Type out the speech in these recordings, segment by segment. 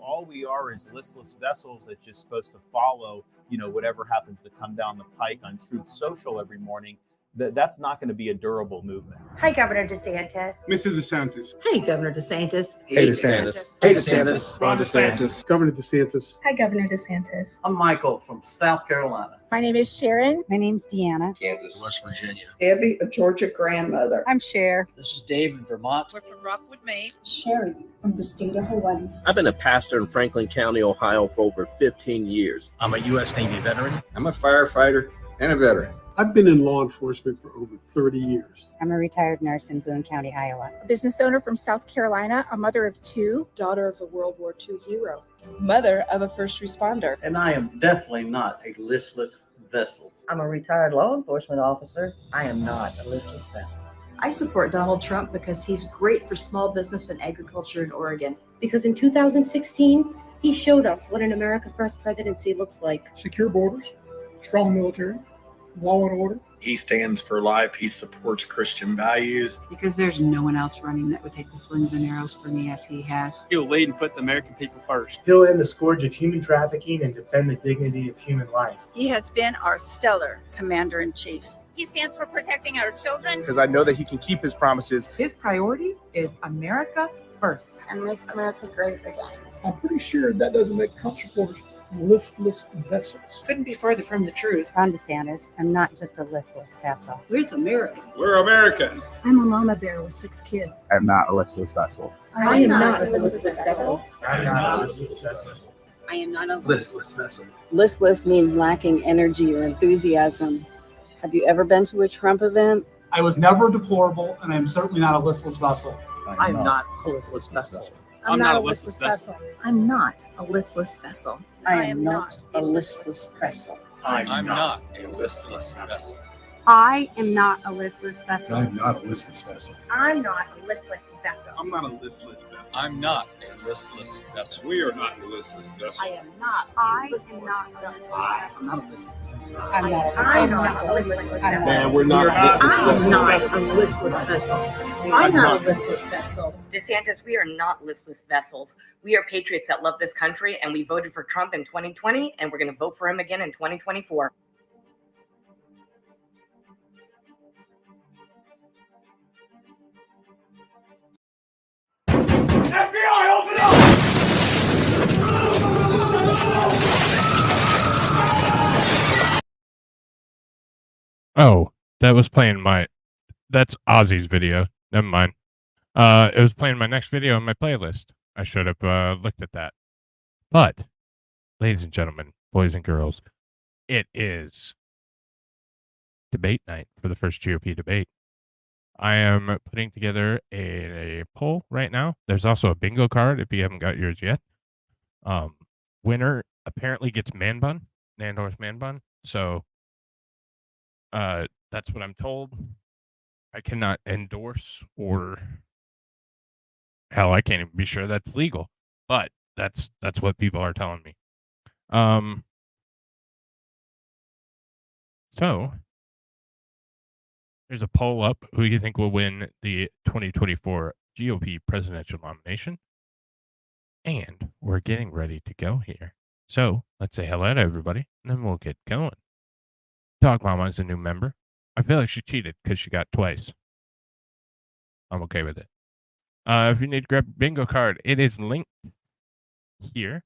all we are is listless vessels that's just supposed to follow, whatever happens to come down the pike on Truth Social every morning, that's not going to be a durable movement. Hi, Governor DeSantis. Mr. DeSantis. Hey, Governor DeSantis. Hey, DeSantis. Hey, DeSantis. Ron DeSantis. Governor DeSantis. Hi, Governor DeSantis. I'm Michael from South Carolina. My name is Sharon. My name's Deanna. Kansas. West Virginia. Debbie, a Georgia grandmother. I'm Cher. This is Dave in Vermont. We're from Rockwood, Maine. Sherry from the state of Hawaii. I've been a pastor in Franklin County, Ohio for over 15 years. I'm a U.S. Navy veteran. I'm a firefighter and a veteran. I've been in law enforcement for over 30 years. I'm a retired nurse in Boone County, Iowa. A business owner from South Carolina, a mother of 2. Daughter of a World War II hero. Mother of a first responder. And I am definitely not a listless vessel. I'm a retired law enforcement officer. I am not a listless vessel. I support Donald Trump because he's great for small business and agriculture in Oregon. Because in 2016, he showed us what an America First presidency looks like. Secure borders, strong military, law and order. He stands for life. He supports Christian values. Because there's no one else running that would take the slings and arrows for me as he has. He'll lead and put the American people first. He'll end the scourge of human trafficking and defend the dignity of human life. He has been our stellar commander-in-chief. He stands for protecting our children. Because I know that he can keep his promises. His priority is America first. And make America great again. I'm pretty sure that doesn't make Trump supporters listless vessels. Couldn't be further from the truth. Ron DeSantis. I'm not just a listless vessel. Where's America? We're Americans. I'm a mama bear with 6 kids. I'm not a listless vessel. I am not a listless vessel. I'm not a listless vessel. I am not a Listless vessel. Listless means lacking energy or enthusiasm. Have you ever been to a Trump event? I was never deplorable, and I am certainly not a listless vessel. I am not a listless vessel. I'm not a listless vessel. I'm not a listless vessel. I am not a listless vessel. I'm not a listless vessel. I am not a listless vessel. I'm not a listless vessel. I'm not a listless vessel. I'm not a listless vessel. I'm not a listless vessel. We are not the listless vessel. I am not. I am not a listless vessel. I'm not a listless vessel. I'm not a listless vessel. And we're not I'm not a listless vessel. I'm not a listless vessel. DeSantis, we are not listless vessels. We are patriots that love this country, and we voted for Trump in 2020, and we're going to vote for him again in 2024. FBI, open up! Oh, that was playing that's Ozzy's video. Never mind. It was playing my next video in my playlist. I should have looked at that. But, ladies and gentlemen, boys and girls, it is debate night for the first GOP debate. I am putting together a poll right now. There's also a bingo card if you haven't got yours yet. Winner apparently gets man bun, Nandor's man bun. So that's what I'm told. I cannot endorse or hell, I can't even be sure that's legal. But that's what people are telling me. So there's a poll up. Who do you think will win the 2024 GOP presidential nomination? And we're getting ready to go here. So let's say hello to everybody, and then we'll get going. Dog Mama is a new member. I feel like she cheated because she got twice. I'm okay with it. If you need to grab a bingo card, it is linked here.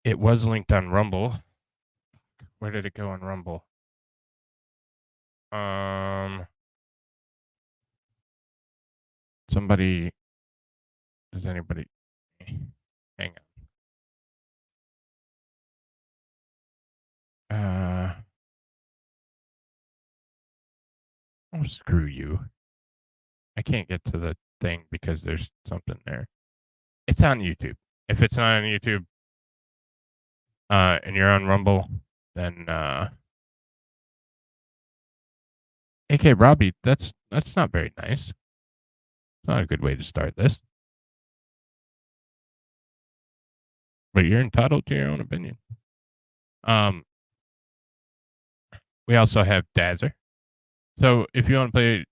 It was linked on Rumble. Where did it go on Rumble? Somebody, does anybody, hang on. Oh, screw you. I can't get to the thing because there's something there. It's on YouTube. If it's not on YouTube, and you're on Rumble, then, AK Robbie, that's not very nice. It's not a good way to start this. But you're entitled to your own opinion. We also have Dazzer. So if you want to play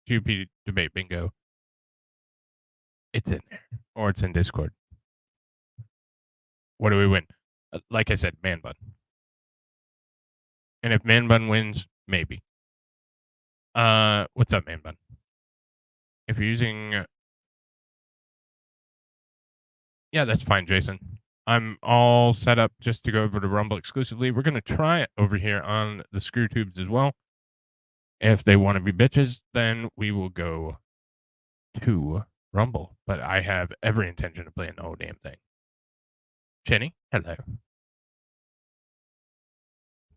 GP Debate Bingo, it's in there. Or it's in Discord. what do we win? Like I said, man bun. And if man bun wins, maybe. What's up, man bun? If you're using, yeah, that's fine, Jason. I'm all set up just to go over to Rumble exclusively. We're gonna try it over here on the Screw Tubes as well. If they want to be bitches, then we will go to Rumble. But I have every intention of playing the whole damn thing. Jenny, hello.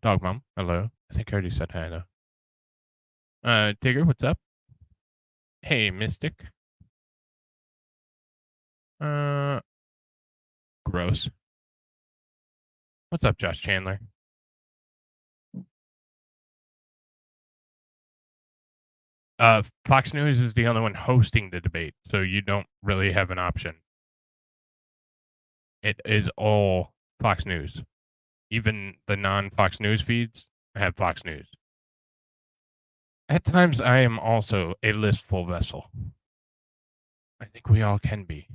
Dog Mom, hello. I think I already said hi, though. Tigger, what's up? Hey, Mystic. Gross. What's up, Josh Chandler? Fox News is the only one hosting the debate, so you don't really have an option. It is all Fox News. Even the non-Fox News feeds have Fox News. At times, I am also a listful vessel. I think we all can be.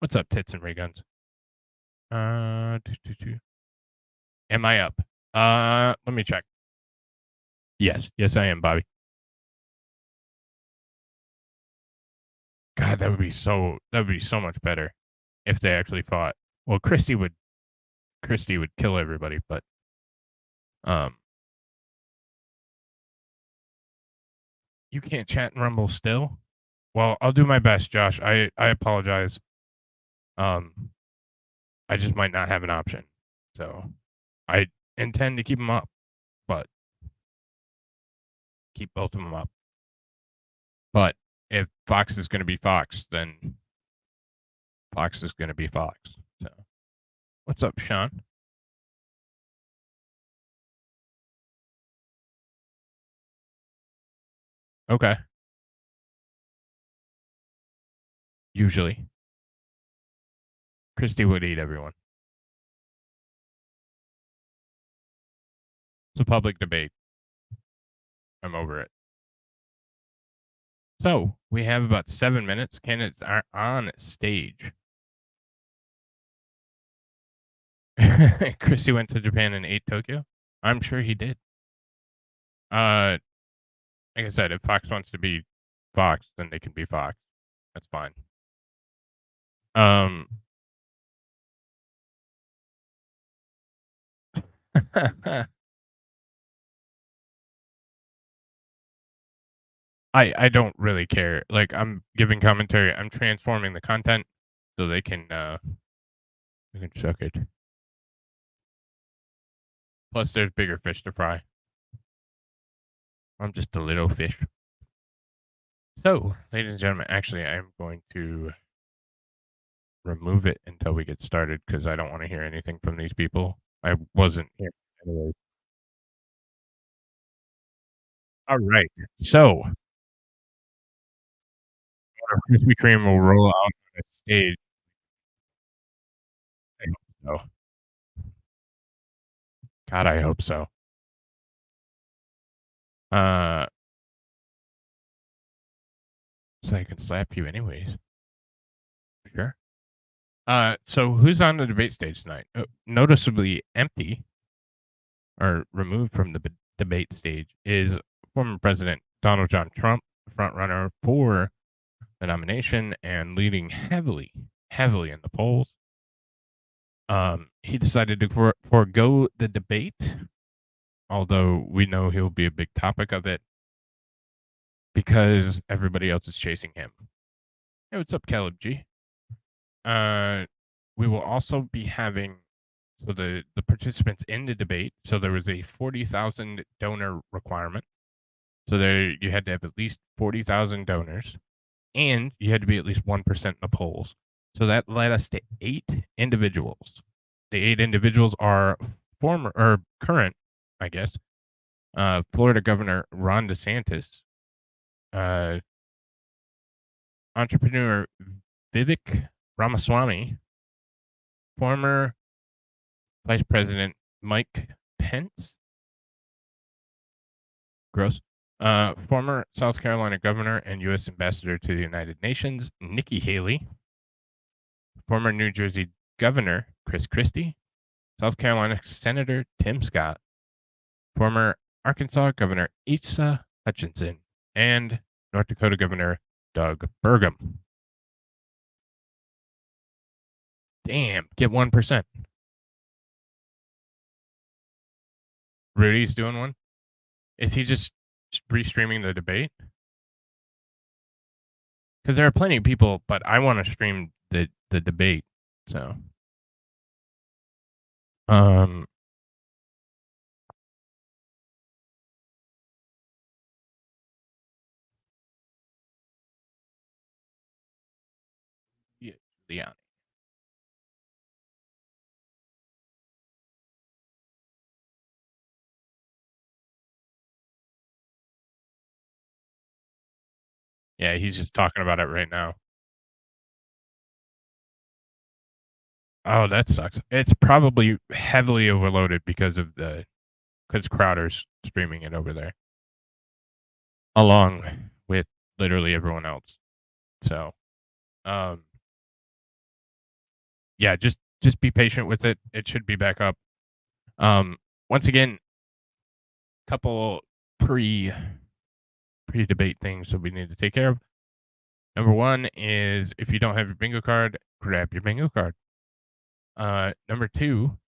What's up, tits and ray guns? Am I up? Let me check. Yes, I am, Bobby. God, that would be so much better if they actually fought. Well, Christie would kill everybody, but you can't chat and Rumble still? Well, I'll do my best, Josh. I apologize. I just might not have an option. So I intend to keep them up, but keep both of them up. But if Fox is going to be Fox, then Fox is going to be Fox. So what's up, Sean? Okay. Usually. Christie would eat everyone. It's a public debate. I'm over it. So, we have about 7 minutes. Candidates are on stage. Christie went to Japan and ate Tokyo? I'm sure he did. Like I said, if Fox wants to be Fox, then they can be Fox. That's fine. I don't really care. Like, I'm giving commentary. I'm transforming the content so they can suck it. Plus, there's bigger fish to fry. I'm just a little fish. So, ladies and gentlemen, actually, I'm going to remove it until we get started because I don't want to hear anything from these people. I wasn't here anyway. All right. So, Krispy Kreme will roll out on the stage. I hope so. God, I hope so. So I can slap you anyways. Sure. So who's on the debate stage tonight? Noticeably empty or removed from the debate stage is former President Donald John Trump, front runner for the nomination and leading heavily in the polls. He decided to forego the debate, although we know he'll be a big topic of it because everybody else is chasing him. Hey, what's up, Caleb G? We will also be having the participants in the debate. So there was a 40,000 donor requirement. So there you had to have at least 40,000 donors, and you had to be at least 1% in the polls. So that led us to 8 individuals. The 8 individuals are former or current, I guess, Florida Governor Ron DeSantis, entrepreneur Vivek Ramaswamy, former Vice President Mike Pence, gross, former South Carolina Governor and U.S. Ambassador to the United Nations Nikki Haley, former New Jersey Governor Chris Christie, South Carolina Senator Tim Scott, former Arkansas Governor Asa Hutchinson, and North Dakota Governor Doug Burgum. Damn, get 1%. Rudy's doing one. Is he just restreaming the debate? Because there are plenty of people, but I want to stream the debate. So, yeah. Yeah, he's just talking about it right now. Oh, that sucks. It's probably heavily overloaded because Crowder's streaming it over there, along with literally everyone else. So, yeah, just be patient with it. It should be back up. Once again, couple pre-debate things that we need to take care of. Number one is if you don't have your bingo card, grab your bingo card. Number two,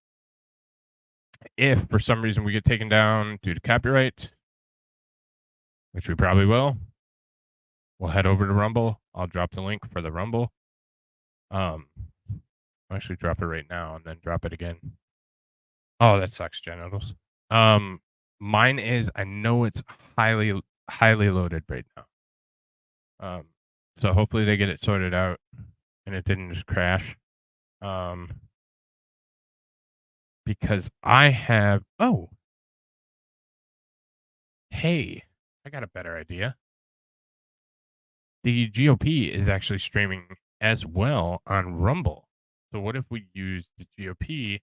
if for some reason we get taken down due to copyright, which we probably will, we'll head over to Rumble. I'll drop the link for the Rumble. I'll actually drop it right now and then drop it again. Oh, that sucks, genitals. Mine is, I know it's highly loaded right now. So hopefully they get it sorted out and it didn't just crash. Because I have, hey, I got a better idea. The GOP is actually streaming as well on Rumble. So what if we use the GOP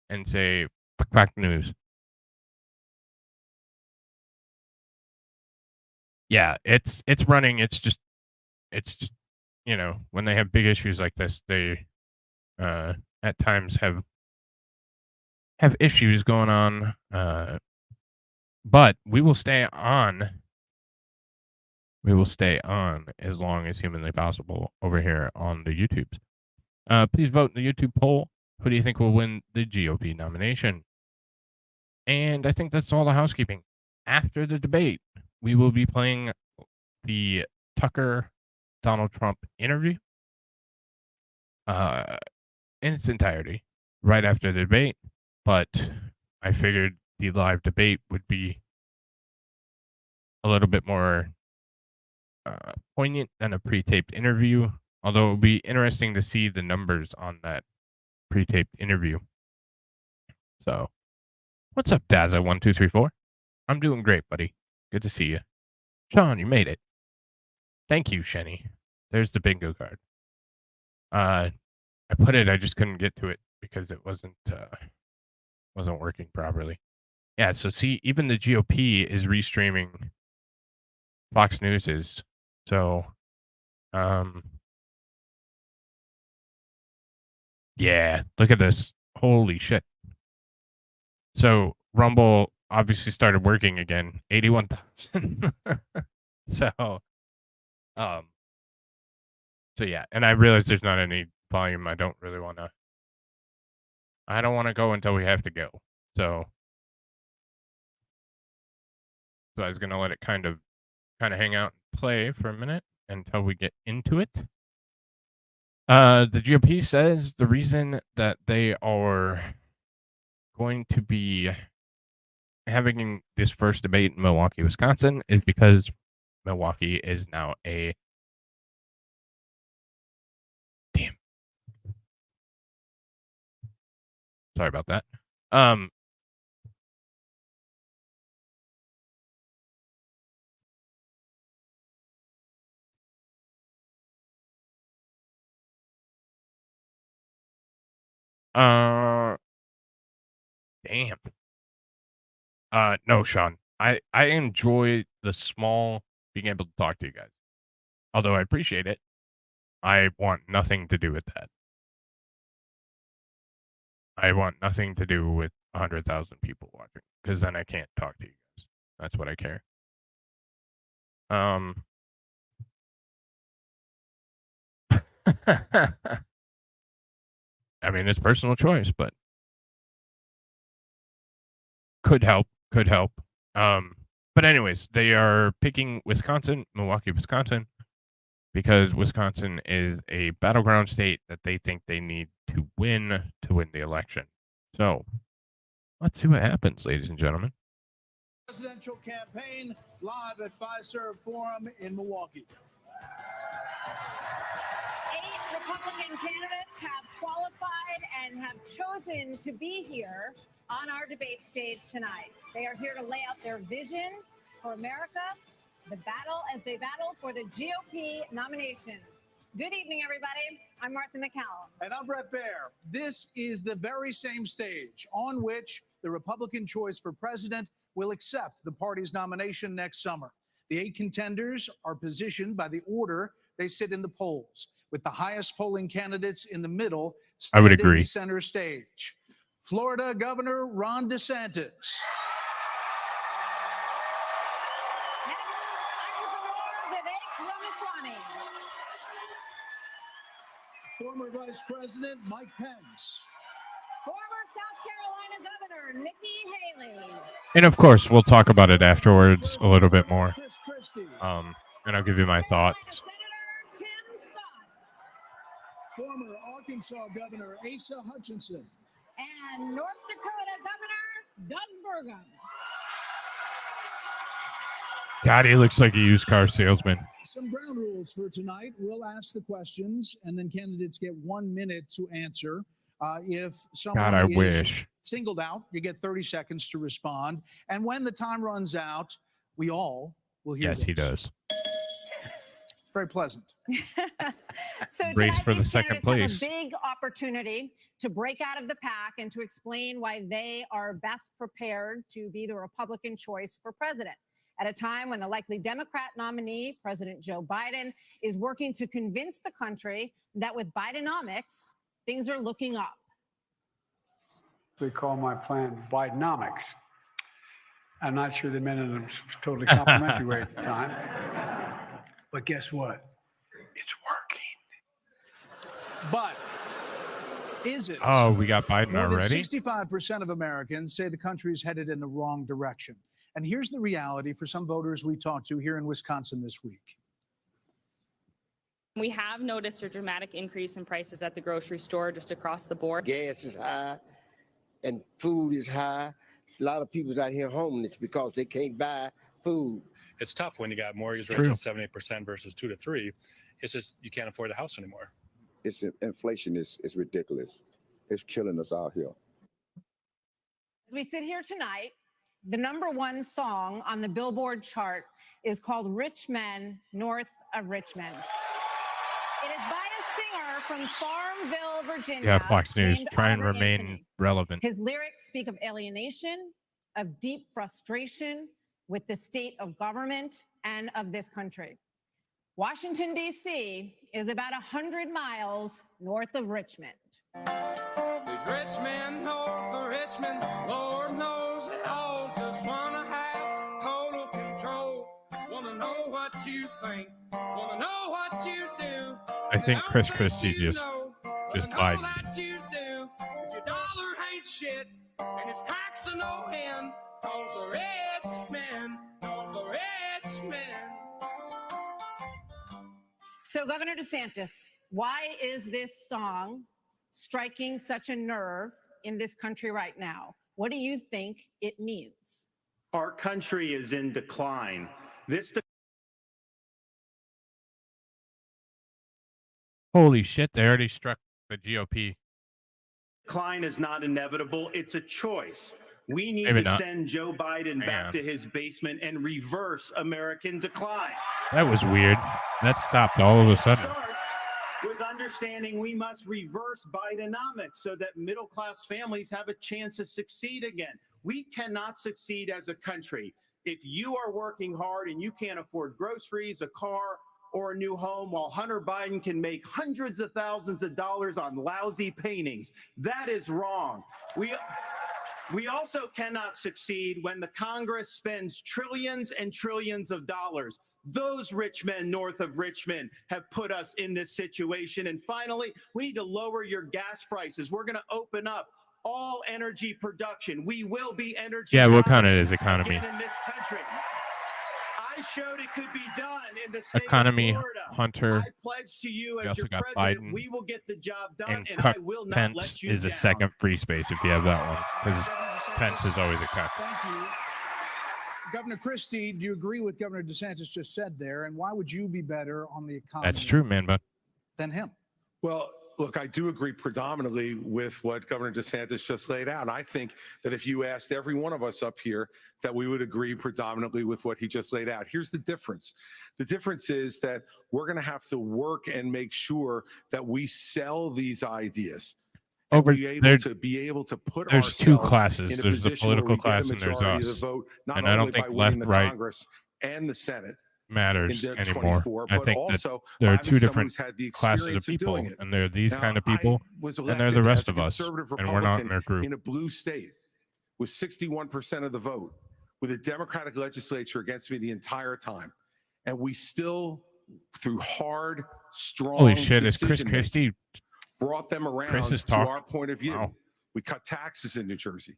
and say, fuck news? Yeah, it's running. It's just, you know, when they have big issues like this, they at times have issues going on. But we will stay on. We will stay on as long as humanly possible over here on the YouTubes. Please vote in the YouTube poll. Who do you think will win the GOP nomination? And I think that's all the housekeeping. After the debate, we will be playing the Tucker Donald Trump interview in its entirety right after the debate. But I figured the live debate would be a little bit more poignant than a pre-taped interview, although it will be interesting to see the numbers on that pre-taped interview. So, what's up, Dazza1234? I'm doing great, buddy. Good to see you. Sean, you made it. Thank you, Shenny. There's the bingo card. I put it, I just couldn't get to it because it wasn't working properly. Yeah, so see, even the GOP is restreaming Fox News's. So, yeah, look at this. Holy shit. So, Rumble obviously started working again. 81,000. So yeah, and I realize there's not any volume. I don't want to go until we have to go. So I was going to let it kind of hang out and play for a minute until we get into it. The GOP says the reason that they are going to be having this first debate in Milwaukee, Wisconsin, is because Milwaukee is now a sorry about that. Damn. No, Sean. I enjoy the small being able to talk to you guys. Although I appreciate it, I want nothing to do with that. I want nothing to do with 100,000 people watching because then I can't talk to you guys. That's what I care. I mean, it's personal choice, but could help. But anyways, they are picking Wisconsin, Milwaukee, Wisconsin, because Wisconsin is a battleground state that they think they need to win the election. So let's see what happens, ladies and gentlemen. Presidential campaign live at Fiserv Forum in Milwaukee. 8 Republican candidates have qualified and have chosen to be here on our debate stage tonight. They are here to lay out their vision for America, as they battle for the GOP nomination. Good evening, everybody. I'm Martha McCallum. And I'm Brett Baer. This is the very same stage on which the Republican choice for president will accept the party's nomination next summer. The 8 contenders are positioned by the order they sit in the polls, with the highest polling candidates in the middle I would standing agree. center stage. Florida Governor Ron DeSantis. Next, entrepreneur Vivek Ramaswamy. Former Vice President Mike Pence. Former South Carolina Governor Nikki Haley. And of course, we'll talk about it afterwards a little bit more. And I'll give you my thoughts. Former Arkansas Governor Asa Hutchinson. And North Dakota Governor Doug Burgum. God, he looks like a used car salesman. Some ground rules for tonight. We'll ask the questions, and then candidates get 1 minute to answer. If someone God, I is wish. singled out, you get 30 seconds to respond. And when the time runs out, we all will hear Yes, this. he does. Very pleasant. So Race tonight, for the these second candidates place. have a big opportunity to break out of the pack and to explain why they are best prepared to be the Republican choice for president. At a time when the likely Democrat nominee, President Joe Biden, is working to convince the country that with Bidenomics, things are looking up. They call my plan Bidenomics. I'm not sure they meant it in a totally complimentary way at the time. But guess what? It's working. But is it? Oh, we got Biden More already? than 65% of Americans say the country is headed in the wrong direction. And here's the reality for some voters we talked to here in Wisconsin this week. We have noticed a dramatic increase in prices at the grocery store just across the board. Gas is high and food is high. A lot of people's out here homeless because they can't buy food. It's tough when you got mortgage True. rates at 7-8% versus 2 to 3. It's just you can't afford a house anymore. It's inflation is ridiculous. It's killing us out here. As we sit here tonight, the #1 song on the Billboard chart is called Rich Men North of Richmond. It is by a singer from Farmville, Virginia. Yeah, Fox News. named Try and Oliver remain Anthony. relevant. His lyrics speak of alienation, of deep frustration with the state of government and of this country. Washington, D.C. is about 100 miles north of Richmond. These rich men north of Richmond, Lord knows they all just wanna have total control. Wanna know what you think, wanna know what you do. I think Chris Christie just Biden. That you do, 'cause your dollar ain't shit, and it's taxed to no end. Cause the rich men, cause the rich men. So, Governor DeSantis, why is this song striking such a nerve in this country right now? What do you think it means? Our country is in decline. This Holy shit, they already struck the GOP. decline is not inevitable. It's a choice. We need Maybe to not. send Joe Biden Hang back on. to his basement and reverse American decline. That was weird. That stopped all of a sudden. Starts with understanding we must reverse Bidenomics so that middle-class families have a chance to succeed again. We cannot succeed as a country if you are working hard and you can't afford groceries, a car, or a new home while Hunter Biden can make hundreds of thousands of dollars on lousy paintings. That is wrong. We also cannot succeed when the Congress spends trillions and trillions of dollars. Those rich men north of Richmond have put us in this situation. And finally, we need to lower your gas prices. We're going to open up all energy production. We will be energy. Yeah, what kind of is economy? in this country. I showed it could be done in the state Economy, of Florida. Hunter. I pledge to you We as also your got president, Biden. we will get the job done, And and cut I will not Pence let you is a down. second free space if you have that one, because Pence is always a cut. Thank you. Governor Christie, do you agree with Governor DeSantis just said there? And why would you be better on the economy That's true, man, but than him? Well, look, I do agree predominantly with what Governor DeSantis just laid out. And I think that if you asked every one of us up here, that we would agree predominantly with what he just laid out. Here's the difference. The difference is that we're going to have to work and make sure that we sell these ideas. Over be able to put there's two ourselves classes. in a There's the position where political we get a class and there's majority of the us. vote, not And I don't only think by left, winning the right Congress and the Senate matters in anymore. 24, I but think also that there are by two having someone different who's had the classes of experience people, doing it. and there are these Now, kind of I people, was and they're elected the rest as a of us, conservative and we're not in Republican their group. in a blue state with 61% of the vote, with a Democratic legislature against me the entire time. And we still, through hard, strong Holy shit, is Chris decision-making, Christie? brought them around Chris is to talking. our point of view. Wow. We cut taxes in New Jersey.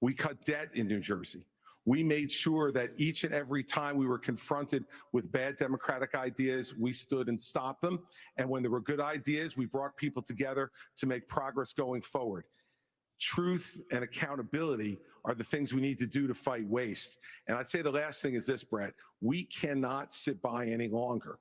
We cut debt in New Jersey. We made sure that each and every time we were confronted with bad Democratic ideas, we stood and stopped them. And when there were good ideas, we brought people together to make progress going forward. Truth and accountability are the things we need to do to fight waste. And I'd say the last thing is this, Brett. We cannot sit by any longer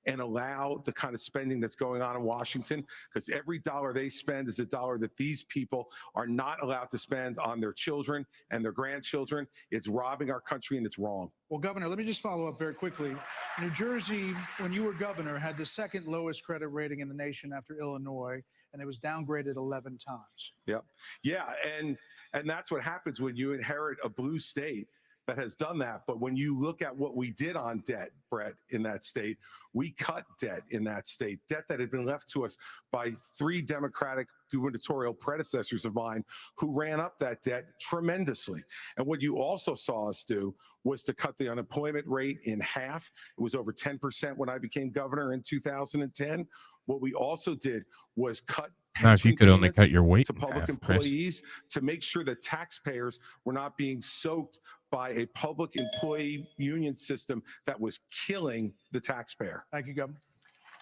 and allow the kind of spending that's going on in Washington, because every dollar they spend is a dollar that these people are not allowed to spend on their children and their grandchildren. It's robbing our country and it's wrong. Well, Governor, let me just follow up very quickly. New Jersey, when you were governor, had the second lowest credit rating in the nation after Illinois, and it was downgraded 11 times. Yep. Yeah, and that's what happens when you inherit a blue state that has done that. But when you look at what we did on debt, Brett, in that state, we cut debt in that state, debt that had been left to us by 3 Democratic gubernatorial predecessors of mine who ran up that debt tremendously. And what you also saw us do was to cut the unemployment rate in half. It was over 10% when I became governor in 2010. What we also did was cut Now, if you could only cut your weight to in public half, Chris. employees to make sure that taxpayers were not being soaked by a public employee union system that was killing the taxpayer. Thank you, Governor.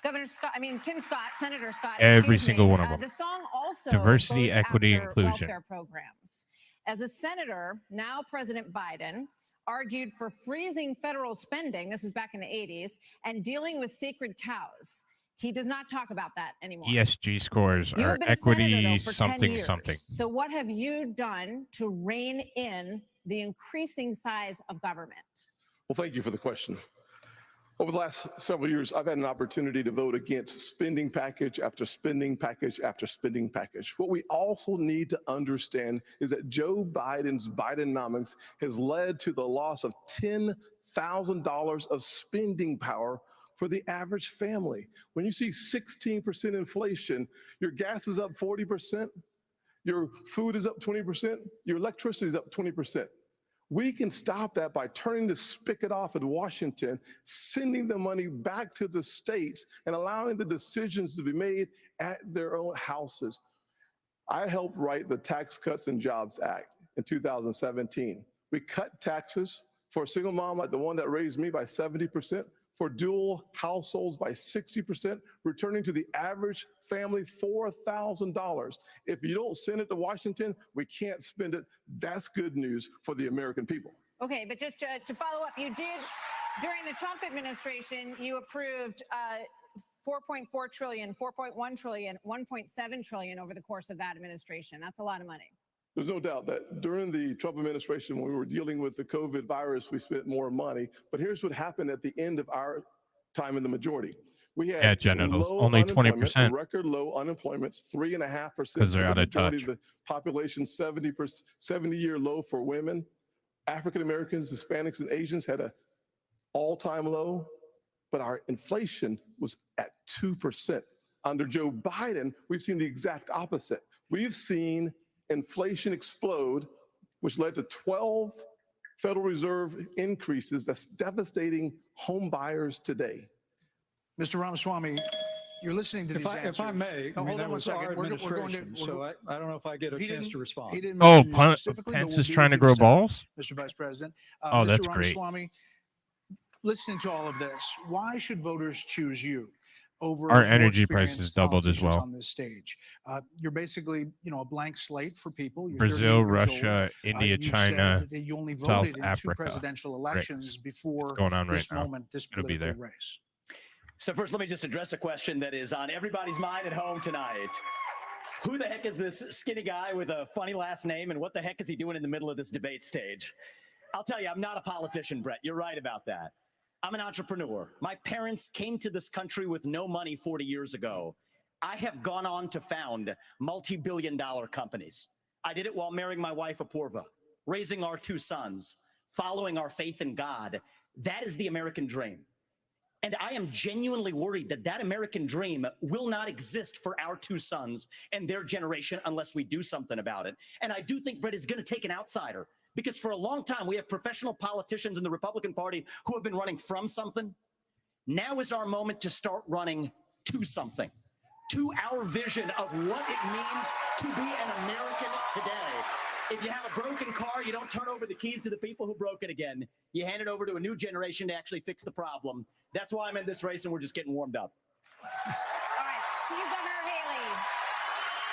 Tim Scott, Senator Scott. Every excuse single me. one of them. The song also Diversity, goes equity, after inclusion. welfare programs. As a senator, now President Biden argued for freezing federal spending. This was back in the 80s, and dealing with sacred cows. He does not talk about that anymore. ESG scores You are have been a senator, equity though, for 10 something years. something. So what have you done to rein in the increasing size of government? Well, thank you for the question. Over the last several years, I've had an opportunity to vote against spending package after spending package after spending package. What we also need to understand is that Joe Biden's Bidenomics has led to the loss of $10,000 of spending power for the average family. When you see 16% inflation, your gas is up 40%, your food is up 20%, your electricity is up 20%. We can stop that by turning the spigot off in Washington, sending the money back to the states, and allowing the decisions to be made at their own houses. I helped write the Tax Cuts and Jobs Act in 2017. We cut taxes for a single mom like the one that raised me by 70%, for dual households by 60%, returning to the average family $4,000. If you don't send it to Washington, we can't spend it. That's good news for the American people. Okay, but just to follow up, you did, during the Trump administration, you approved 4.4 trillion, 4.1 trillion, 1.7 trillion over the course of that administration. That's a lot of money. There's no doubt that during the Trump administration, when we were dealing with the COVID virus, we spent more money. But here's what happened at the end of our time in the majority. We had genitals, low only unemployment, 20%. record low unemployment, 3.5% Because they're for out the of majority touch. of the population, 70-year low for women. African Americans, Hispanics, and Asians had an all-time low. but our inflation was at 2%. Under Joe Biden, we've seen the exact opposite. We've seen inflation explode, which led to 12 Federal Reserve increases that's devastating home buyers today. Mr. Ramaswamy, you're listening to these answers. If I may, No, hold that on one was our second. We're going administration, to. so I don't know if I get a chance to respond. He didn't Oh, mention you specifically, but Pence we'll is be trying with to you in grow a second, balls? Mr. Vice President. Oh, Mr. that's great. Ramaswamy, listening to all of this, why should voters choose you over Our more energy prices experienced doubled as politicians well. on this stage? You're basically, a blank slate for people. You're Brazil, 38 years Russia, old. India, You've China, said that you only South voted in 2 Africa. presidential Right. elections It's before going on right this now. moment, this It'll be political there. race. So first, let me just address a question that is on everybody's mind at home tonight. Who the heck is this skinny guy with a funny last name, and what the heck is he doing in the middle of this debate stage? I'll tell you, I'm not a politician, Brett. You're right about that. I'm an entrepreneur. My parents came to this country with no money 40 years ago. I have gone on to found multi-billion-dollar companies. I did it while marrying my wife, Apoorva, raising our 2 sons, following our faith in God. That is the American dream. And I am genuinely worried that that American dream will not exist for our 2 sons and their generation unless we do something about it. And I do think Brett is going to take an outsider, because for a long time, we have professional politicians in the Republican Party who have been running from something. Now is our moment to start running to something, to our vision of what it means to be an American today. If you have a broken car, you don't turn over the keys to the people who broke it again. You hand it over to a new generation to actually fix the problem. That's why I'm in this race, and we're just getting warmed up. All right, to you, Governor Haley.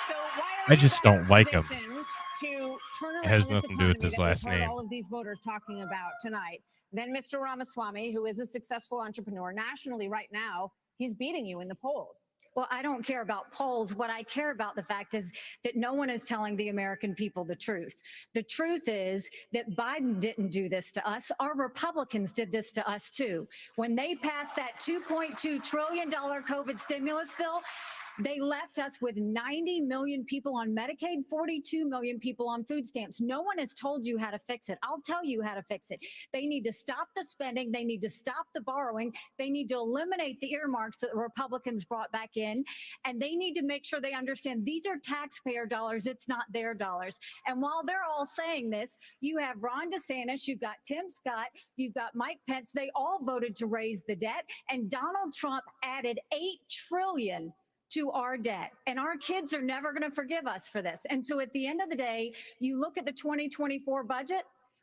So why are I you just better don't like him. positioned to turn It has around this nothing to do with economy his that we've last heard name. all of these voters talking about tonight? Then Mr. Ramaswamy, who is a successful entrepreneur nationally right now, he's beating you in the polls. Well, I don't care about polls. What I care about, the fact is that no one is telling the American people the truth. The truth is that Biden didn't do this to us. Our Republicans did this to us too. When they passed that $2.2 trillion COVID stimulus bill, they left us with 90 million people on Medicaid, 42 million people on food stamps. No one has told you how to fix it. I'll tell you how to fix it. They need to stop the spending. They need to stop the borrowing. They need to eliminate the earmarks that the Republicans brought back in. And they need to make sure they understand these are taxpayer dollars. It's not their dollars. And while they're all saying this, you have Ron DeSantis, you've got Tim Scott, you've got Mike Pence. They all voted to raise the debt. And Donald Trump added $8 trillion to our debt. And our kids are never going to forgive us for this. And so at the end of the day, you look at the 2024 budget,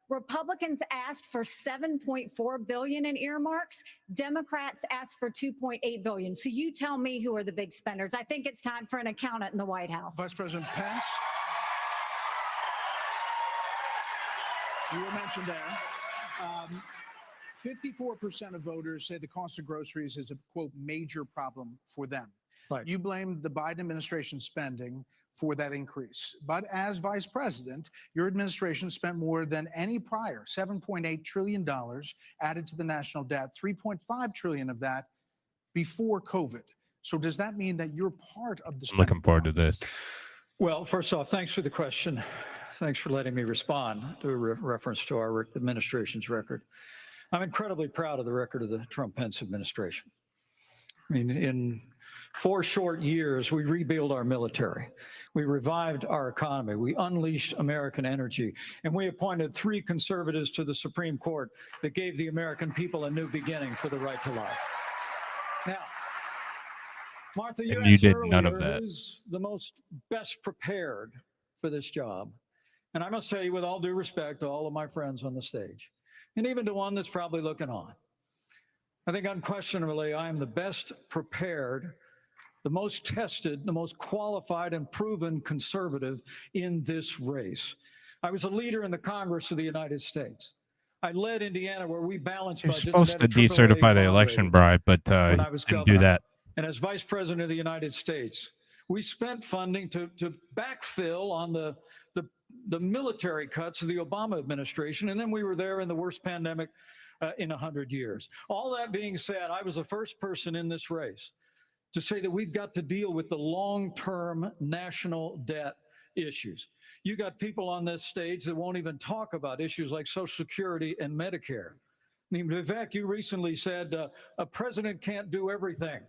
Republicans asked for $7.4 billion in earmarks. Democrats asked for $2.8 billion. So you tell me who are the big spenders. I think it's time for an accountant in the White House. Vice President Pence, you were mentioned there. 54% of voters say the cost of groceries is a, quote, major problem for them. Right. You blamed the Biden administration spending for that increase. But as vice president, your administration spent more than any prior, $7.8 trillion added to the national debt, $3.5 trillion of that before COVID. So does that mean that you're part of the I'm looking forward to this. Well, first off, thanks for the question. Thanks for letting me respond to a reference to our administration's record. I'm incredibly proud of the record of the Trump-Pence administration. I mean, in 4 short years, we rebuilt our military. We revived our economy. We unleashed American energy. And we appointed 3 conservatives to the Supreme Court that gave the American people a new beginning for the right to life. Now, Martha, you And you asked did earlier none of that. who's the most best prepared for this job. And I must tell you, with all due respect to all of my friends on the stage, and even to one that's probably looking on, I think unquestionably I am the best prepared, the most tested, the most qualified and proven conservative in this race. I was a leader in the Congress of the United States. I led Indiana where we balanced You're budgets. supposed to and had a decertify AAA the bond election rating bribe, but when I was didn't do governor. that. And as vice president of the United States, we spent funding to backfill on the military cuts of the Obama administration. And then we were there in the worst pandemic in 100 years. All that being said, I was the first person in this race to say that we've got to deal with the long-term national debt issues. You got people on this stage that won't even talk about issues like Social Security and Medicare. mean, Vivek, you recently said a president can't do everything.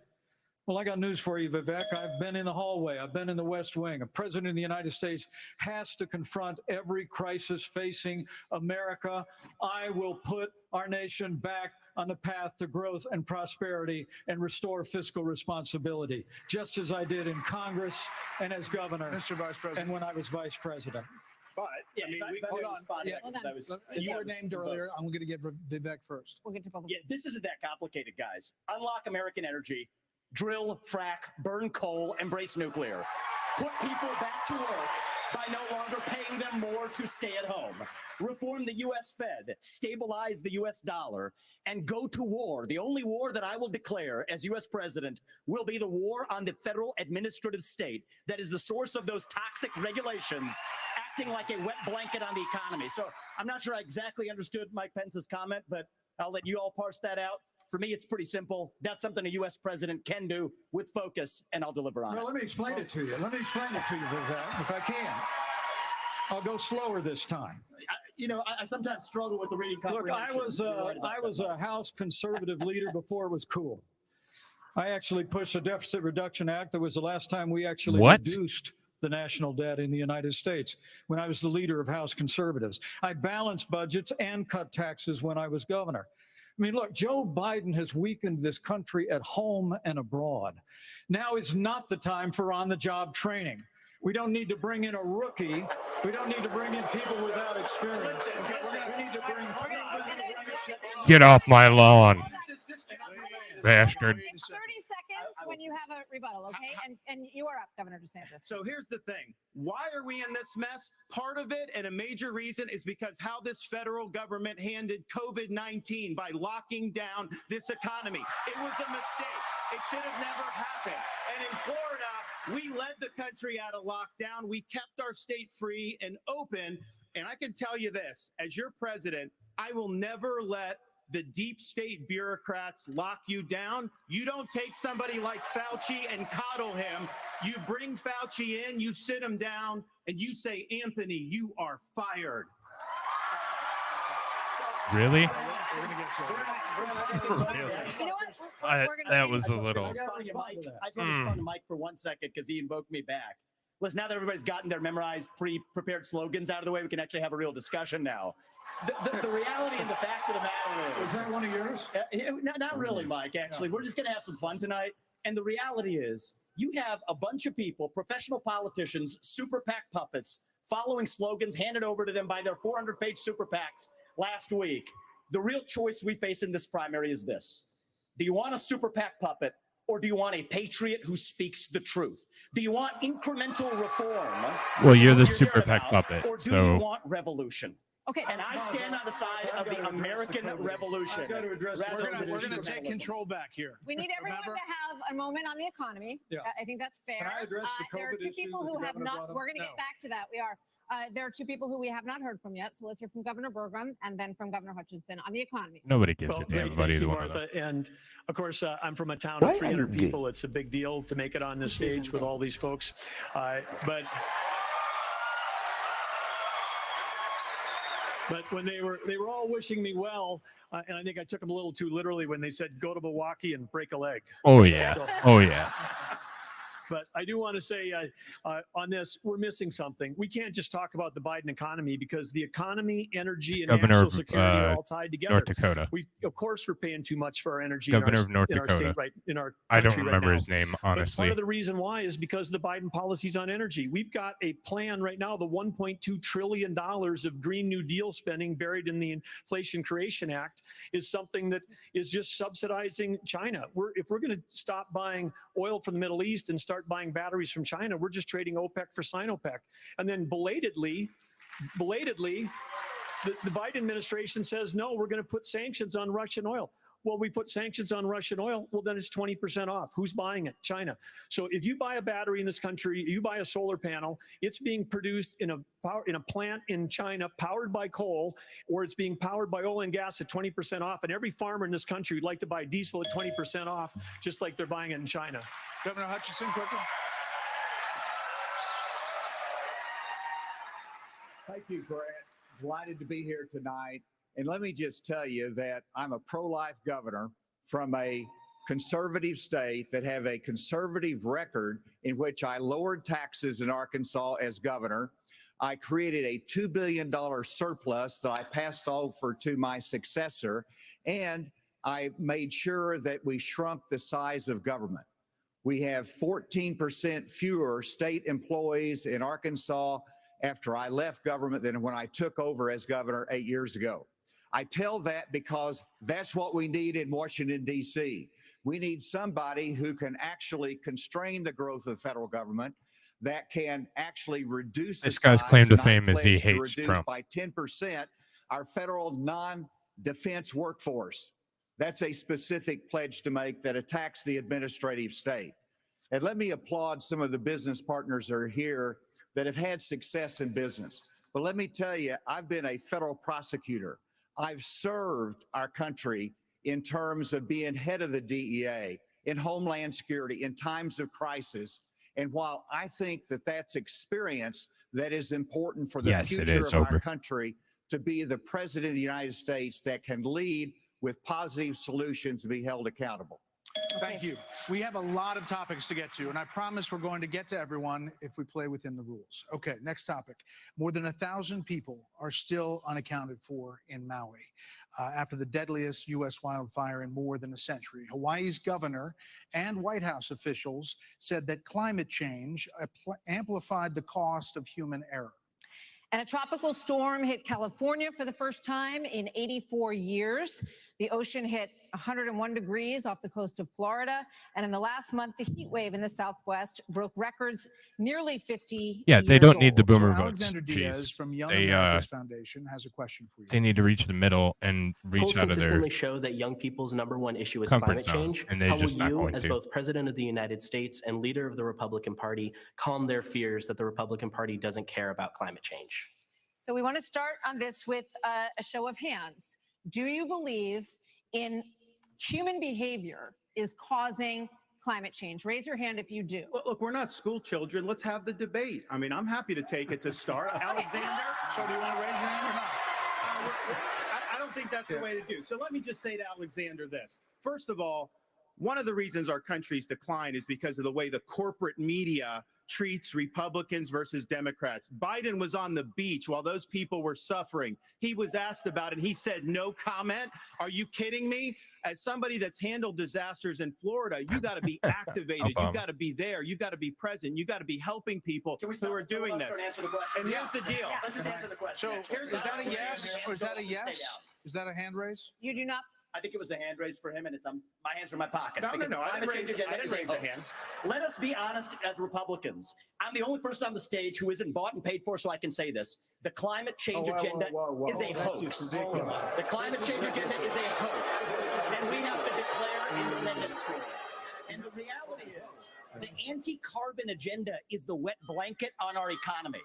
Well, I got news for you, Vivek. I've been in the hallway. I've been in the West Wing. A president of the United States has to confront every crisis facing America. I will put our nation back on the path to growth and prosperity and restore fiscal responsibility, just as I did in Congress and as governor. Mr. Vice President. And when I was vice president. But Yeah, I mean, hold on. Yeah, you were named earlier. I'm going to get Vivek first. We'll get to both of Yeah, this isn't that complicated, guys. Unlock American energy. Drill, frack, burn coal, embrace nuclear. Put people back to work by no longer paying them more to stay at home. Reform the U.S. Fed, stabilize the U.S. dollar, and go to war. The only war that I will declare as U.S. president will be the war on the federal administrative state that is the source of those toxic regulations acting like a wet blanket on the economy. So I'm not sure I exactly understood Mike Pence's comment, but I'll let you all parse that out. For me, it's pretty simple. That's something a U.S. president can do with focus, and I'll deliver on it. Well, let me explain it to you. Vivek, if I can. I'll go slower this time. I sometimes struggle with the reading Look, comprehension. I was a House conservative leader before it was cool. I actually pushed a deficit reduction act. That was the last time we actually reduced the national debt in the United States when I was the leader of House conservatives. I balanced budgets and cut taxes when I was governor. I mean, look, Joe Biden has weakened this country at home and abroad. Now is not the time for on-the-job training. We don't need to bring in a rookie. We don't need to bring in people without experience. We need to bring Get off my lawn, bastard. 30 seconds when you have a rebuttal, okay? And you are up, Governor DeSantis. So here's the thing. Why are we in this mess? Part of it, and a major reason, is because how this federal government handled COVID-19 by locking down this economy. It was a mistake. It should have never happened. And in Florida, we led the country out of lockdown. We kept our state free and open. And I can tell you this, as your president, I will never let the deep state bureaucrats lock you down. You don't take somebody like Fauci and coddle him. You bring Fauci in, you sit him down, and you say, Anthony, you are fired. Really? You know what? That was a little. I just want to respond to Mike for 1 second because he invoked me back. Listen, now that everybody's gotten their memorized, pre-prepared slogans out of the way, we can actually have a real discussion now. The reality and the fact of the matter is... Was that one of yours? Not really, Mike, actually. We're just going to have some fun tonight. And the reality is you have a bunch of people, professional politicians, super PAC puppets, following slogans handed over to them by their 400-page super PACs last week. The real choice we face in this primary is this. Do you want a super PAC puppet, or do you want a patriot who speaks the truth? Do you want incremental reform? Well, you're the super PAC puppet, Or do so... you want revolution? Okay. And I stand on the side of the American revolution. We're going to take control back here. We need everyone to have a moment on the economy. Yeah. I think that's fair. Can I address the There are COVID two issues people the who have governor not. brought up? We're going to get back to that. We are. There are two people who we have not heard from yet. So let's hear from Governor Burgum and then from Governor Hutchinson on the economy. Nobody gives a damn about either one of them. Martha. And of course, I'm from a town of 300 people. It's a big deal to make it on this stage with all these folks. But when they were all wishing me well, and I think I took them a little too literally when they said, go to Milwaukee and break a leg. Oh, yeah. Oh, yeah. But I do want to say on this, we're missing something. We can't just talk about the Biden economy because the economy, energy, and Governor national of, security are all tied together. North Dakota. Of course, we're paying too much for our energy Governor in of North our Dakota. state, right, in our I don't country remember right his name, But honestly. part of the reason why is because of the Biden policies on energy. We've got a plan right now, the $1.2 trillion of Green New Deal spending buried in the Inflation Creation Act is something that is just subsidizing China. If we're going to stop buying oil from the Middle East and start buying batteries from China, we're just trading OPEC for Sinopec. And then belatedly, the Biden administration says, no, we're going to put sanctions on Russian oil. Well, we put sanctions on Russian oil. Well, then it's 20% off. Who's buying it? China. So if you buy a battery in this country, you buy a solar panel, it's being produced in a plant in China powered by coal, or it's being powered by oil and gas at 20% off. And every farmer in this country would like to buy diesel at 20% off, just like they're buying it in China. Governor Hutchinson, quickly. Thank you, Grant. Delighted to be here tonight. And let me just tell you that I'm a pro-life governor from a conservative state that have a conservative record in which I lowered taxes in Arkansas as governor. I created a $2 billion surplus that I passed over to my successor, and I made sure that we shrunk the size of government. We have 14% fewer state employees in Arkansas after I left government than when I took over as governor 8 years ago. I tell that because that's what we need in Washington, D.C. We need somebody who can actually constrain the growth of the federal government, that can actually reduce This the guy's size, claim to and I fame is he pledge to hates reduce Trump. by 10% our federal non-defense workforce. That's a specific pledge to make that attacks the administrative state. And let me applaud some of the business partners that are here that have had success in business. But let me tell you, I've been a federal prosecutor. I've served our country in terms of being head of the DEA, in Homeland Security, in times of crisis. And while I think that that's experience that is important for the Yes, it future is, of our Ober. country, to be the president of the United States that can lead with positive solutions and be held accountable. Thank you. We have a lot of topics to get to, and I promise we're going to get to everyone if we play within the rules. Okay, next topic. More than 1,000 people are still unaccounted for in Maui after the deadliest U.S. wildfire in more than a century. Hawaii's governor and White House officials said that climate change amplified the cost of human error. And a tropical storm hit California for the first time in 84 years. The ocean hit 101 degrees off the coast of Florida. And in the last month, the heat wave in the Southwest broke records nearly 50 Yeah, years they don't need the old. boomer So votes. Alexander Diaz Jeez. from Young They America's Foundation has a question for you. they need to reach the middle and reach Polls out of their consistently show that young people's number one issue is comfort climate zone, change. and they're How will just not you, going as to. both President of the United States and leader of the Republican Party, calm their fears that the Republican Party doesn't care about climate change? So we want to start on this with a show of hands. Do you believe in human behavior is causing climate change? Raise your hand if you do. Well, look, we're not school children. Let's have the debate. I mean, I'm happy to take it to start. Alexander, so do you want to raise your hand or not? I don't think that's the way to do. So let me just say to Alexander this. First of all, one of the reasons our country's decline is because of the way the corporate media treats Republicans versus Democrats. Biden was on the beach while those people were suffering. He was asked about it. He said, no comment. Are you kidding me? As somebody that's handled disasters in Florida, you got to be activated. You got to be there. You got to be present. You got to be helping people who are doing this. And here's the deal. Let's just answer the question. So is that a yes or is that a yes? Is that a hand raise? You do not. I think it was a hand raise for him, and it's my hands are in my pockets. No, because no, the I climate didn't change raise- I agenda didn't is a raise a hoax. Let us be honest as Republicans. I'm the only person on the stage who isn't bought and paid for, so I can say this. The climate change agenda is a That's hoax. just ridiculous. The climate change agenda is a hoax, and we have to declare independence for it. And the reality is, the anti-carbon agenda is the wet blanket on our economy.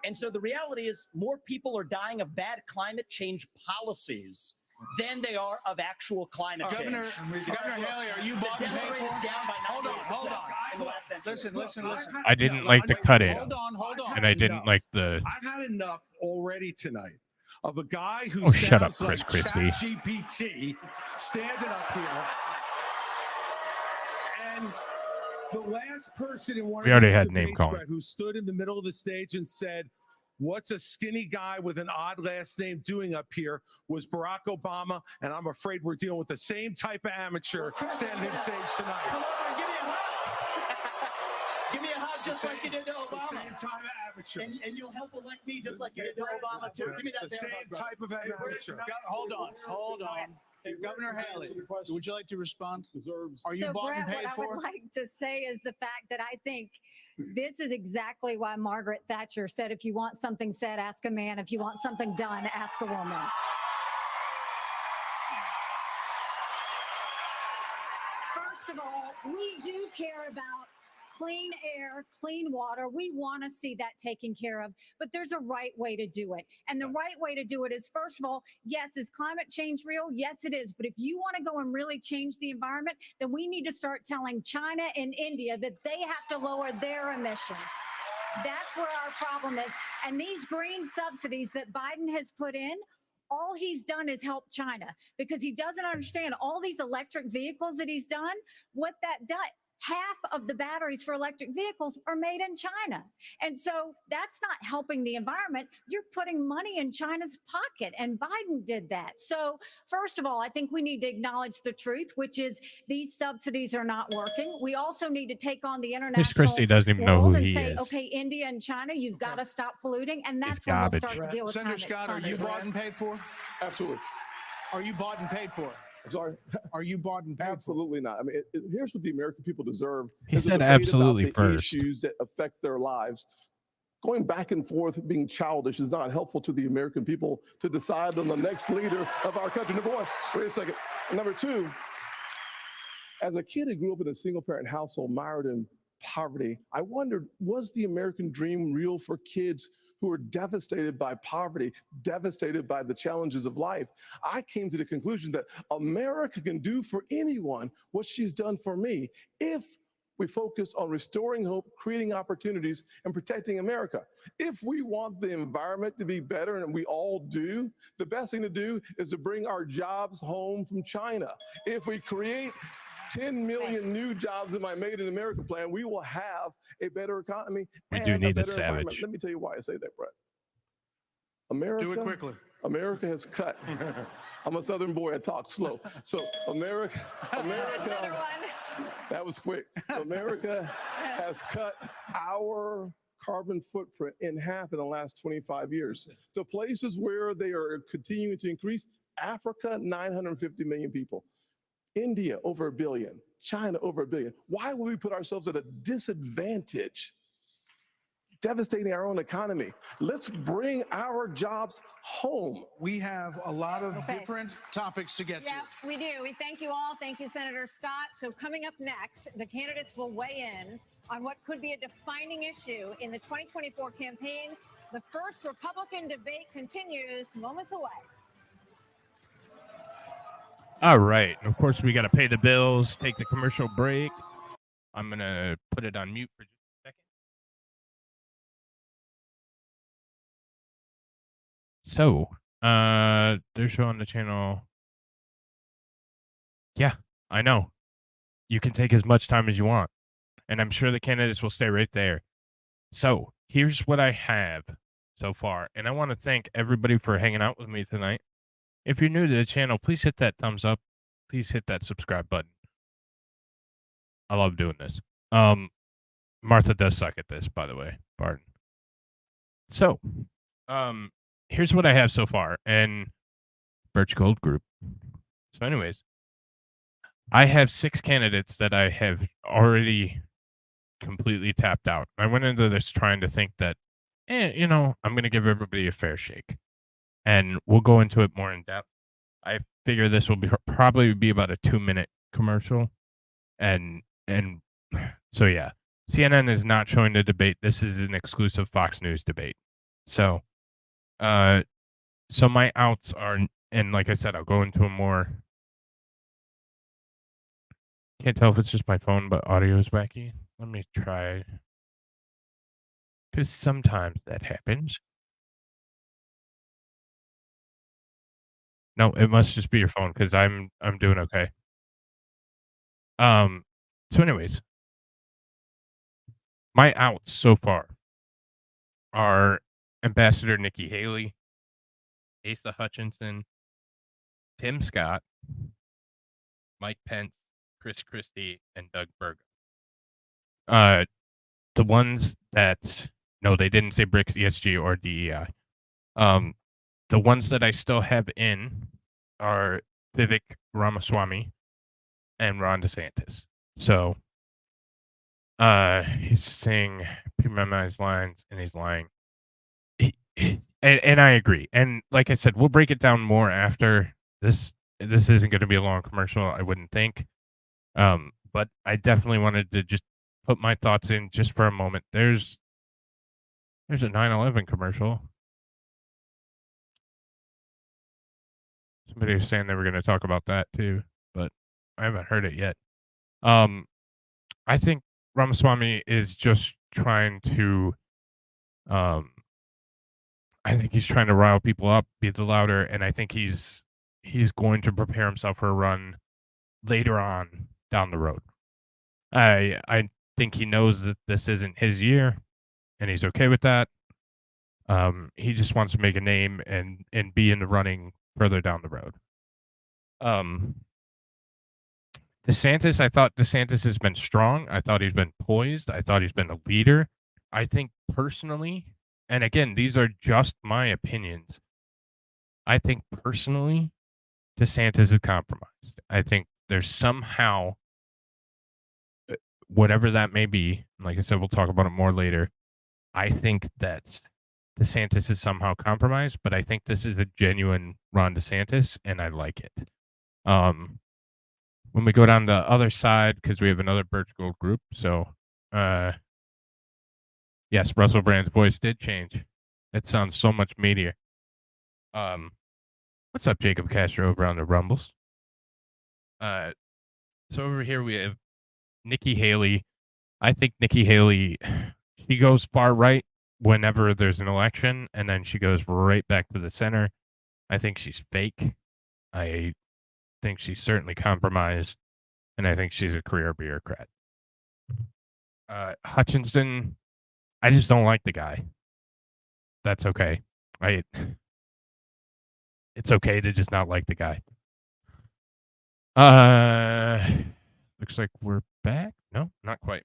And so the reality is, more people are dying of bad climate change policies than they are of actual climate Governor, change. Governor Haley, are you bought and paid for? Hold Hold on. in the last century. Listen. I didn't like the cut in, Hold on. and I didn't like the. I've had enough already tonight of a guy who Oh, shut up, sounds like Chris Christie. ChatGPT standing up here. And the last person in one We of already these had name debates, calling. Brett, who stood in the middle of the stage and said, "What's a skinny guy with an odd last name doing up here?" was Barack Obama, and I'm afraid we're dealing with the same type of amateur standing on stage tonight. Come over and give me a hug. Give me a hug just like you did to Obama. The same type of amateur. And you'll help elect me just like you did to Obama, too. Give me that The damn same hug, brother. type of amateur. Hold on. Would you like to would you like to respond? Are you So, bought and Brett, paid what I for? would like to say is the fact that I think this is exactly why Margaret Thatcher said, if you want something said, ask a man. If you want something done, ask a woman. First of all, we do care about clean air, clean water. We want to see that taken care of, but there's a right way to do it. And the right way to do it is, first of all, yes, is climate change real? Yes, it is. But if you want to go and really change the environment, then we need to start telling China and India that they have to lower their emissions. That's where our problem is. And these green subsidies that Biden has put in all he's done is help China because he doesn't understand all these electric vehicles that he's done, what that does. Half of the batteries for electric vehicles are made in China. And so that's not helping the environment. You're putting money in China's pocket, and Biden did that. So first of all, I think we need to acknowledge the truth, which is these subsidies are not working. We also need to take on the Chris international Christie doesn't even know world who and he say, is. okay, India and China, you've got to stop polluting. And He's that's when we'll garbage. start to deal with Senator climate- Scott, are you climate bought and paid for? Absolutely. Are you bought and paid for? I'm sorry. Are you bought and paid Absolutely not. I mean, here's what the American people deserve. He is a said debate about absolutely the first. Issues that affect their lives. Going back and forth, being childish is not helpful to the American people to decide on the next leader of our country. Number one, wait a second. Number two, as a kid who grew up in a single parent household mired in poverty, I wondered, was the American dream real for kids who are devastated by poverty, devastated by the challenges of life? I came to the conclusion that America can do for anyone what she's done for me if we focus on restoring hope, creating opportunities, and protecting America. If we want the environment to be better, and we all do, the best thing to do is to bring our jobs home from China. If we create 10 million new jobs in my Made in America plan, we will have a better economy. We and do need a better environment. savage. Let me tell you why I say that, Brett. America, Do it quickly. America has cut. I'm a Southern boy. I talk slow. So America, that was quick. America has cut our carbon footprint in half in the last 25 years. The places where they are continuing to increase: Africa, 950 million people. India, over 1 billion. China, over 1 billion. Why would we put ourselves at a disadvantage, devastating our own economy? Let's bring our jobs home. We have a lot of different topics to get to. Yeah, we do. We thank you all. Thank you, Senator Scott. So coming up next, the candidates will weigh in on what could be a defining issue in the 2024 campaign. The first Republican debate continues moments away. All right. Of course, we got to pay the bills, take the commercial break. I'm going to put it on mute for just a second. So, they're showing the channel. Yeah, I know. You can take as much time as you want, and I'm sure the candidates will stay right there. So, here's what I have so far, and I want to thank everybody for hanging out with me tonight. If you're new to the channel, please hit that thumbs up. Please hit that subscribe button. I love doing this. Martha does suck at this, by the way. Pardon. So, here's what I have so far, and Birch Gold Group. So anyways, I have 6 candidates that I have already completely tapped out. I went into this trying to think that, I'm going to give everybody a fair shake. And we'll go into it more in depth. I figure this will probably be about a 2-minute commercial. And so, yeah. CNN is not showing the debate. This is an exclusive Fox News debate. So my outs are, and like I said, I'll go into a more. Can't tell if it's just my phone, but audio is wacky. Let me try. Because sometimes that happens. No, it must just be your phone because I'm doing okay. So anyways, my outs so far are Ambassador Nikki Haley, Asa Hutchinson, Tim Scott, Mike Pence, Chris Christie, and Doug Burgum. The ones that no, they didn't say BRICS, ESG, or DEI. The ones that I still have in are Vivek Ramaswamy and Ron DeSantis. So he's saying he memorized lines and he's lying. And I agree. And like I said, we'll break it down more after this. This isn't going to be a long commercial, I wouldn't think. But I definitely wanted to just put my thoughts in just for a moment. There's a 9/11 commercial. Somebody was saying they were going to talk about that too, but I haven't heard it yet. I think Ramaswamy is just trying to I think he's trying to rile people up, be the louder, and I think he's going to prepare himself for a run later on down the road. I think he knows that this isn't his year, and he's okay with that. He just wants to make a name and be in the running further down the road. DeSantis, I thought DeSantis has been strong. I thought he's been poised. I thought he's been a leader. I think personally, and again, these are just my opinions. I think personally, DeSantis is compromised. I think there's somehow, whatever that may be, like I said, we'll talk about it more later. I think that DeSantis is somehow compromised, but I think this is a genuine Ron DeSantis, and I like it. When we go down the other side, because we have another Birch Gold group, so yes, Russell Brand's voice did change. It sounds so much meatier. What's up, Jacob Castro over on the Rumbles? So over here we have Nikki Haley. I think Nikki Haley, she goes far right whenever there's an election, and then she goes right back to the center. I think she's fake. I think she's certainly compromised, and I think she's a career bureaucrat. Hutchinson, I just don't like the guy. That's okay. It's okay to just not like the guy. Looks like we're back. No, not quite.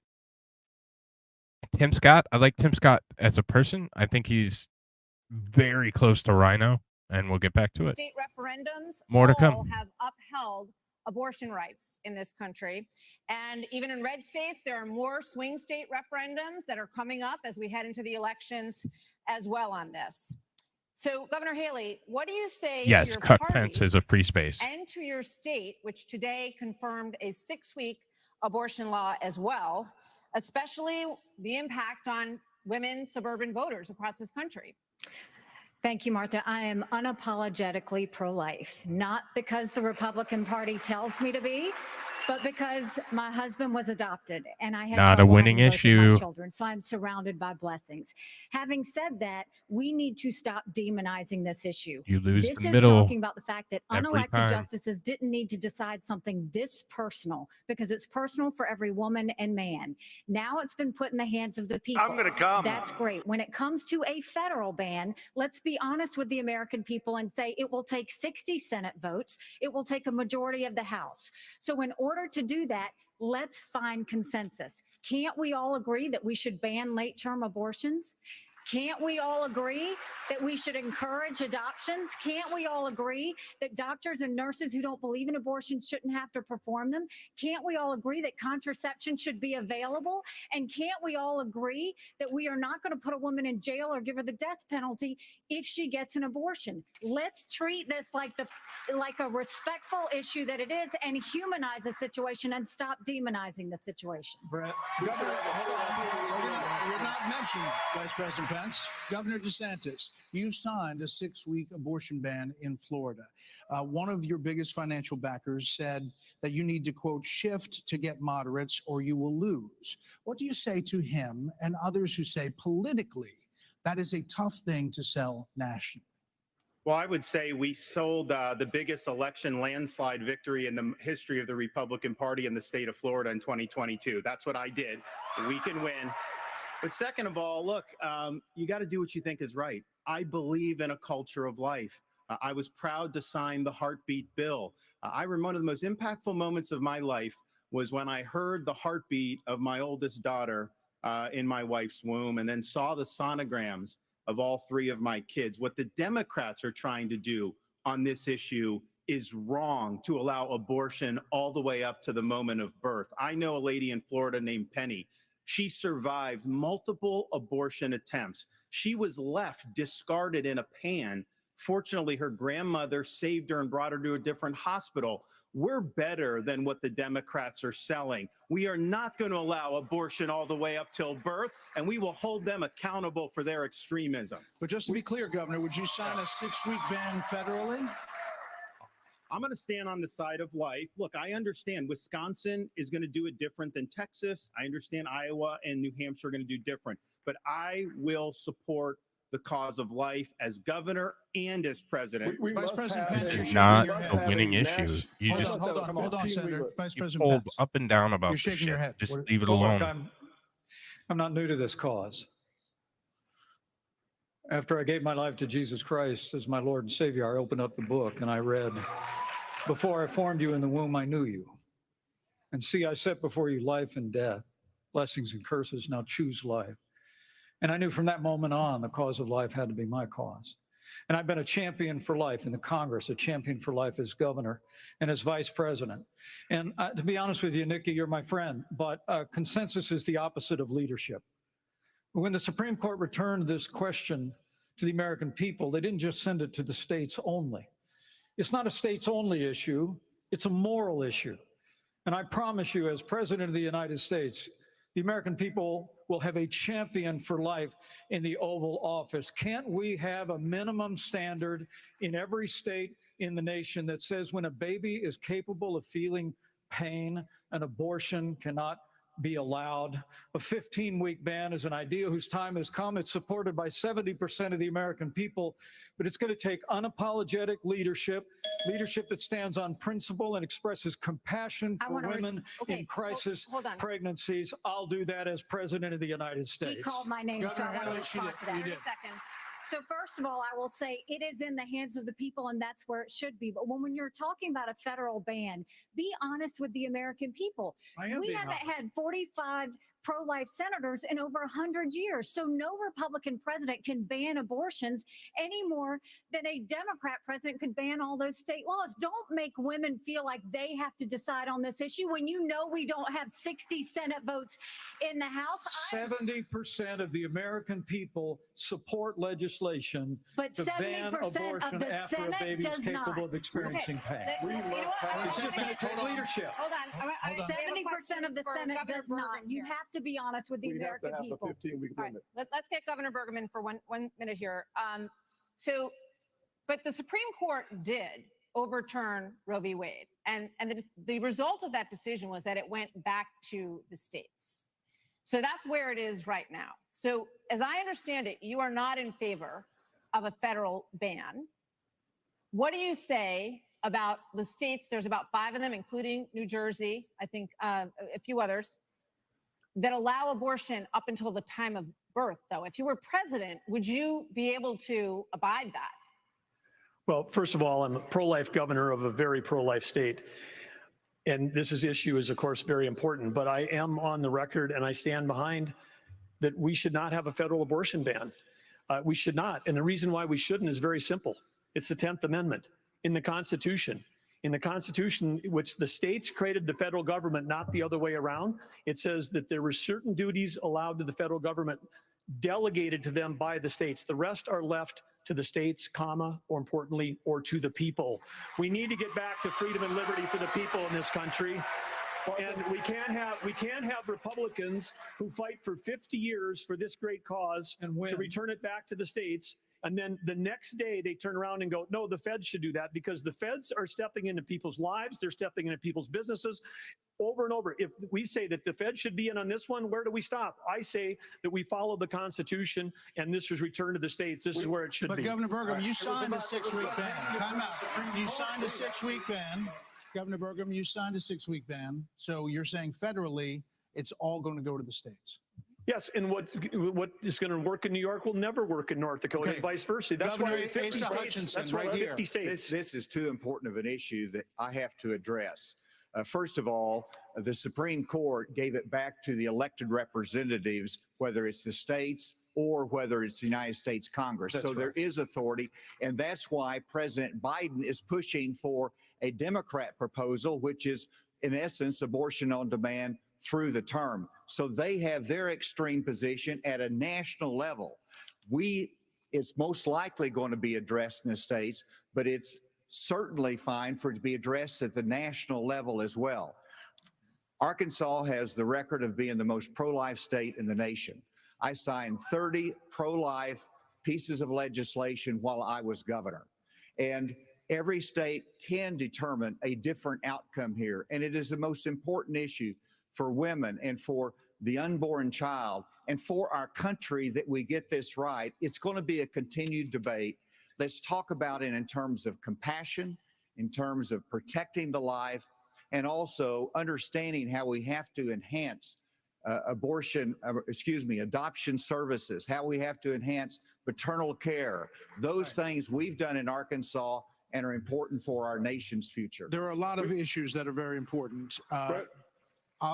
Tim Scott, I like Tim Scott as a person. I think he's very close to Rhino, and we'll get back to it. State referendums More to come. all have upheld abortion rights in this country. And even in red states, there are more swing state referendums that are coming up as we head into the elections as well on this. So, Governor Haley, what do you say to Yes, your Chuck party Pence is a free space. and to your state, which today confirmed a 6-week abortion law as well, especially the impact on women suburban voters across this country? Thank you, Martha. I am unapologetically pro-life, not because the Republican Party tells me to be, but because my husband was adopted and I had Not a trouble winning having both of my issue. children, so I'm surrounded by blessings. Having said that, we need to stop demonizing this issue. You lose This the is middle talking about the fact that every unelected time. justices didn't need to decide something this personal because it's personal for every woman and man. Now it's been put in the hands of the people. I'm gonna come. That's great. When it comes to a federal ban, let's be honest with the American people and say it will take 60 Senate votes. It will take a majority of the House. So in order to do that, let's find consensus. Can't we all agree that we should ban late-term abortions? Can't we all agree that we should encourage adoptions? Can't we all agree that doctors and nurses who don't believe in abortion shouldn't have to perform them? Can't we all agree that contraception should be available? And can't we all agree that we are not going to put a woman in jail or give her the death penalty if she gets an abortion? Let's treat this like a respectful issue that it is and humanize the situation and stop demonizing the situation. Brett, Governor, hold on. You're not mentioned, Vice President Pence. Governor DeSantis, you signed a 6-week abortion ban in Florida. One of your biggest financial backers said that you need to, quote, shift to get moderates or you will lose. What do you say to him and others who say politically that is a tough thing to sell nationally? Well, I would say we sold the biggest election landslide victory in the history of the Republican Party in the state of Florida in 2022. That's what I did. We can win. But second of all, look, you got to do what you think is right. I believe in a culture of life. I was proud to sign the heartbeat bill. I remember one of the most impactful moments of my life was when I heard the heartbeat of my oldest daughter in my wife's womb and then saw the sonograms of all 3 of my kids. What the Democrats are trying to do on this issue is wrong, to allow abortion all the way up to the moment of birth. I know a lady in Florida named Penny. She survived multiple abortion attempts. She was left discarded in a pan. Fortunately, her grandmother saved her and brought her to a different hospital. We're better than what the Democrats are selling. We are not going to allow abortion all the way up till birth, and we will hold them accountable for their extremism. But just to be clear, Governor, would you sign a 6-week ban federally? I'm going to stand on the side of life. Look, I understand Wisconsin is going to do it different than Texas. I understand Iowa and New Hampshire are going to do different. But I will support the cause of life as governor and as president. Vice President Pence, This you're is shaking not your a head. winning issue. You just Hold on, Senator. Vice you President pulled Pence. up and down about You're this shaking your shit. head. Just What- leave it Well, look, alone. I'm not new to this cause. After I gave my life to Jesus Christ as my Lord and Savior, I opened up the book and I read, "Before I formed you in the womb, I knew you. And see, I set before you life and death, blessings and curses. Now choose life." And I knew from that moment on, the cause of life had to be my cause. And I've been a champion for life in the Congress, a champion for life as governor and as vice president. And to be honest with you, Nikki, you're my friend, but consensus is the opposite of leadership. When the Supreme Court returned this question to the American people, they didn't just send it to the states only. It's not a states only issue, it's a moral issue. And I promise you, as President of the United States, the American people will have a champion for life in the Oval Office. Can't we have a minimum standard in every state in the nation that says when a baby is capable of feeling pain, an abortion cannot be allowed? A 15-week ban is an idea whose time has come. It's supported by 70% of the American people, but it's going to take unapologetic leadership that stands on principle and expresses compassion for women in crisis pregnancies. I'll do that as President of the United States. He called my name, so I want to respond to that. 30 seconds. So first of all, I will say it is in the hands of the people, and that's where it should be. But when you're talking about a federal ban, be honest with the American people. We haven't had 45 pro-life senators in over 100 years. So no Republican president can ban abortions any more than a Democrat president could ban all those state laws. Don't make women feel like they have to decide on this issue when you know we don't have 60 Senate votes in the House. 70% of the American people support legislation But to ban 70% of abortion the after Senate a baby is does capable not. of experiencing pain. It's just going to take leadership. Hold on. 70% of the Senate does not. You have to be honest with the We have to American have people. a 15-week All right, limit. let's get Governor Bergman for one minute here. But the Supreme Court did overturn Roe v. Wade, and the result of that decision was that it went back to the states. So that's where it is right now. So as I understand it, you are not in favor of a federal ban. What do you say about the states? There's about 5 of them, including New Jersey, I think a few others, that allow abortion up until the time of birth, though. If you were president, would you be able to abide that? Well, first of all, I'm a pro-life governor of a very pro-life state. And this issue is, of course, very important. But I am on the record, and I stand behind that we should not have a federal abortion ban. We should not. And the reason why we shouldn't is very simple. It's the 10th Amendment in the Constitution. In the Constitution, which the states created the federal government, not the other way around, it says that there were certain duties allowed to the federal government delegated to them by the states. The rest are left to the states, comma, or importantly, or to the people. We need to get back to freedom and liberty for the people in this country. And we can't have Republicans who fight for 50 years for this great cause and to return it back to the states. And then the next day they turn around and go, no, the feds should do that, because the feds are stepping into people's lives. They're stepping into people's businesses over and over. If we say that the feds should be in on this one, where do we stop? I say that we follow the Constitution, and this is returned to the states. This is where it should be. But Governor Burgum, you signed a 6-week ban. Time out. You signed a 6-week ban. Governor Burgum, you signed a 6-week ban. So you're saying federally, it's all going to go to the states. Yes, and what is going to work in New York will never work in North Dakota, and vice versa. That's Governor why 50 Asa states. Hutchinson, That's why right here. 50 states. This is too important of an issue that I have to address. First of all, the Supreme Court gave it back to the elected representatives, whether it's the states or whether it's the United States Congress. That's so there right. is authority, and that's why President Biden is pushing for a Democrat proposal, which is, in essence, abortion on demand through the term. So they have their extreme position at a national level. It's most likely going to be addressed in the states, but it's certainly fine for it to be addressed at the national level as well. Arkansas has the record of being the most pro-life state in the nation. I signed 30 pro-life pieces of legislation while I was governor. And every state can determine a different outcome here. And it is the most important issue for women and for the unborn child, and for our country that we get this right. It's going to be a continued debate. Let's talk about it in terms of compassion, in terms of protecting the life, and also understanding how we have to enhance adoption services, how we have to enhance maternal care. Those things we've done in Arkansas and are important for our nation's future. There are a lot of issues that are very important.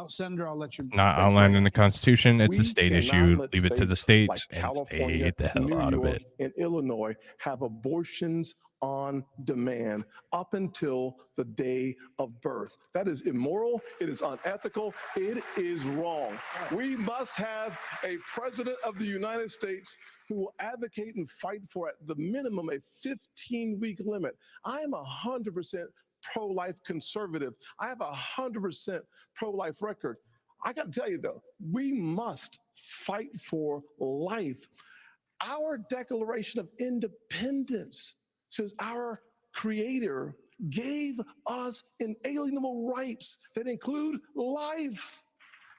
Senator, I'll let you. Not outlined in the Constitution. It's We a state cannot issue. let Leave it to the states like states and California, stay the hell New out of York, it. and Illinois have abortions on demand up until the day of birth. That is immoral. It is unethical. It is wrong. We must have a president of the United States who will advocate and fight for, at the minimum, a 15-week limit. I am 100% pro-life conservative. I have 100% pro-life record. I got to tell you, though, we must fight for life. Our Declaration of Independence says our Creator gave us inalienable rights that include life.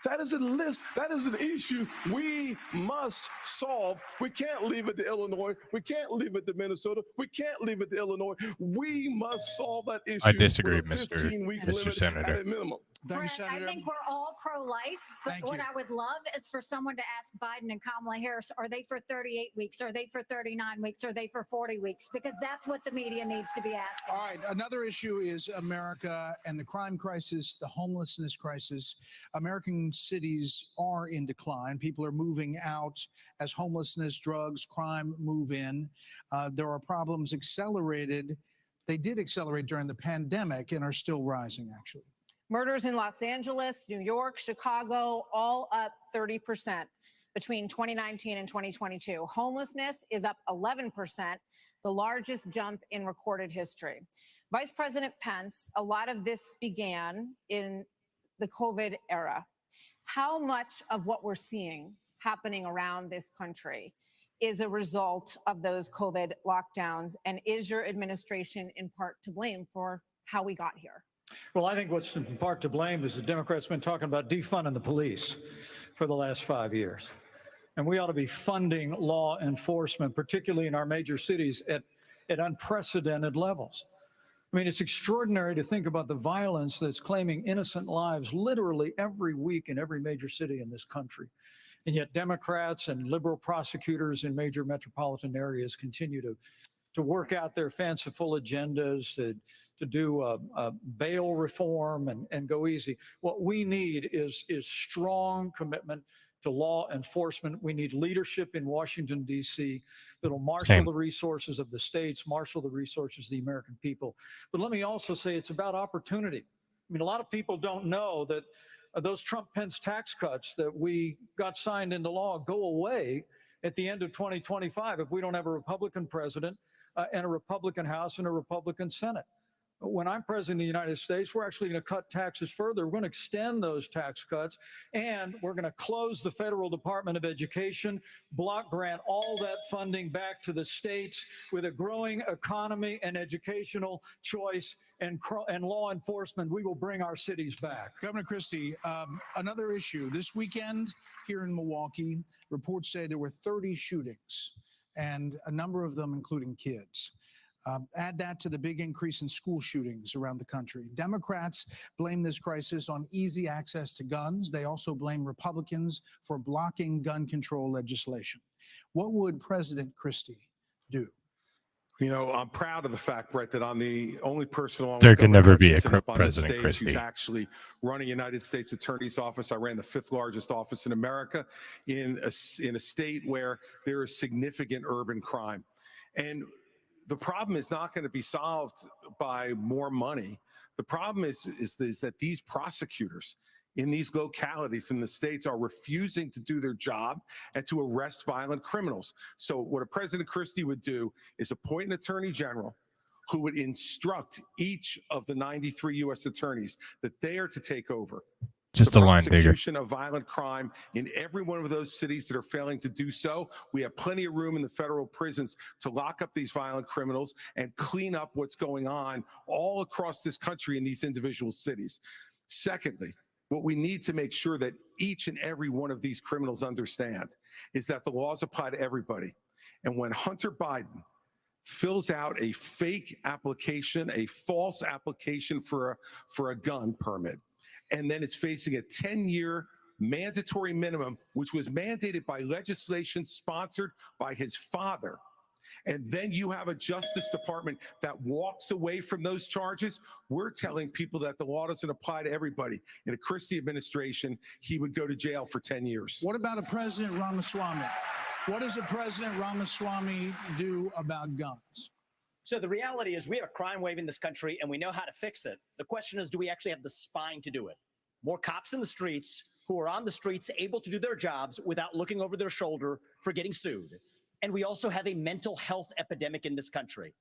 That is a list. That is an issue we must solve. We can't leave it to Illinois. We can't leave it to Minnesota. We can't leave it to Illinois. We must solve that issue. I disagree, with a Mr. 15-week limit at Senator. a minimum. Thank you, Brett, I Senator. think we're all pro-life, but Thank what you. I would love is for someone to ask Biden and Kamala Harris, are they for 38 weeks? Are they for 39 weeks? Are they for 40 weeks? Because that's what the media needs to be asking. All right. Another issue is America and the crime crisis, the homelessness crisis. American cities are in decline. People are moving out as homelessness, drugs, crime move in. There are problems accelerated. They did accelerate during the pandemic and are still rising, actually. Murders in Los Angeles, New York, Chicago, all up 30% between 2019 and 2022. Homelessness is up 11%, the largest jump in recorded history. Vice President Pence, a lot of this began in the COVID era. How much of what we're seeing happening around this country is a result of those COVID lockdowns? And is your administration in part to blame for how we got here? Well, I think what's in part to blame is the Democrats been talking about defunding the police for the last 5 years. And we ought to be funding law enforcement, particularly in our major cities, at unprecedented levels. I mean, it's extraordinary to think about the violence that's claiming innocent lives literally every week in every major city in this country. And yet Democrats and liberal prosecutors in major metropolitan areas continue to work out their fanciful agendas, to do bail reform and go easy. What we need is strong commitment to law enforcement. We need leadership in Washington, D.C. that'll marshal the resources of the states, marshal the resources of the American people. But let me also say it's about opportunity. I mean, a lot of people don't know that those Trump-Pence tax cuts that we got signed into law go away at the end of 2025 if we don't have a Republican president and a Republican House and a Republican Senate. When I'm president of the United States, we're actually going to cut taxes further. We're going to extend those tax cuts, and we're going to close the Federal Department of Education, block grant all that funding back to the states. With a growing economy and educational choice and law enforcement, we will bring our cities back. Governor Christie, another issue. This weekend here in Milwaukee, reports say there were 30 shootings, and a number of them including kids. Add that to the big increase in school shootings around the country. Democrats blame this crisis on easy access to guns. They also blame Republicans for blocking gun control legislation. What would President Christie do? You know, I'm proud of the fact, Brett, that I'm the only person along There with can Governor never be a Hutchinson up on this President stage Christie. who's actually running United States Attorney's Office. I ran the 5th largest office in America in a state where there is significant urban crime. And the problem is not going to be solved by more money. The problem is that these prosecutors in these localities in the states are refusing to do their job and to arrest violent criminals. So what a President Christie would do is appoint an attorney general who would instruct each of the 93 U.S. attorneys that they are to take over Just the a line bigger. prosecution of violent crime in every one of those cities that are failing to do so. We have plenty of room in the federal prisons to lock up these violent criminals and clean up what's going on all across this country in these individual cities. Secondly, What we need to make sure that each and every one of these criminals understand is that the laws apply to everybody. And when Hunter Biden fills out a fake application, a false application for a gun permit, and then is facing a 10-year mandatory minimum, which was mandated by legislation sponsored by his father, and then you have a Justice Department that walks away from those charges, we're telling people that the law doesn't apply to everybody. In a Christie administration, he would go to jail for 10 years. What about a President Ramaswamy? What does a President Ramaswamy do about guns? So the reality is we have a crime wave in this country and we know how to fix it. The question is, do we actually have the spine to do it? More cops in the streets who are on the streets able to do their jobs without looking over their shoulder for getting sued. And we also have a mental health epidemic in this country.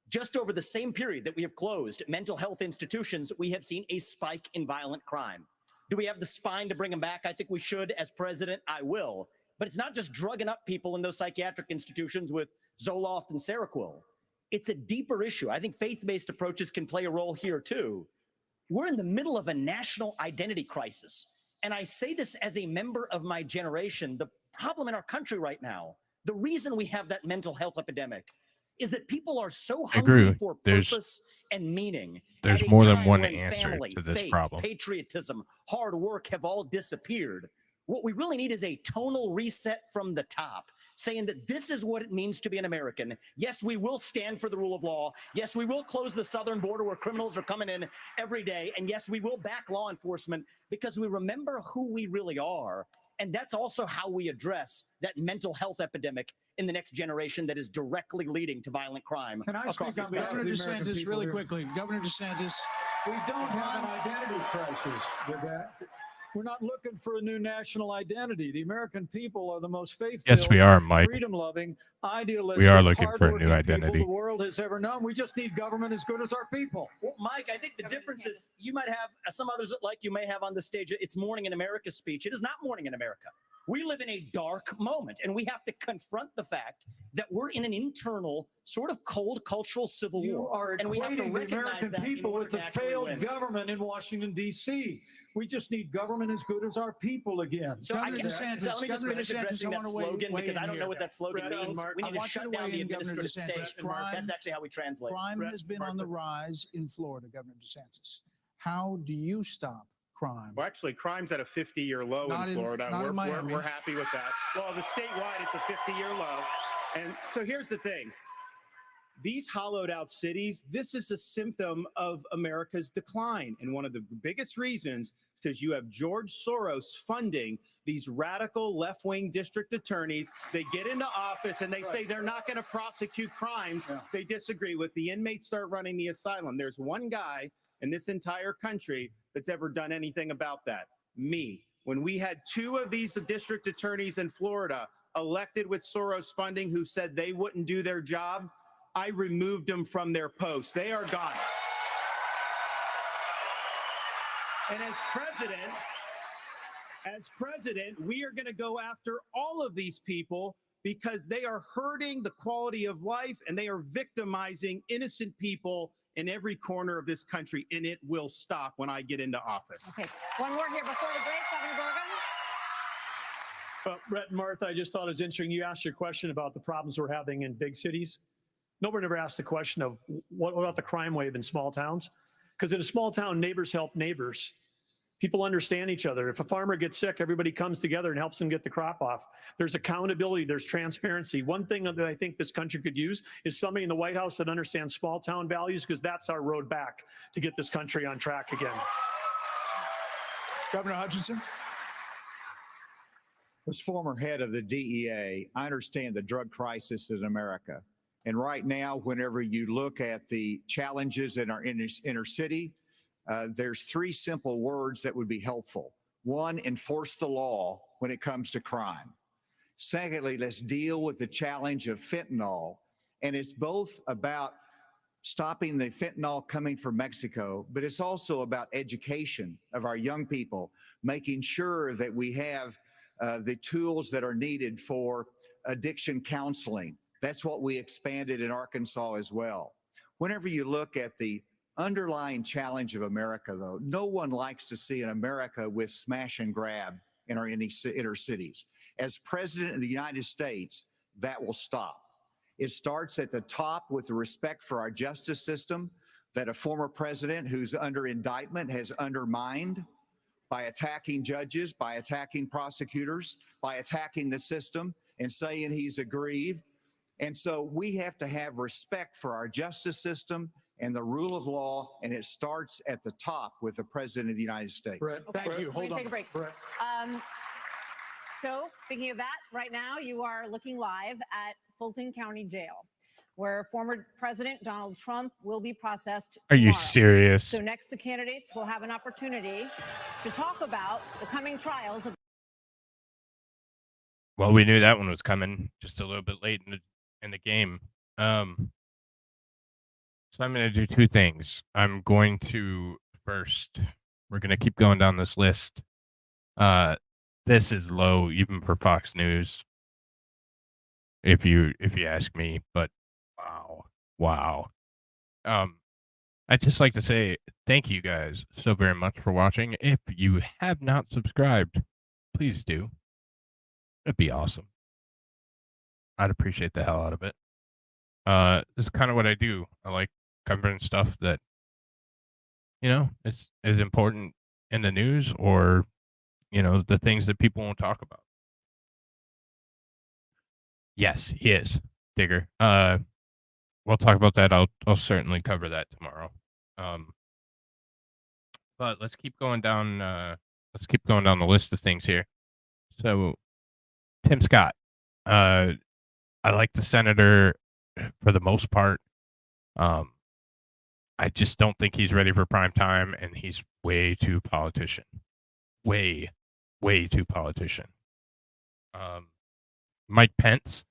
Just over the same period that we have closed mental health institutions, we have seen a spike in violent crime. Do we have the spine to bring them back? I think we should. As president, I will. But it's not just drugging up people in those psychiatric institutions with Zoloft and Seroquel. It's a deeper issue. I think faith-based approaches can play a role here too. We're in the middle of a national identity crisis. And I say this as a member of my generation. The problem in our country right now, the reason we have that mental health epidemic is that people are so hungry for purpose and meaning. There's more than one answer to this faith, problem. Patriotism, hard work have all disappeared. What we really need is a tonal reset from the top, saying that this is what it means to be an American. Yes, we will stand for the rule of law. Yes, we will close the southern border where criminals are coming in every day. And yes, we will back law enforcement because we remember who we really are. And that's also how we address that mental health epidemic in the next generation that is directly leading to violent crime. Can I speak on Governor DeSantis really quickly? Governor DeSantis. We don't have an identity crisis with that. We're not looking for a new national identity. The American people are the most faithful, Yes, we are, Mike. freedom-loving, idealistic, We are looking for a new hardworking identity. people the world has ever known. We just need government as good as our people. Well, Mike, I think the difference is you might have, some others like you may have on the stage, it's Morning in America speech. It is not Morning in America. We live in a dark moment, and we have to confront the fact that we're in an internal sort of cold cultural civil You war. are And we have to equating the recognize American that people in order with the to actually failed win. government in Washington, D.C. We just need government as good as our people again. So, let me just finish addressing that slogan because I don't know what that slogan means. We need to shut down the administrative state. That's actually how we translate. Crime has been on the rise in Florida, Governor DeSantis. How do you stop crime? Well, actually, crime's at a 50-year low in Florida. We're happy with that. Well, the statewide, it's a 50-year low. And so here's the thing. These hollowed out cities, this is a symptom of America's decline. And one of the biggest reasons is because you have George Soros funding these radical left-wing district attorneys. They get into office and they say they're not going to prosecute crimes they disagree with. The inmates start running the asylum. There's one guy in this entire country that's ever done anything about that. Me. When we had two of these district attorneys in Florida elected with Soros funding who said they wouldn't do their job, I removed them from their posts. They are gone. And as president, we are going to go after all of these people because they are hurting the quality of life and they are victimizing innocent people in every corner of this country, and it will stop when I get into office. Okay, one more here before the break, Governor Gorgon. Brett and Martha, I just thought it was interesting. You asked your question about the problems we're having in big cities. Nobody ever asked the question of what about the crime wave in small towns? Because in a small town, neighbors help neighbors. People understand each other. If a farmer gets sick, everybody comes together and helps them get the crop off. There's accountability. There's transparency. One thing that I think this country could use is somebody in the White House that understands small town values, because that's our road back to get this country on track again. Governor Hutchinson. As former head of the DEA, I understand the drug crisis in America. And right now, whenever you look at the challenges in our inner city, there's three simple words that would be helpful. One, enforce the law when it comes to crime. Secondly, let's deal with the challenge of fentanyl. And it's both about stopping the fentanyl coming from Mexico, but it's also about education of our young people, making sure that we have the tools that are needed for addiction counseling. That's what we expanded in Arkansas as well. Whenever you look at the underlying challenge of America, though, no one likes to see an America with smash and grab in our inner cities. As President of the United States, that will stop. It starts at the top with the respect for our justice system that a former president who's under indictment has undermined by attacking judges, by attacking prosecutors, by attacking the system and saying he's aggrieved. And so we have to have respect for our justice system and the rule of law, and it starts at the top with the President of the United States. Brett, thank you. We're Hold gonna on. take a break. Brett. So, speaking of that, right now you are looking live at Fulton County Jail, where former President Donald Trump will be processed Are you tomorrow. serious? So next, the candidates will have an opportunity to talk about the coming trials of Well, we knew that one was coming just a little bit late in the game. So I'm going to do two things. I'm going to first, we're going to keep going down this list. This is low even for Fox News, if you ask me. But wow. I'd just like to say thank you guys so very much for watching. If you have not subscribed, please do. It'd be awesome. I'd appreciate the hell out of it. This is kind of what I do. I like covering stuff that, is important in the news, or, the things that people won't talk about. Yes, he is, Digger. We'll talk about that. I'll certainly cover that tomorrow. But let's keep going down. Let's keep going down the list of things here. So, Tim Scott. I like the senator for the most part. I just don't think he's ready for prime time, and he's way too politician. Way too politician. Mike Pence.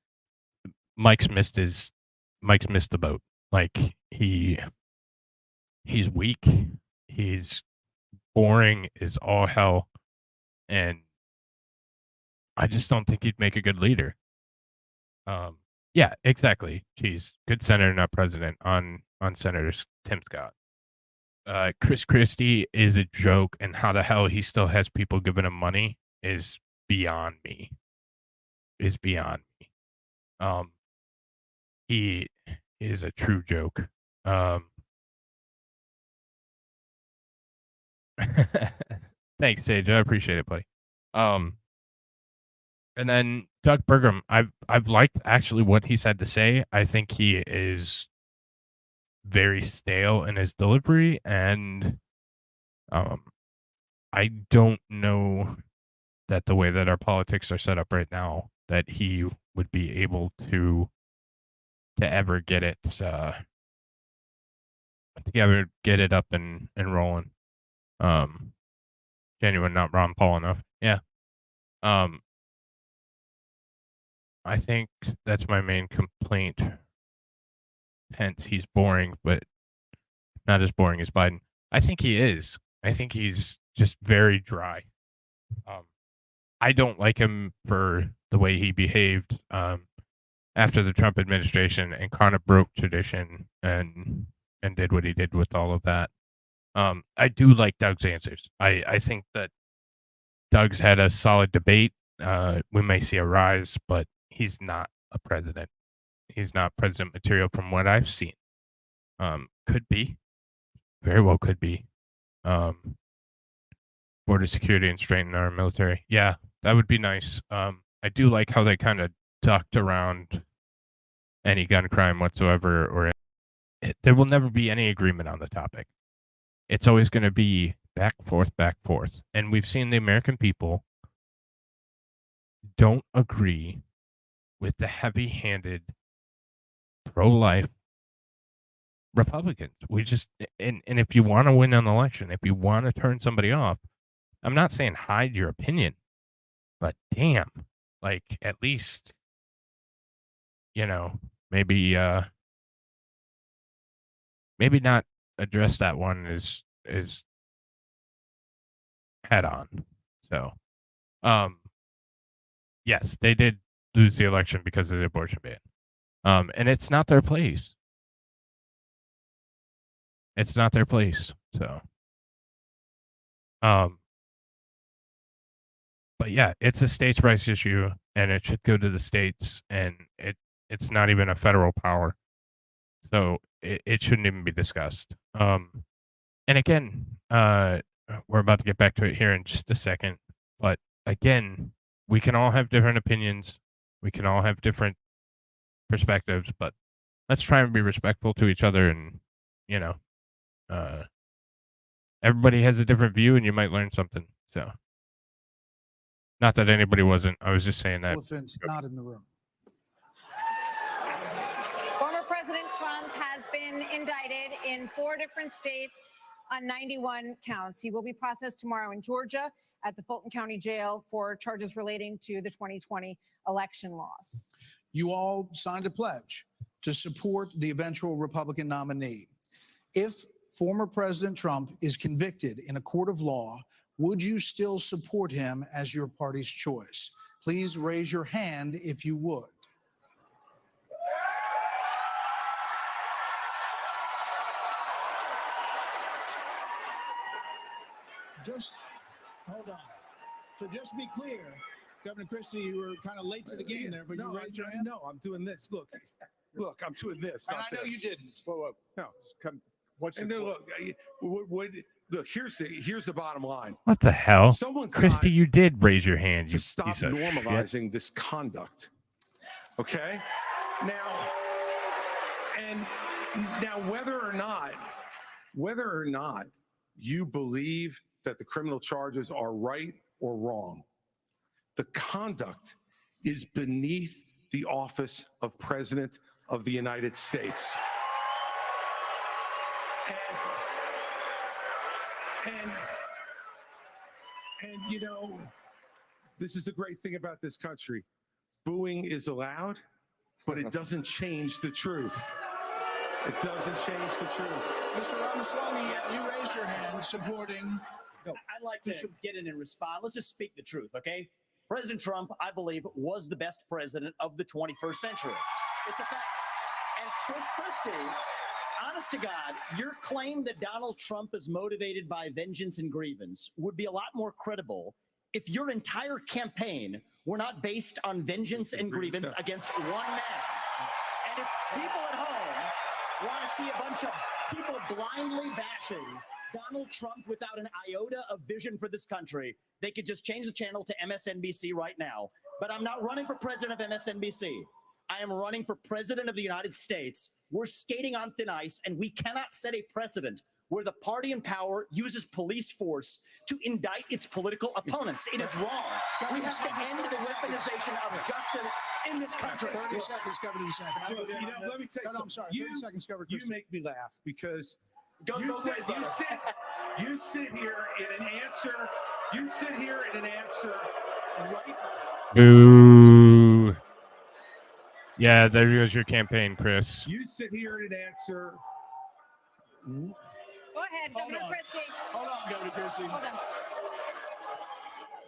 Mike's missed the boat. Like, he's weak. He's boring as all hell, and I just don't think he'd make a good leader. Yeah, exactly. Geez, good senator, not president. On Senator Tim Scott. Chris Christie is a joke, and how the hell he still has people giving him money is beyond me. He is a true joke. Thanks, Sage. I appreciate it, buddy. And then Doug Burgum, I've liked actually what he's had to say. I think he is very stale in his delivery, and I don't know that the way that our politics are set up right now, that he would be able to ever get it up and rolling. Genuine, not Ron Paul enough. Yeah. I think that's my main complaint. Hence, he's boring, but not as boring as Biden. I think he is. I think he's just very dry. I don't like him for the way he behaved after the Trump administration, and kind of broke tradition and did what he did with all of that. I do like Doug's answers. I think that Doug's had a solid debate. We may see a rise, but he's not a president. He's not president material from what I've seen. Could be. Very well could be. Border security and strengthen our military. Yeah, that would be nice. I do like how they kind of ducked around any gun crime whatsoever, or there will never be any agreement on the topic. It's always going to be back, forth. And we've seen the American people don't agree with the heavy-handed pro-life Republicans. We just, and if you want to win an election, if you want to turn somebody off, I'm not saying hide your opinion, but damn, like, at least, maybe not address that one as head on. So, yes, they did lose the election because of the abortion ban. And it's not their place. It's not their place. So, but yeah, it's a states' rights issue, and it should go to the states, and it's not even a federal power, so it shouldn't even be discussed. And again, we're about to get back to it here in just a second, but again, we can all have different opinions, we can all have different perspectives, but let's try and be respectful to each other, and you know, everybody has a different view, and you might learn something. So, not that anybody wasn't. I was just saying that. Elephant not in the room. Former President Trump has been indicted in 4 different states on 91 counts. He will be processed tomorrow in Georgia at the Fulton County Jail for charges relating to the 2020 election loss. You all signed a pledge to support the eventual Republican nominee. If former President Trump is convicted in a court of law, would you still support him as your party's choice? Please raise your hand if you would. Just hold on. So just to be clear, Governor Christie, you were kind of late to the game there, but you raised your hand. No, I'm doing this. Look, I'm doing this. And not I know this. you didn't. Whoa. No, What's and look, look. Here's the bottom line. What the hell, Someone's Christy? got You did raise your hand. to You stop piece of shit. normalizing this conduct. Okay? Now, whether or not you believe that the criminal charges are right or wrong, the conduct is beneath the office of President of the United States. And you know, this is the great thing about this country. Booing is allowed, but it doesn't change the truth. It doesn't change the truth. Mr. Ramaswamy, you raised your hand supporting. I'd like to get in and respond. Let's just speak the truth, okay? President Trump, I believe, was the best president of the 21st century. It's a fact. And Chris Christie, honest to God, your claim that Donald Trump is motivated by vengeance and grievance would be a lot more credible if your entire campaign were not based on vengeance and grievance against one man. And if people at home want to see a bunch of people blindly bashing Donald Trump without an iota of vision for this country, they could just change the channel to MSNBC right now. But I'm not running for president of MSNBC. I am running for president of the United States. We're skating on thin ice, and we cannot set a precedent where the party in power uses police force to indict its political opponents. It is wrong. We have to end the weaponization of justice in this country. 30 seconds, Governor. You know, let me tell you. No, I'm sorry. 30 seconds, Governor. You make me laugh because you sit here in an answer. You sit here in an answer, right? Boo. Yeah, there goes your campaign, Chris. You sit here in an answer. Go ahead, Governor Christie. Hold on, Governor Christie. Hold on.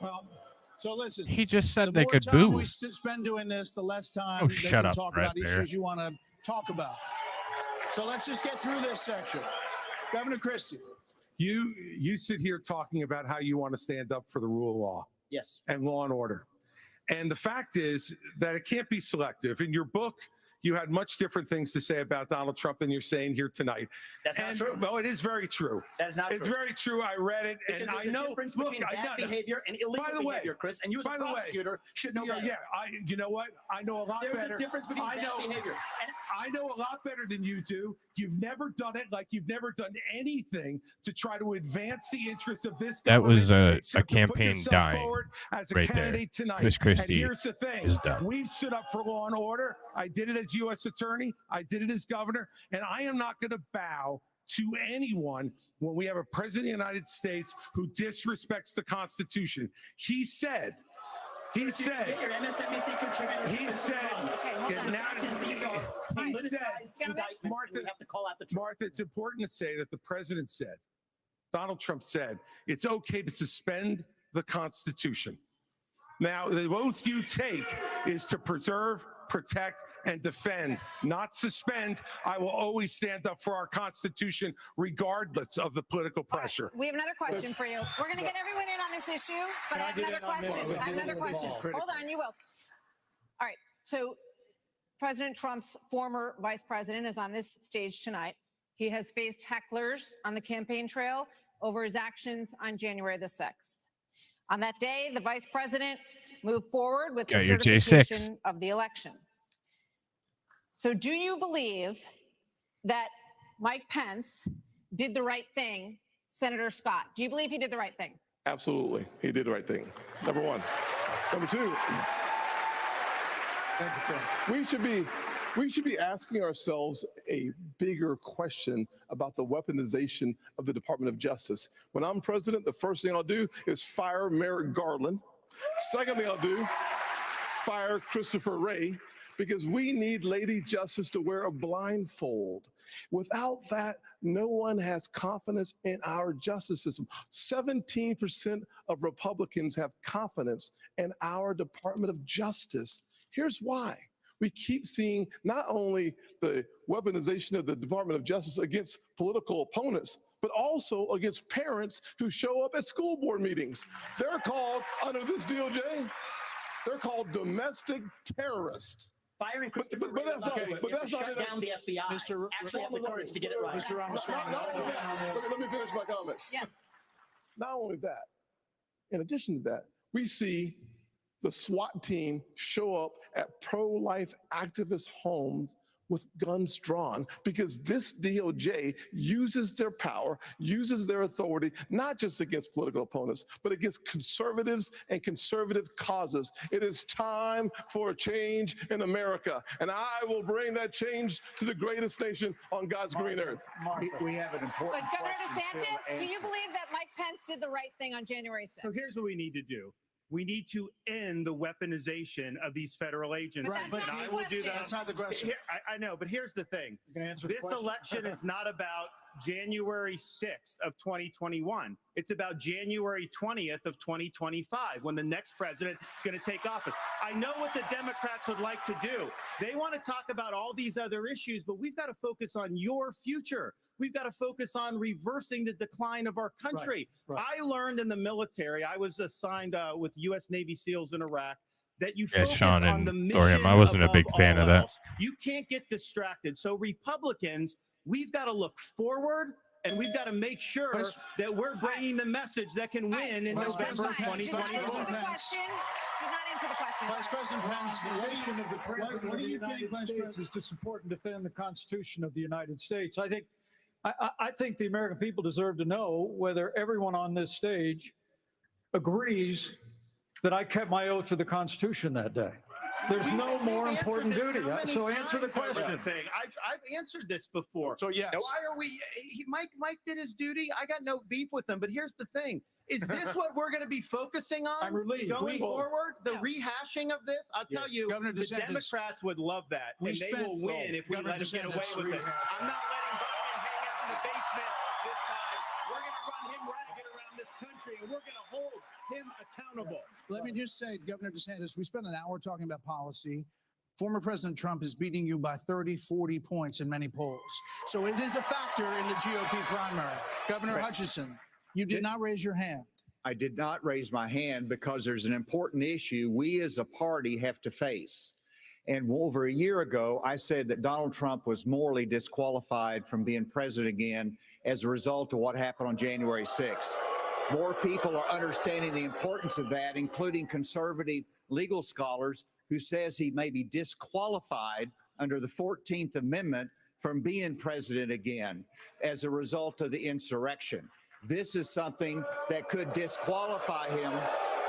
Well, so listen. He just said the they more could time boo. we spend doing this, the less time Oh, that shut we up, talk Brad about Bear. issues you want to talk about. So let's just get through this section. Governor Christie. You sit here talking about how you want to stand up for the rule of law. Yes. And law and order. And the fact is that it can't be selective. In your book, you had much different things to say about Donald Trump than you're saying here tonight. That's not true. No, it is very true. That is not It's true. very true. I read it, Because and I there's a know. difference Look, between bad I know. behavior and illegal By the way, behavior, Chris. And you as a by the way, prosecutor should know better. Yeah, you know what? I know a lot There's better. a difference between I bad know, behavior. And I know a lot better than you do. You've never done it like you've never done anything to try to advance the interests of this That government. was a except to put campaign yourself dying forward as a right there. candidate tonight. Chris Christie and here's the thing. is done. We've stood up for law and order. I did it as U.S. attorney. I did it as governor. And I am not going to bow to anyone when we have a president of the United States who disrespects the Constitution. He said, your MSNBC contributor. he said, These are politicized indictments, and we have to call out the truth. Martha, it's important to say that the president said, Donald Trump said, it's okay to suspend the Constitution. Now, the oath you take is to preserve protect, and defend, not suspend. I will always stand up for our Constitution, regardless of the political pressure. We have another question for you. We're going to get everyone in on this issue, but I have another question. I have another question. Hold on, you will. All right. So President Trump's former vice president is on this stage tonight. He has faced hecklers on the campaign trail over his actions on January the 6th. On that day, the vice president moved forward with the certification of the election. So do you believe that Mike Pence did the right thing, Senator Scott? Do you believe he did the right thing? Absolutely. He did the right thing. Number one. Number two, we should be asking ourselves a bigger question about the weaponization of the Department of Justice. When I'm president, the first thing I'll do is fire Merrick Garland. Second thing I'll do, fire Christopher Wray, because we need Lady Justice to wear a blindfold. Without that, no one has confidence in our justice system. 17% of Republicans have confidence in our Department of Justice. Here's why. We keep seeing not only the weaponization of the Department of Justice against political opponents, but also against parents who show up at school board meetings. They're called, under this DOJ, they're called domestic terrorists. Firing Christopher Wray, that's not shut down the FBI. Actually have the courage to get it right. Mr. Ramaswamy, let me finish my comments. Yes. Not only that, in addition to that, we see the SWAT team show up at pro-life activist homes with guns drawn, because this DOJ uses their power, uses their authority, not just against political opponents, but against conservatives and conservative causes. It is time for a change in America, and I will bring that change to the greatest nation on God's green earth. We have an important But Governor question still to DeSantis, do you answer. believe that Mike Pence did the right thing on January 6th? So here's what we need to do. We need to end the weaponization of these federal agents. But that's not I the will do question. that. That's not the question. I know, but here's the thing. You can answer the This question. election is not about January 6th of 2021. It's about January 20th of 2025, when the next president is going to take office. I know what the Democrats would like to do. They want to talk about all these other issues, but we've got to focus on your future. We've got to focus on reversing the decline of our country. Right. I learned in the military, I was assigned with U.S. Navy SEALs in Iraq, that you Yeah, focus Sean on and the mission Thorium, I wasn't a big above fan all of that. else. You can't get distracted. So Republicans, we've got to look forward, and we've got to make sure that we're bringing the message that can win in Vice November President Pence, 2024. Did not answer the question. Vice President Pence, The mission of the President what do of the you United think, Vice States President? is to support and defend the Constitution of the United States. I think the American people deserve to know whether everyone on this stage agrees that I kept my oath to the Constitution that day. There's no more important duty. So answer the question. I've answered this before. So yes. Why are we? Mike did his duty. I got no beef with him. But here's the thing: is this what we're going to be focusing on I'm relieved. going forward? The rehashing of this. I'll tell you, Governor the DeSantis, Democrats would love that, we and they spent- will win if we Governor let them get away DeSantis, with it. rehash. I'm not letting Biden hang out in the basement this time. We're going to run him ragged around this country, and we're going to hold him accountable. Let me just say, Governor DeSantis, we spent an hour talking about policy. Former President Trump is beating you by 30, 40 points in many polls. So it is a factor in the GOP primary. Governor Hutchinson, you did not raise your hand. I did not raise my hand because there's an important issue we as a party have to face. And over a year ago, I said that Donald Trump was morally disqualified from being president again as a result of what happened on January 6th. More people are understanding the importance of that, including conservative legal scholars who says he may be disqualified under the 14th Amendment from being president again as a result of the insurrection. This is something that could disqualify him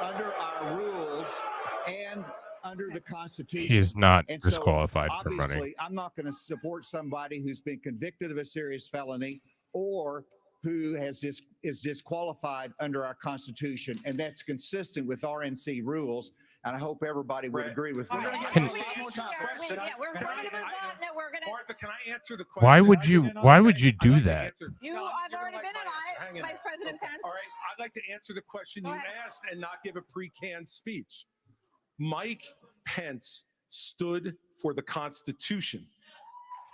under our rules and under the Constitution. He is not And so, disqualified from running. obviously, I'm not going to support somebody who's been convicted of a serious felony or who is disqualified under our Constitution, and that's consistent with RNC rules. And I hope everybody would agree with All me. right, on actually, that. we're going to move on. No, we're going to. Martha, can I answer the question? Why would you do that? I've already been in on it, Vice President Pence. All right, I'd like to answer the question Go you ahead. asked and not give a pre-canned speech. Mike Pence stood for the Constitution.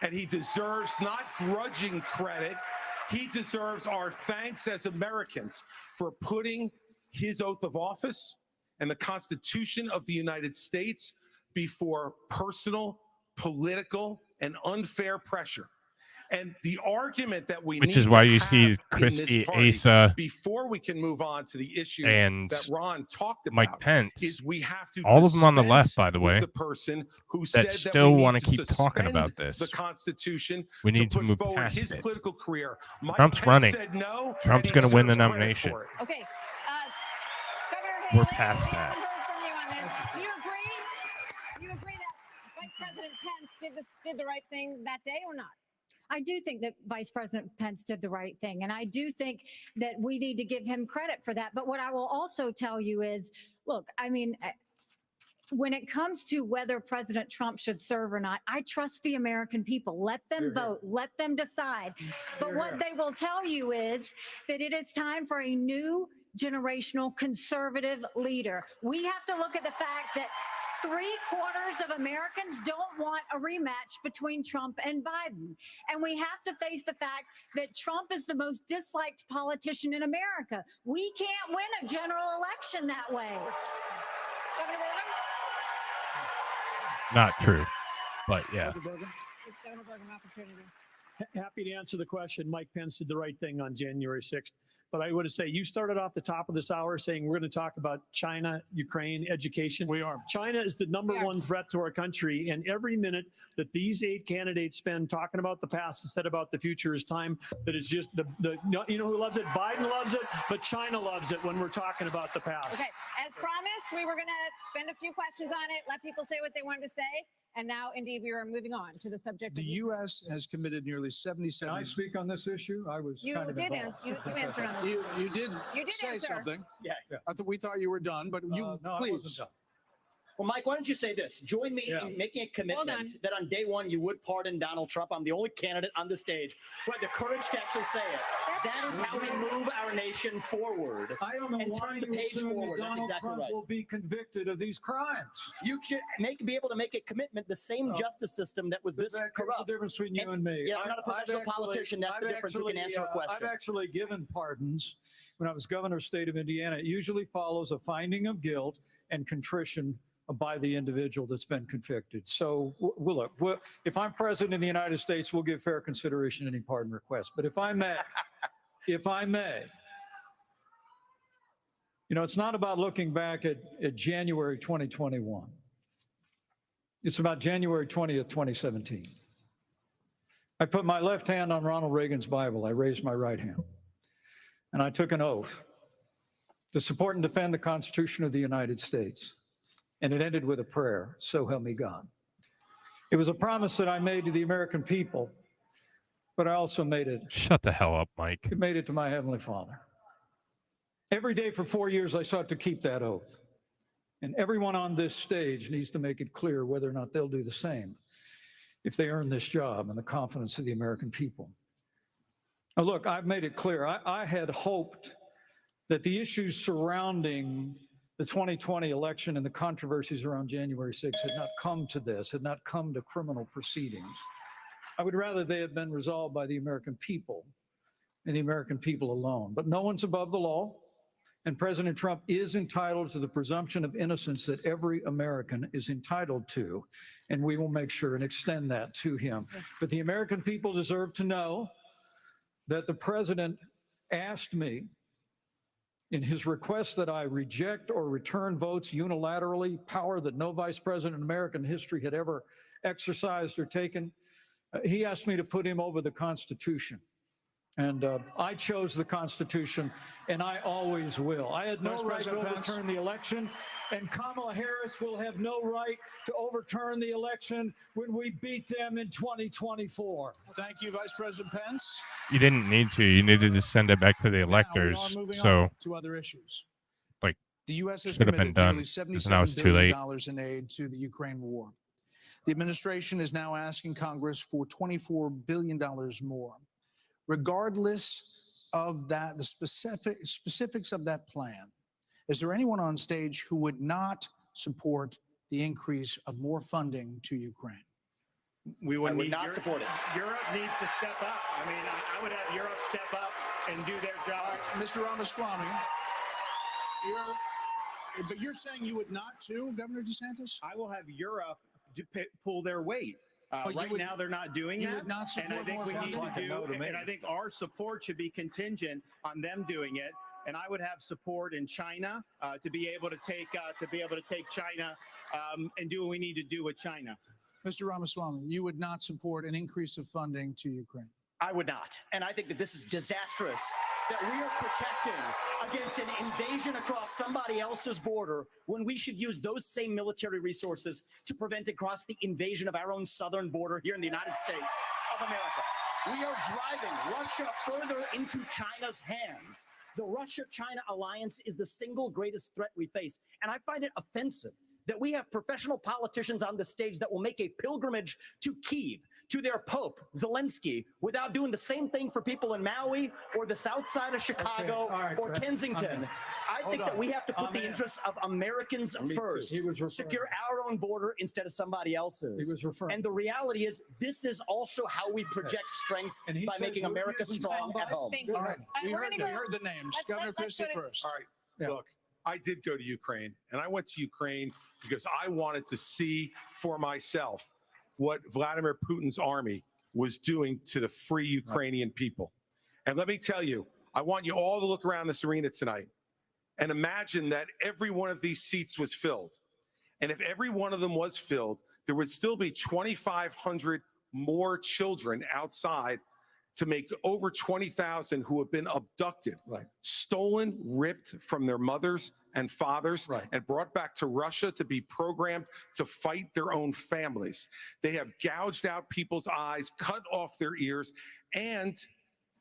And he deserves not grudging credit. He deserves our thanks as Americans for putting his oath of office and the Constitution of the United States before personal, political, and unfair pressure. And the argument that we Which need is why to you have see in Christy, this party, Asa, before we can move on to the issues and that Ron talked about, Mike Pence, is we have to all of them on the left, dispense by the with way, the person who that said still that we want need to keep talking suspend about this. the Constitution We need to to put move forward past his it. political career. Mike Trump's Pence running. said no, Trump's and he going to win the deserves credit nomination. for it. Okay. Governor We're Haley, past we that. haven't heard from you on this. Do you agree? Do you agree that Vice President Pence did the right thing that day or not? I do think that Vice President Pence did the right thing. And I do think that we need to give him credit for that. But what I will also tell you is, look, I mean, when it comes to whether President Trump should serve or not, I trust the American people. Let them vote. Let them decide. But what they will tell you is that it is time for a new generational conservative leader. We have to look at the fact that 3/4 of Americans don't want a rematch between Trump and Biden. And we have to face the fact that Trump is the most disliked politician in America. We can't win a general election that way. Governor Burgum? Not true, but yeah. It's Governor Burgum opportunity. Happy to answer the question. Mike Pence did the right thing on January 6th. But I would say you started off the top of this hour saying we're going to talk about China, Ukraine, education. We are. China is the number one threat to our country. And every minute that these 8 candidates spend talking about the past instead about the future is time that is just you know who loves it? Biden loves it, but China loves it when we're talking about the past. Okay, as promised, we were going to spend a few questions on it, let people say what they wanted to say. And now, indeed, we are moving on to the subject. The U.S. has committed nearly 77. Can I speak on this issue? I was You kind of did. involved. You answered on this. You did You did say answer. something. Yeah. We thought you were done, but you No, I please. wasn't done. Well, Mike, why don't you say this? Join me in making a commitment that on day one you would pardon Donald Trump. I'm the only candidate on the stage who had the courage to actually say it. That is how we move our nation forward. I don't know and why turn the you page assume that forward. That's Donald exactly Trump right. will be convicted of these crimes. You should be able to make a commitment. The same justice system that was this Here's corrupt. the difference between you and me. Yeah, I'm not a professional I've actually- politician. That's the I've difference. You can answer a question. I've actually given pardons when I was governor of the state of Indiana. It usually follows a finding of guilt and contrition by the individual that's been convicted. So, look, if I'm president of the United States, we'll give fair consideration to any pardon request. But if I may, you know, it's not about looking back at January 2021. It's about January 20th, 2017. I put my left hand on Ronald Reagan's Bible. I raised my right hand. And I took an oath to support and defend the Constitution of the United States. And it ended with a prayer, so help me God. It was a promise that I made to the American people, but I also made it. Shut the hell up, Mike. It made it to my Heavenly Father. Every day for 4 years, I sought to keep that oath. And everyone on this stage needs to make it clear whether or not they'll do the same if they earn this job and the confidence of the American people. Now, look, I've made it clear. I had hoped that the issues surrounding the 2020 election and the controversies around January 6th had not come to this, had not come to criminal proceedings. I would rather they had been resolved by the American people and the American people alone. But no one's above the law, and President Trump is entitled to the presumption of innocence that every American is entitled to, and we will make sure and extend that to him. But the American people deserve to know that the president asked me in his request that I reject or return votes unilaterally, power that no vice president in American history had ever exercised or taken. He asked me to put him over the Constitution. And I chose the Constitution, and I always will. I had no Vice right to President Pence. overturn the election, and Kamala Harris will have no right to overturn the election when we beat them in 2024. Thank you, Vice President Pence. You didn't need to. You needed to send it back to the electors. Now we are moving So, on to other issues. like, The U.S. has should have been committed done. nearly Because now $77 it's too late. billion in aid to the Ukraine war. The administration is now asking Congress for $24 billion more. Regardless of that, the specifics of that plan, is there anyone on stage who would not support the increase of more funding to Ukraine? We would, would not support it. Europe needs to step up. I mean, I would have Europe step up and do their job. Mr. Ramaswamy, but you're saying you would not too, Governor DeSantis? I will have Europe pull their weight. Right now, they're not doing you that. would not support and I think more we need funding? to do, and I think our support should be contingent on them doing it. And I would have support in China to be able to take China and do what we need to do with China. Mr. Ramaswamy, you would not support an increase of funding to Ukraine? I would not. And I think that this is disastrous, that we are protecting against an invasion across somebody else's border when we should use those same military resources to prevent across the invasion of our own southern border here in the United States of America. We are driving Russia further into China's hands. The Russia-China alliance is the single greatest threat we face. And I find it offensive that we have professional politicians on the stage that will make a pilgrimage to Kyiv, to their Pope, Zelensky, without doing the same thing for people in Maui or the south side of Chicago or Kensington. I think that we have to put the interests of Americans first, secure our own border instead of somebody else's. And the reality is, this is also how we project strength by making America strong at home. All right, we heard the names. Governor Christie first. All right, look, I did go to Ukraine, and I went to Ukraine because I wanted to see for myself what Vladimir Putin's army was doing to the free Ukrainian people. And let me tell you, I want you all to look around this arena tonight and imagine that every one of these seats was filled. And if every one of them was filled, there would still be 2,500 more children outside to make over 20,000 who have been abducted, stolen, ripped from their mothers and fathers, and brought back to Russia to be programmed to fight their own families. They have gouged out people's eyes, cut off their ears, and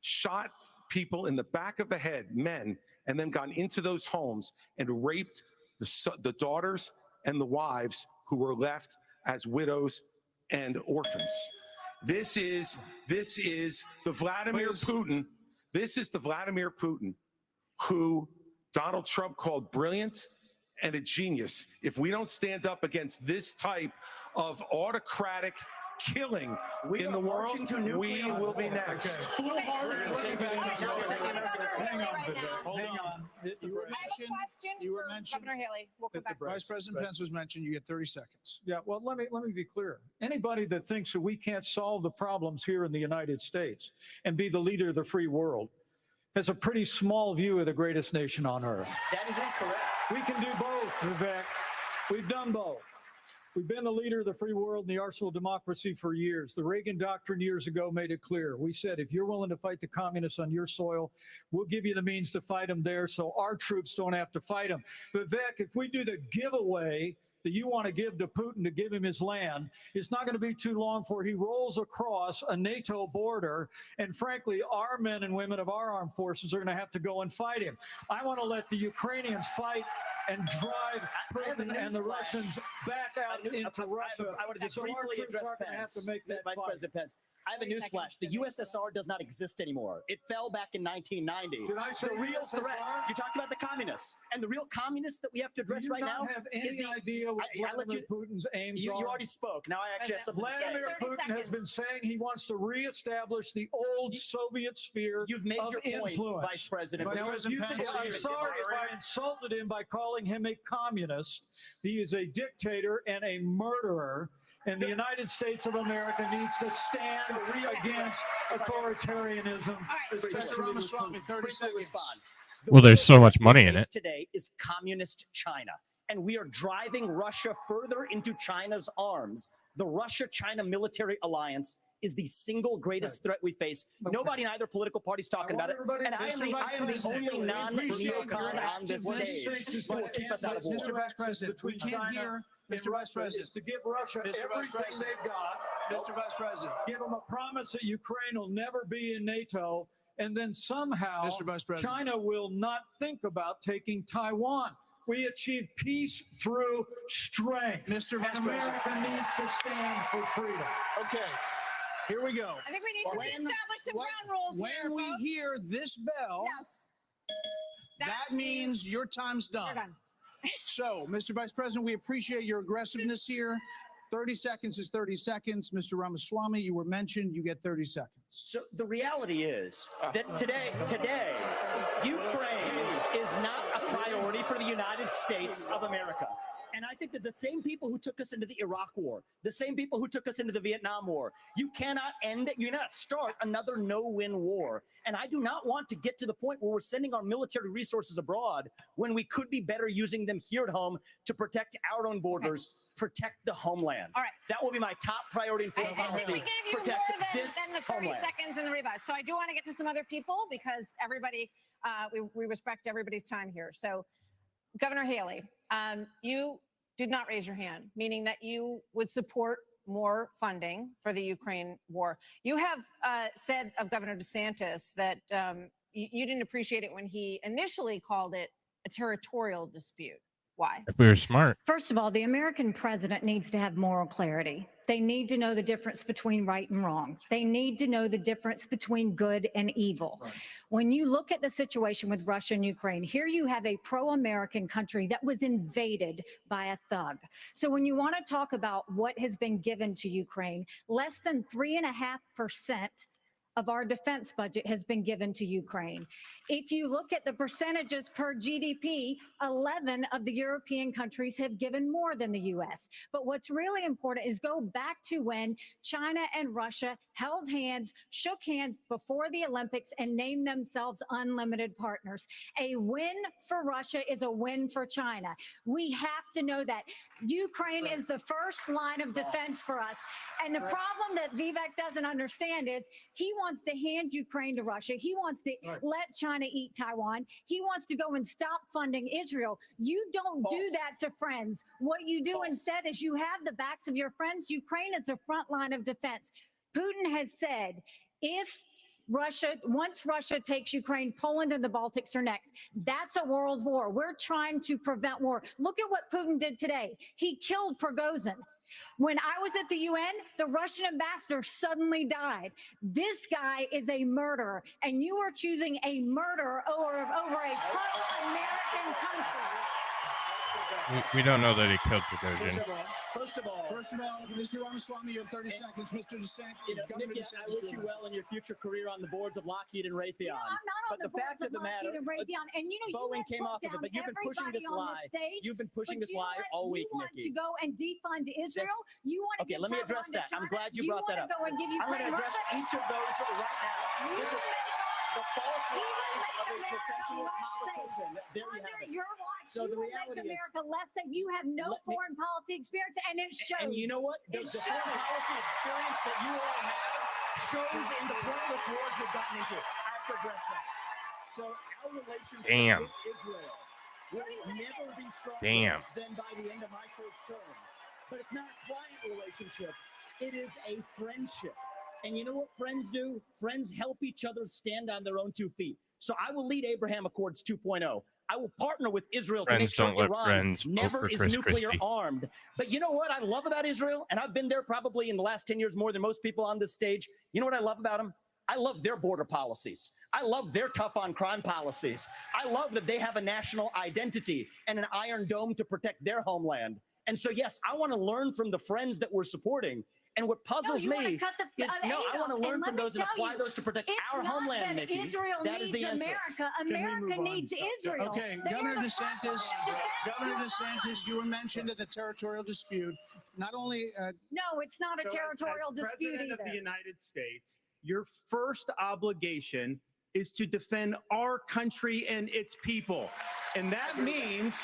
shot people in the back of the head, men, and then gone into those homes and raped the daughters and the wives who were left as widows and orphans. This is the Vladimir Putin. This is the Vladimir Putin who Donald Trump called brilliant and a genius. If we don't stand up against this type of autocratic killing in the world, we will be next. Hang on. You were mentioned. Governor Haley, we'll come back. Vice President Pence was mentioned. You get 30 seconds. Yeah, well, let me be clear. Anybody that thinks that we can't solve the problems here in the United States and be the leader of the free world has a pretty small view of the greatest nation on earth. That is incorrect. We can do both, Vivek. We've done both. We've been the leader of the free world and the arsenal of democracy for years. The Reagan Doctrine years ago made it clear. We said, if you're willing to fight the communists on your soil, we'll give you the means to fight them there so our troops don't have to fight them. Vivek, if we do the giveaway that you want to give to Putin to give him his land, it's not going to be too long before he rolls across a NATO border. And frankly, our men and women of our armed forces are going to have to go and fight him. I want to let the Ukrainians fight and drive Putin and the Russians back out into Russia. I want to just briefly address Pence, Vice President Pence. I have a newsflash. The USSR does not exist anymore. It fell back in 1990. Did I say the real USSR? threat? You talked about the communists. And the real communists that we have to address right now have any idea what Vladimir Putin's aims are? You already spoke. Now I actually have something to say. Vladimir Putin has been saying he wants to reestablish the old Soviet sphere You've made of your point, influence. Vice President. Now, if you think I'm sorry if I insulted him by calling him a communist. He is a dictator and a murderer. And the United States of America needs to stand against authoritarianism. Mr. Ramaswamy, 30 seconds. Well, there's so much money in it. Today is communist China, and we are driving Russia further into China's arms. The Russia-China military alliance is the single greatest threat we face. Nobody in either political party is talking about it, and I am the only non-neocon on this stage who will keep us out of war. Mr. Vice President, we can't hear. Mr. Vice President, to give Russia everything they've got. Mr. Vice President, give them a promise that Ukraine will never be in NATO, and then somehow Mr. Vice President, China will not think about taking Taiwan. We achieve peace through strength. Mr. Vice and America President needs to stand for freedom. Okay, here we go. I think we need to reestablish some ground rules here, When we folks. hear this bell, Yes. that means your time's done. We're done. So, Mr. Vice President, we appreciate your aggressiveness here. 30 seconds is 30 seconds. Mr. Ramaswamy, you were mentioned. You get 30 seconds. So the reality is that today, Ukraine is not a priority for the United States of America. And I think that the same people who took us into the Iraq War, the same people who took us into the Vietnam War, you cannot start another no-win war. And I do not want to get to the point where we're sending our military resources abroad when we could be better using them here at home to protect our own borders, protect the homeland. All right. That will be my top priority in foreign policy. We gave you more than the 30 seconds in the rebut. So I do want to get to some other people because everybody, we respect everybody's time here. So Governor Haley, you did not raise your hand, meaning that you would support more funding for the Ukraine war. You have said of Governor DeSantis that you didn't appreciate it when he initially called it a territorial dispute. Why? If we were smart. First of all, the American president needs to have moral clarity. They need to know the difference between right and wrong. They need to know the difference between good and evil. Right. When you look at the situation with Russia and Ukraine, here you have a pro-American country that was invaded by a thug. So when you want to talk about what has been given to Ukraine, less than 3.5% of our defense budget has been given to Ukraine. If you look at the percentages per GDP, 11 of the European countries have given more than the U.S. But what's really important is go back to when China and Russia held hands, shook hands before the Olympics, and named themselves unlimited partners. A win for Russia is a win for China. We have to know that. Ukraine is the first line of defense for us. And the problem that Vivek doesn't understand is he wants to hand Ukraine to Russia. He wants to let China eat Taiwan. He wants to go and stop funding Israel. You don't do that to friends. What you do instead is you have the backs of your friends. Ukraine is the front line of defense. Putin has said, once Russia takes Ukraine, Poland and the Baltics are next. That's a world war. We're trying to prevent war. Look at what Putin did today. He killed Prigozhin. When I was at the UN, the Russian ambassador suddenly died. This guy is a murderer, and you are choosing a murderer over a pro-American country. We don't know that he killed Prigozhin. First of all, Mr. Ramaswamy, you have 30 seconds. Mr. DeSantis, Nikki, I wish you well in your future career on the boards of Lockheed and Raytheon. I'm not on the boards of Lockheed and Raytheon, and Boeing came off of it, but you've been pushing this lie. You've been pushing this lie all week, Nikki. You want to go and defund Israel? You want to let me address that. I'm glad you brought that up. I'm going to address each of those right now. This is the false lies of a professional politician. There you have it. So the reality is, America less safe. You have no foreign policy experience, and it shows. And you know what? The foreign policy experience that you all have shows in the pointless wars we've gotten into. I have to address that. So our relationship with Israel will never be stronger than by the end of my first term. But it's not a client relationship. It is a friendship. And you know what friends do? Friends help each other stand on their own 2 feet. So I will lead Abraham Accords 2.0. I will partner with Israel to make sure Iran never is nuclear armed. But you know what I love about Israel? And I've been there probably in the last 10 years more than most people on this stage. You know what I love about them? I love their border policies. I love their tough on crime policies. I love that they have a national identity and an iron dome to protect their homeland. And so, yes, I want to learn from the friends that we're supporting. And what puzzles me is, I want to learn from those and apply those to protect our homeland, Nikki. Israel needs the answer. America needs Israel. Okay, Governor DeSantis, you were mentioned at the territorial dispute. Not only... no, it's not a territorial dispute either. President of the either. United States, your first obligation is to defend our country and its people. And that means...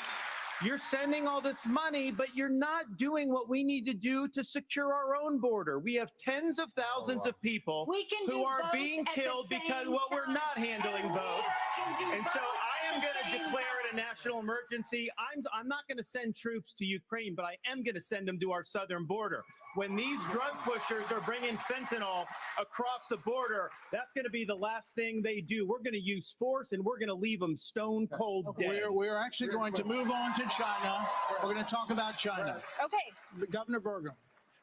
you're sending all this money, but you're not doing what we need to do to secure our own border. We have tens of thousands of people who are being killed because we're not handling both. And so I am going to declare it a national emergency. I'm not going to send troops to Ukraine, but I am going to send them to our southern border. When these drug pushers are bringing fentanyl across the border, that's going to be the last thing they do. We're going to use force, and we're going to leave them stone cold dead. We're actually going to move on to China. We're going to talk about China. Okay. Governor Burgum.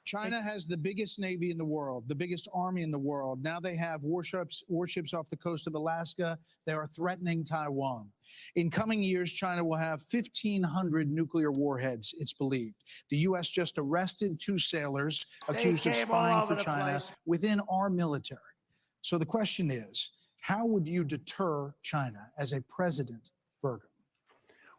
China has the biggest navy in the world, the biggest army in the world. Now they have warships off the coast of Alaska. They are threatening Taiwan. In coming years, China will have 1,500 nuclear warheads, it's believed. The U.S. just arrested 2 sailors accused of spying for China within our military. So the question is, how would you deter China as a president, Bergen?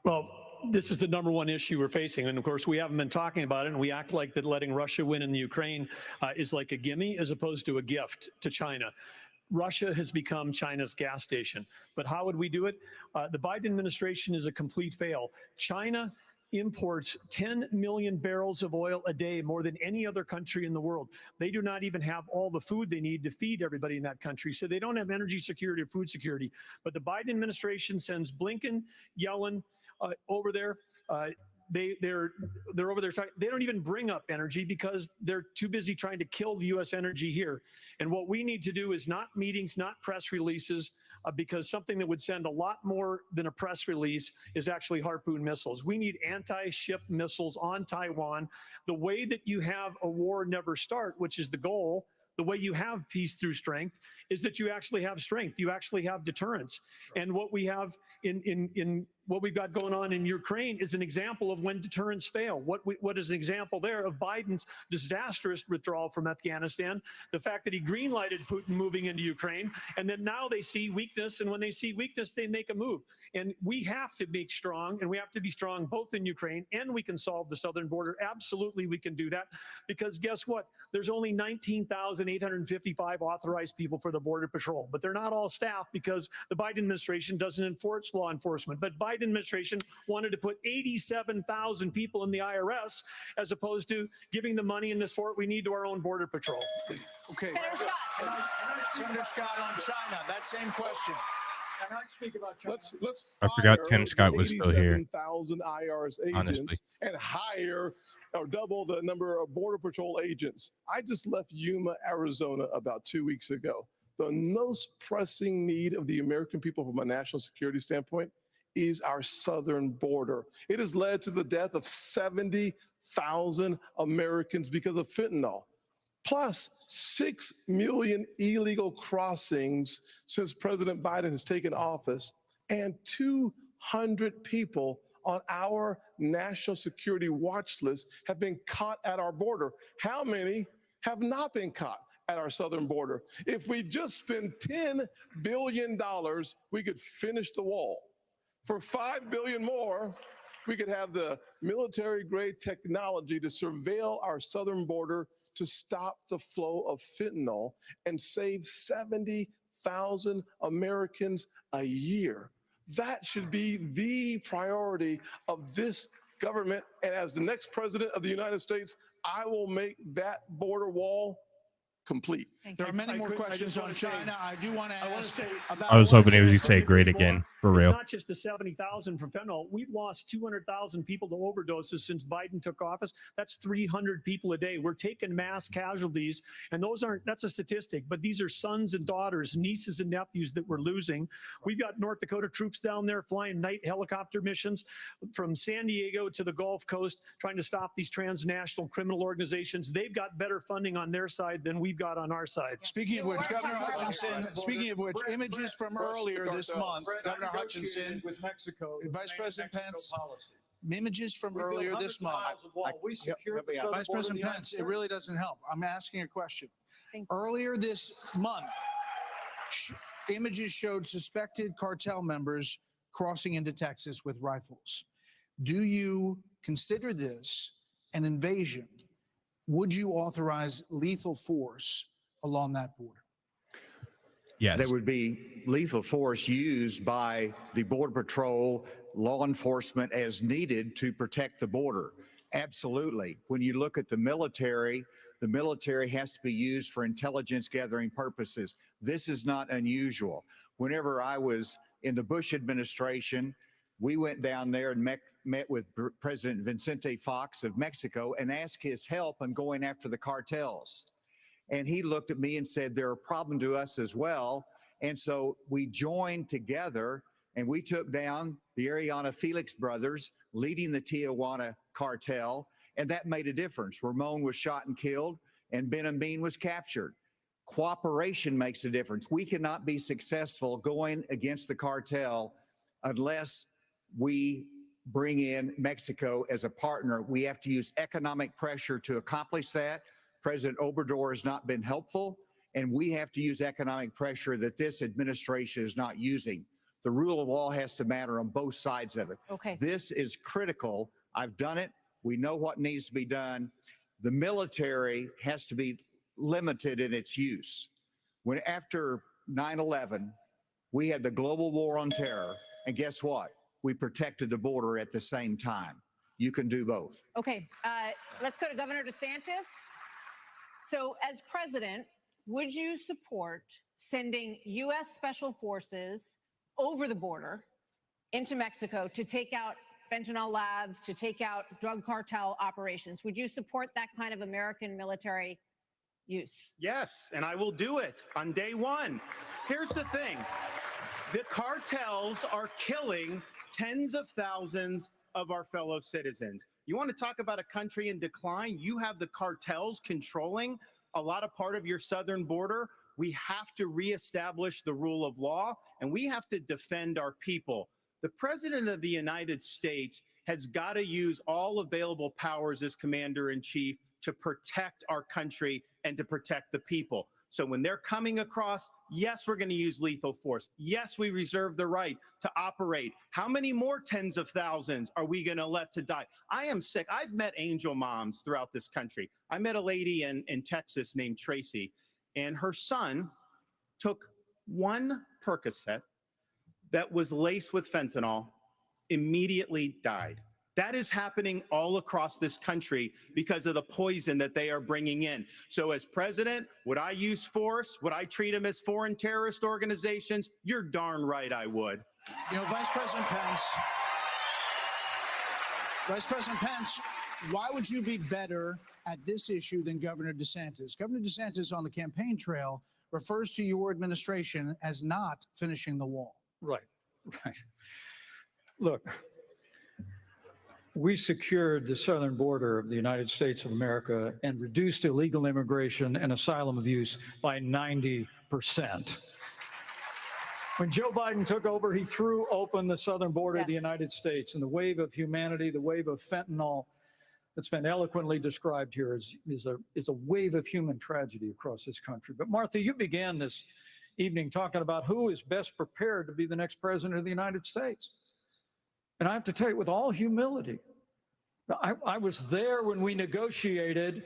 Well, this is the number one issue we're facing. And of course, we haven't been talking about it, and we act like that letting Russia win in the Ukraine is like a gimme as opposed to a gift to China. Russia has become China's gas station. But how would we do it? The Biden administration is a complete fail. China imports 10 million barrels of oil a day, more than any other country in the world. They do not even have all the food they need to feed everybody in that country. So they don't have energy security or food security. But the Biden administration sends Blinken, Yellen, over there. They're over there. They don't even bring up energy because they're too busy trying to kill the U.S. energy here. And what we need to do is not meetings, not press releases, because something that would send a lot more than a press release is actually Harpoon missiles. We need anti-ship missiles on Taiwan. The way that you have a war never start, which is the goal, the way you have peace through strength is that you actually have strength. You actually have deterrence. And what we have in what we've got going on in Ukraine is an example of when deterrence fail. What is an example there of Biden's disastrous withdrawal from Afghanistan, the fact that he greenlighted Putin moving into Ukraine, and then now they see weakness, and when they see weakness, they make a move. And we have to be strong, and we have to be strong both in Ukraine, and we can solve the southern border. Absolutely, we can do that, because guess what? There's only 19,855 authorized people for the Border Patrol, but they're not all staff because the Biden administration doesn't enforce law enforcement. But Biden administration wanted to put 87,000 people in the IRS as opposed to giving the money in this fort we need to our own Border Patrol. Okay. Senator Scott on China, that same question. Can I speak about China? Let's I forgot fire Tim Scott was still here. 87,000 IRS agents Honestly. and hire or double the number of Border Patrol agents. I just left Yuma, Arizona about 2 weeks ago. The most pressing need of the American people from a national security standpoint is our southern border. It has led to the death of 70,000 Americans because of fentanyl, plus 6 million illegal crossings since President Biden has taken office, and 200 people on our national security watch list have been caught at our border. How many have not been caught at our southern border? If we just spend $10 billion, we could finish the wall. For $5 billion more, we could have the military-grade technology to surveil our southern border to stop the flow of fentanyl and save 70,000 Americans a year. That should be the priority of this government. And as the next president of the United States, I will make that border wall complete. There are many more questions on China. I do want to ask about. I was hoping he would say great again, for real. It's not just the 70,000 from fentanyl. We've lost 200,000 people to overdoses since Biden took office. That's 300 people a day. We're taking mass casualties, and that's a statistic, but these are sons and daughters, nieces and nephews that we're losing. We've got North Dakota troops down there flying night helicopter missions from San Diego to the Gulf Coast, trying to stop these transnational criminal organizations. They've got better funding on their side than we've got on our side. Speaking of which, Governor Hutchinson, images from earlier this month, Governor Hutchinson, with Mexico, Vice President Pence, policy. images from We built earlier hundreds this of month. miles of wall. We secured the southern Vice border of President the United Pence, it States. really doesn't help. I'm asking a question. Earlier this month, images showed suspected cartel members crossing into Texas with rifles. Do you consider this an invasion? Would you authorize lethal force along that border? Yes. There would be lethal force used by the Border Patrol, law enforcement as needed to protect the border. Absolutely. When you look at the military has to be used for intelligence gathering purposes. This is not unusual. Whenever I was in the Bush administration, we went down there and met with President Vicente Fox of Mexico and asked his help in going after the cartels. And he looked at me and said, they're a problem to us as well. And so we joined together and we took down the Ariana Felix brothers leading the Tijuana cartel. and that made a difference. Ramon was shot and killed, and Ben Amin was captured. Cooperation makes a difference. We cannot be successful going against the cartel unless we bring in Mexico as a partner. We have to use economic pressure to accomplish that. President Obrador has not been helpful, and we have to use economic pressure that this administration is not using. The rule of law has to matter on both sides of it. Okay. This is critical. I've done it. We know what needs to be done. The military has to be limited in its use. When after 9/11, we had the global war on terror, and guess what? We protected the border at the same time. You can do both. Okay, let's go to Governor DeSantis. So as president, would you support sending U.S. Special Forces over the border into Mexico to take out fentanyl labs, to take out drug cartel operations? Would you support that kind of American military use? Yes, and I will do it on day one. Here's the thing. The cartels are killing tens of thousands of our fellow citizens. You want to talk about a country in decline? You have the cartels controlling a lot of part of your southern border. We have to reestablish the rule of law, and we have to defend our people. The President of the United States has got to use all available powers as Commander-in-Chief to protect our country and to protect the people. So when they're coming across, yes, we're going to use lethal force. Yes, we reserve the right to operate. How many more tens of thousands are we going to let to die? I am sick. I've met angel moms throughout this country. I met a lady in Texas named Tracy, and her son took one Percocet that was laced with fentanyl, immediately died. That is happening all across this country because of the poison that they are bringing in. So as president, would I use force? Would I treat them as foreign terrorist organizations? You're darn right I would. You know, Vice President Pence, why would you be better at this issue than Governor DeSantis? Governor DeSantis on the campaign trail refers to your administration as not finishing the wall. Right. Look, we secured the southern border of the United States of America and reduced illegal immigration and asylum abuse by 90%. When Joe Biden took over, he threw open the southern border of the United States, and the wave of humanity, the wave of fentanyl that's been eloquently described here is a wave of human tragedy across this country. But Martha, you began this evening talking about who is best prepared to be the next president of the United States. And I have to tell you, with all humility, I was there when we negotiated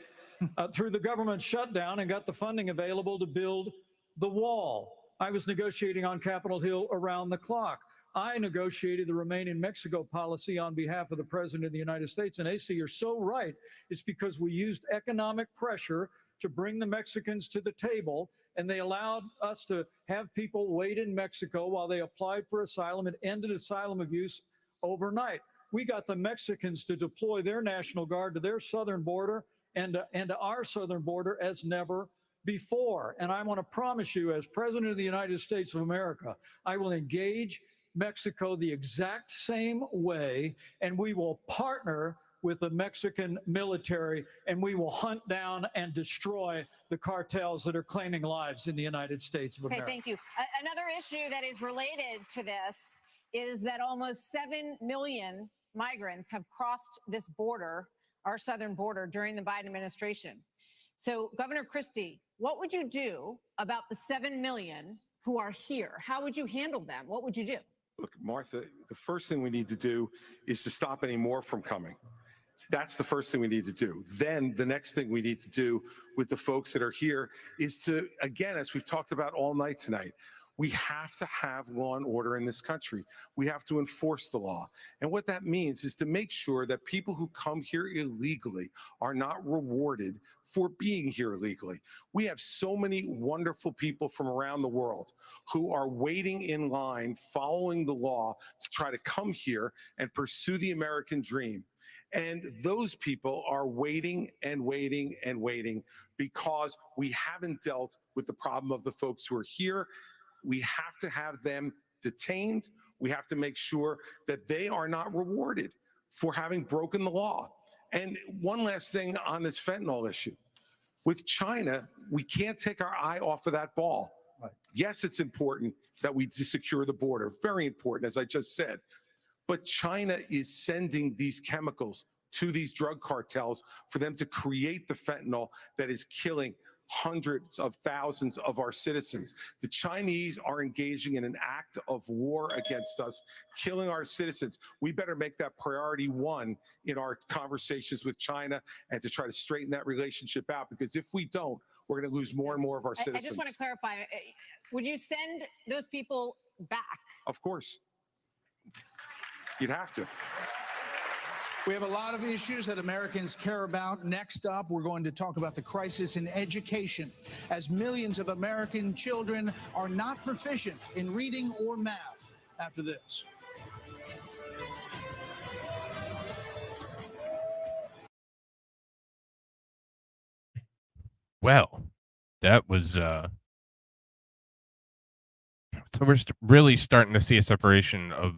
through the government shutdown and got the funding available to build the wall. I was negotiating on Capitol Hill around the clock. I negotiated the Remain in Mexico policy on behalf of the President of the United States. And Asa, you're so right. It's because we used economic pressure to bring the Mexicans to the table, and they allowed us to have people wait in Mexico while they applied for asylum and ended asylum abuse overnight. We got the Mexicans to deploy their National Guard to their southern border and to our southern border as never before. And I want to promise you, as President of the United States of America, I will engage Mexico the exact same way, and we will partner with the Mexican military, and we will hunt down and destroy the cartels that are claiming lives in the United States of America. Okay, thank you. Another issue that is related to this is that almost 7 million migrants have crossed this border, our southern border, during the Biden administration. So, Governor Christie, what would you do about the 7 million who are here? How would you handle them? What would you do? Look, Martha, the first thing we need to do is to stop any more from coming. That's the first thing we need to do. Then the next thing we need to do with the folks that are here is to, again, as we've talked about all night tonight, we have to have law and order in this country. We have to enforce the law. And what that means is to make sure that people who come here illegally are not rewarded for being here illegally. We have so many wonderful people from around the world who are waiting in line, following the law to try to come here and pursue the American dream. And those people are waiting and waiting and waiting because we haven't dealt with the problem of the folks who are here. We have to have them detained. We have to make sure that they are not rewarded for having broken the law. And one last thing on this fentanyl issue. With China, we can't take our eye off of that ball. Right. Yes, it's important that we secure the border. Very important, as I just said. But China is sending these chemicals to these drug cartels for them to create the fentanyl that is killing hundreds of thousands of our citizens. The Chinese are engaging in an act of war against us, killing our citizens. We better make that priority one in our conversations with China and to try to straighten that relationship out, because if we don't, we're going to lose more and more of our I citizens. just want to clarify, would you send those people back? Of course. You'd have to. We have a lot of issues that Americans care about. Next up, we're going to talk about the crisis in education, as millions of American children are not proficient in reading or math. After this. Well, that was so we're really starting to see a separation of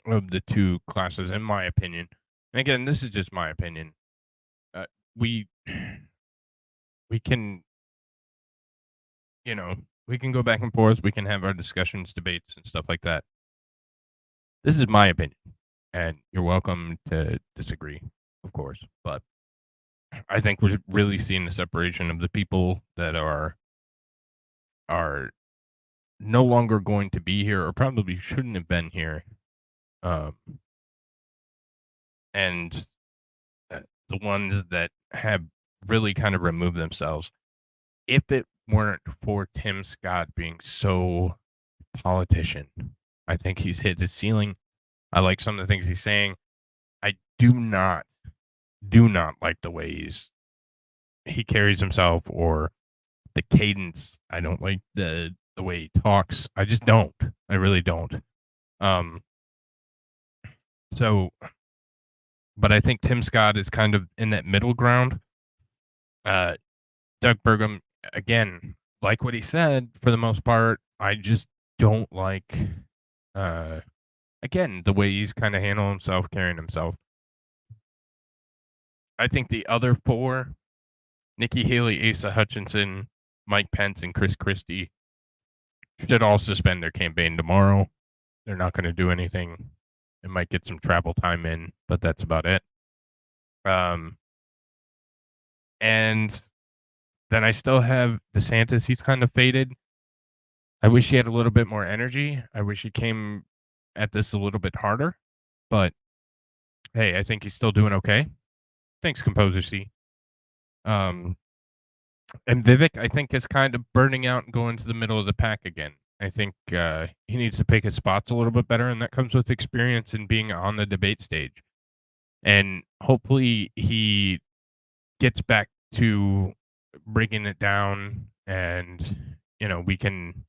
the two classes, in my opinion. And again, this is just my opinion. We can, we can go back and forth. We can have our discussions, debates, and stuff like that. This is my opinion, and you're welcome to disagree, of course. But I think we're really seeing the separation of the people that are no longer going to be here, or probably shouldn't have been here, and the ones that have really kind of removed themselves. If it weren't for Tim Scott being so politician, I think he's hit his ceiling. I like some of the things he's saying. I do not like the way he carries himself, or the cadence. I don't like the way he talks. I just don't. I really don't. But I think Tim Scott is kind of in that middle ground. Doug Burgum, again, like what he said for the most part. I just don't like, again, the way he's kind of handling himself, carrying himself. I think the other four, Nikki Haley, Asa Hutchinson, Mike Pence, and Chris Christie, should all suspend their campaign tomorrow. They're not going to do anything. It might get some travel time in, but that's about it. And then I still have DeSantis. He's kind of faded. I wish he had a little bit more energy. I wish he came at this a little bit harder. But hey, I think he's still doing okay. Thanks, Composer C. And Vivek, I think, is kind of burning out and going to the middle of the pack again. I think he needs to pick his spots a little bit better, and that comes with experience and being on the debate stage. And hopefully he gets back to bringing it down, and we can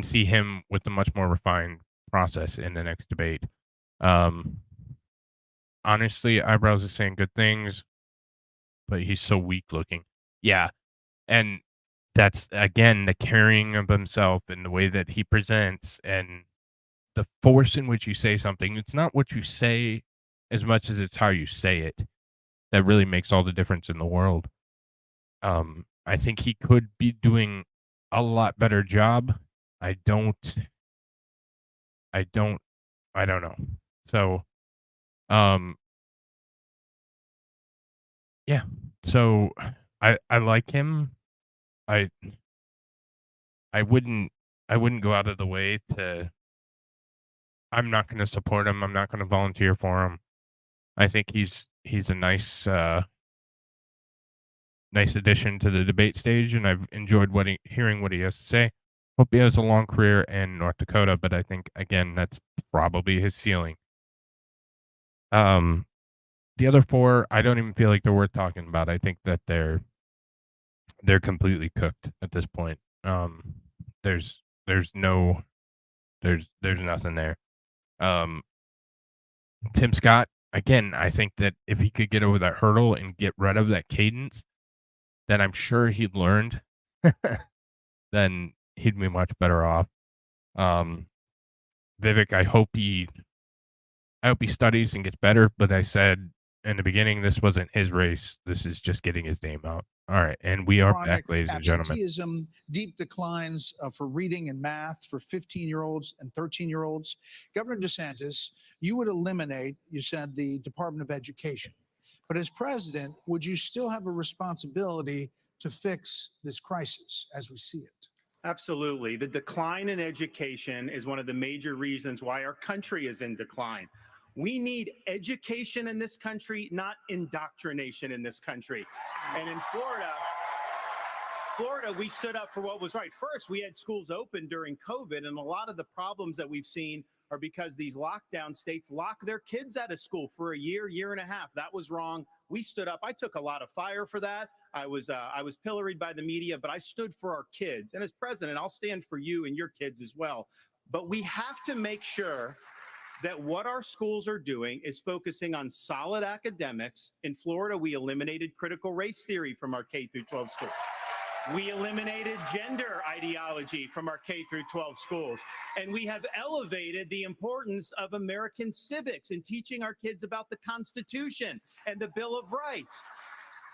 see him with a much more refined process in the next debate. Honestly, Eyebrows is saying good things, but he's so weak looking. Yeah, and that's, again, the carrying of himself and the way that he presents and the force in which you say something. It's not what you say as much as it's how you say it that really makes all the difference in the world. I think he could be doing a lot better job. I don't know. So, yeah. So I like him. I wouldn't go out of the way to. I'm not going to support him. I'm not going to volunteer for him. I think he's a nice addition to the debate stage, and I've enjoyed hearing what he has to say. Hope he has a long career in North Dakota, but I think, again, that's probably his ceiling. The other four, I don't even feel like they're worth talking about. I think that they're completely cooked at this point. There's nothing there. Tim Scott, again, I think that if he could get over that hurdle and get rid of that cadence, then I'm sure he'd learned. Then he'd be much better off. Vivek, I hope he I hope he studies and gets better. But I said in the beginning, this wasn't his race. This is just getting his name out. All right. And we are back, ladies and gentlemen. Absenteeism, deep declines for reading and math for 15-year-olds and 13-year-olds. Governor DeSantis, you would eliminate, you said, the Department of Education. But as president, would you still have a responsibility to fix this crisis as we see it? Absolutely. The decline in education is one of the major reasons why our country is in decline. We need education in this country, not indoctrination in this country. And in Florida, we stood up for what was right. First, we had schools open during COVID, and a lot of the problems that we've seen are because these lockdown states lock their kids out of school for a year, year and a half. That was wrong. We stood up. I took a lot of fire for that. I was pilloried by the media, but I stood for our kids. And as president, I'll stand for you and your kids as well. But we have to make sure that what our schools are doing is focusing on solid academics. In Florida, we eliminated critical race theory from our K through 12 schools. We eliminated gender ideology from our K through 12 schools. And we have elevated the importance of American civics in teaching our kids about the Constitution and the Bill of Rights.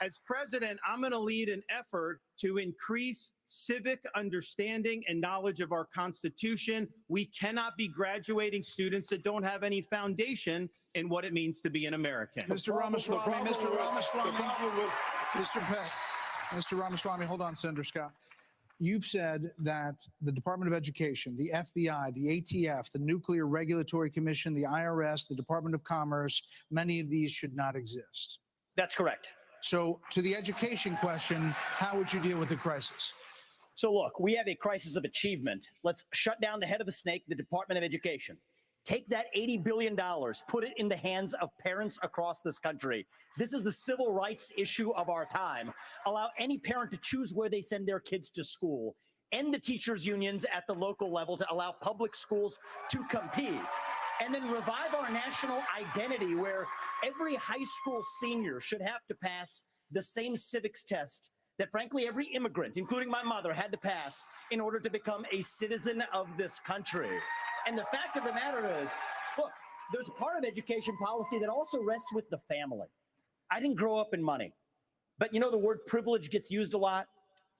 As president, I'm going to lead an effort to increase civic understanding and knowledge of our Constitution. We cannot be graduating students that don't have any foundation in what it means to be an American. Mr. Ramaswamy, Mr. Ramaswamy, hold on, Senator Scott. You've said that the Department of Education, the FBI, the ATF, the Nuclear Regulatory Commission, the IRS, the Department of Commerce, many of these should not exist. That's correct. So to the education question, how would you deal with the crisis? So look, we have a crisis of achievement. Let's shut down the head of the snake, the Department of Education. Take that $80 billion, put it in the hands of parents across this country. This is the civil rights issue of our time. Allow any parent to choose where they send their kids to school. End the teachers' unions at the local level to allow public schools to compete. And then revive our national identity where every high school senior should have to pass the same civics test that, frankly, every immigrant, including my mother, had to pass in order to become a citizen of this country. And the fact of the matter is, look, there's a part of education policy that also rests with the family. I didn't grow up in money, but you know the word privilege gets used a lot.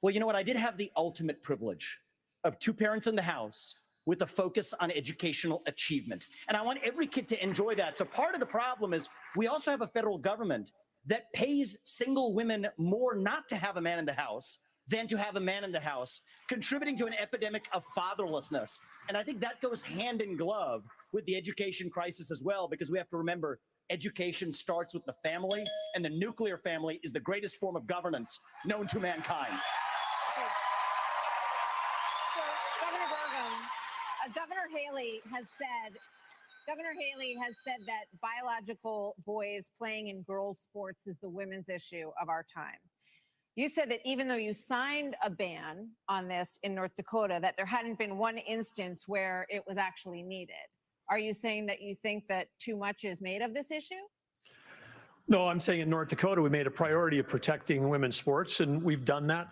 Well, you know what? I did have the ultimate privilege of two parents in the house with a focus on educational achievement. And I want every kid to enjoy that. So part of the problem is we also have a federal government that pays single women more not to have a man in the house than to have a man in the house, contributing to an epidemic of fatherlessness. And I think that goes hand in glove with the education crisis as well, because we have to remember education starts with the family, and the nuclear family is the greatest form of governance known to mankind. Governor Haley has said that biological boys playing in girls' sports is the women's issue of our time. You said that even though you signed a ban on this in North Dakota, that there hadn't been one instance where it was actually needed. Are you saying that you think that too much is made of this issue? No, I'm saying in North Dakota, we made a priority of protecting women's sports, and we've done that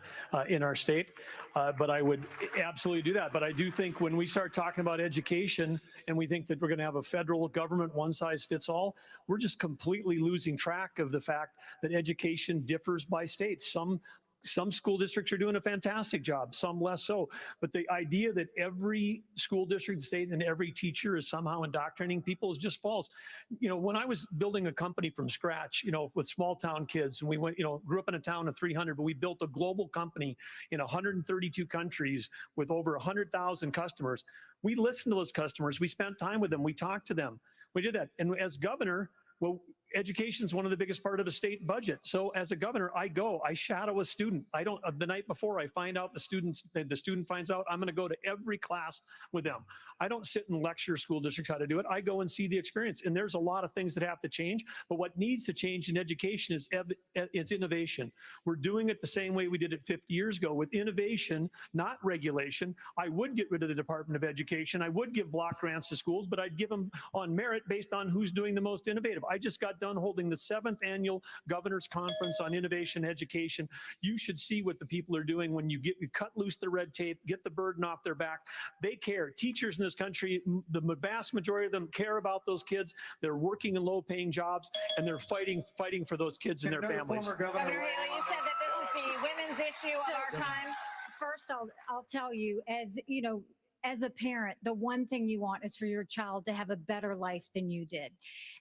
in our state. But I would absolutely do that. But I do think when we start talking about education and we think that we're going to have a federal government, one size fits all, we're just completely losing track of the fact that education differs by state. Some school districts are doing a fantastic job, some less so. But the idea that every school district, state, and every teacher is somehow indoctrinating people is just false. You know, when I was building a company from scratch, you know, with small town kids, and we went, you know, grew up in a town of 300, but we built a global company in 132 countries with over 100,000 customers. We listened to those customers. We spent time with them. We talked to them. We did that. And as governor, well, education is one of the biggest part of a state budget. So as a governor, I shadow a student. The night before I find out the student finds out, I'm going to go to every class with them. I don't sit and lecture school districts how to do it. I go and see the experience. And there's a lot of things that have to change. But what needs to change in education is it's innovation. We're doing it the same way we did it 50 years ago with innovation, not regulation. I would get rid of the Department of Education. I would give block grants to schools, but I'd give them on merit based on who's doing the most innovative. I just got done holding the 7th annual Governor's Conference on Innovation Education. You should see what the people are doing when you cut loose the red tape, get the burden off their back. They care. Teachers in this country, the vast majority of them care about those kids. They're working in low-paying jobs, and they're fighting for those kids and their families. Governor Haley, you said that this was the women's issue of our time. First, I'll tell you, as you know, as a parent, the one thing you want is for your child to have a better life than you did.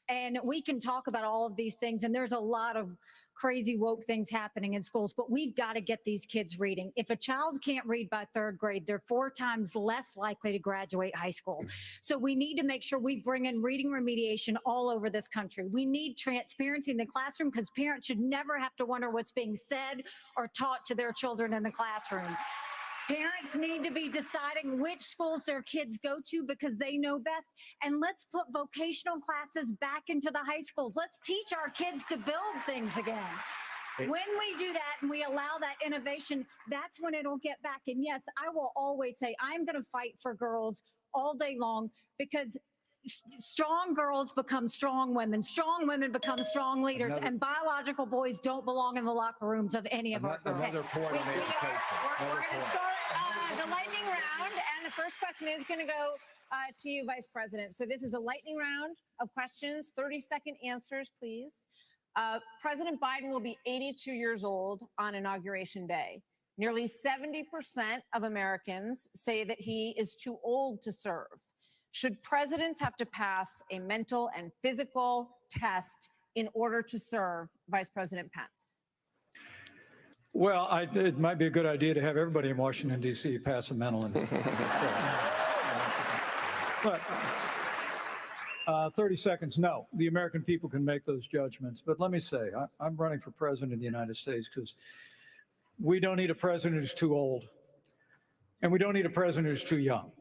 And we can talk about all of these things, and there's a lot of crazy woke things happening in schools, but we've got to get these kids reading. If a child can't read by 3rd grade, they're 4 times less likely to graduate high school. So we need to make sure we bring in reading remediation all over this country. We need transparency in the classroom because parents should never have to wonder what's being said or taught to their children in the classroom. Parents need to be deciding which schools their kids go to because they know best. And let's put vocational classes back into the high schools. Let's teach our kids to build things again. When we do that and we allow that innovation, that's when it'll get back. And yes, I will always say I'm going to fight for girls all day long because strong girls become strong women become strong leaders, and biological boys don't belong in the locker rooms of any of our girls. Another point on education. We're going to start the lightning round, and the first question is going to go to you, Vice President. So this is a lightning round of questions, 30-second answers, please. President Biden will be 82 years old on Inauguration Day. Nearly 70% of Americans say that he is too old to serve. Should presidents have to pass a mental and physical test in order to serve, Vice President Pence? Well, it might be a good idea to have everybody in Washington, D.C. pass a mental and. But 30 seconds, no. The American people can make those judgments. But let me say, I'm running for president of the United States because we don't need a president who's too old, and we don't need a president who's too young.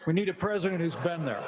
We need a president who's been there.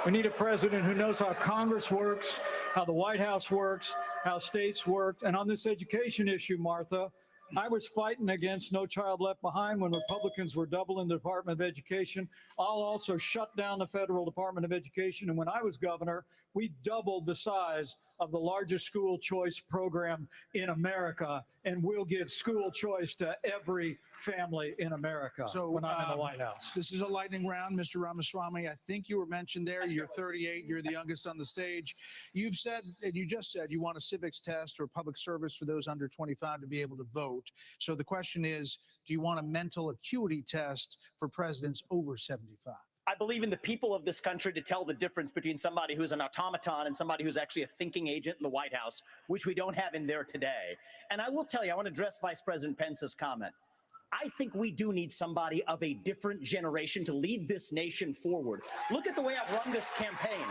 We need a president who knows how Congress works, how the White House works, how states work. And on this education issue, Martha, I was fighting against No Child Left Behind when Republicans were doubling the Department of Education. I'll also shut down the federal Department of Education. And when I was governor, we doubled the size of the largest school choice program in America, and we'll give school choice to every family in America when I'm in the White House. This is a lightning round, Mr. Ramaswamy. I think you were mentioned there. You're 38. You're the youngest on the stage. You've said, and you just said, you want a civics test or public service for those under 25 to be able to vote. So the question is, do you want a mental acuity test for presidents over 75? I believe in the people of this country to tell the difference between somebody who's an automaton and somebody who's actually a thinking agent in the White House, which we don't have in there today. And I will tell you, I want to address Vice President Pence's comment. I think we do need somebody of a different generation to lead this nation forward. Look at the way I've run this campaign.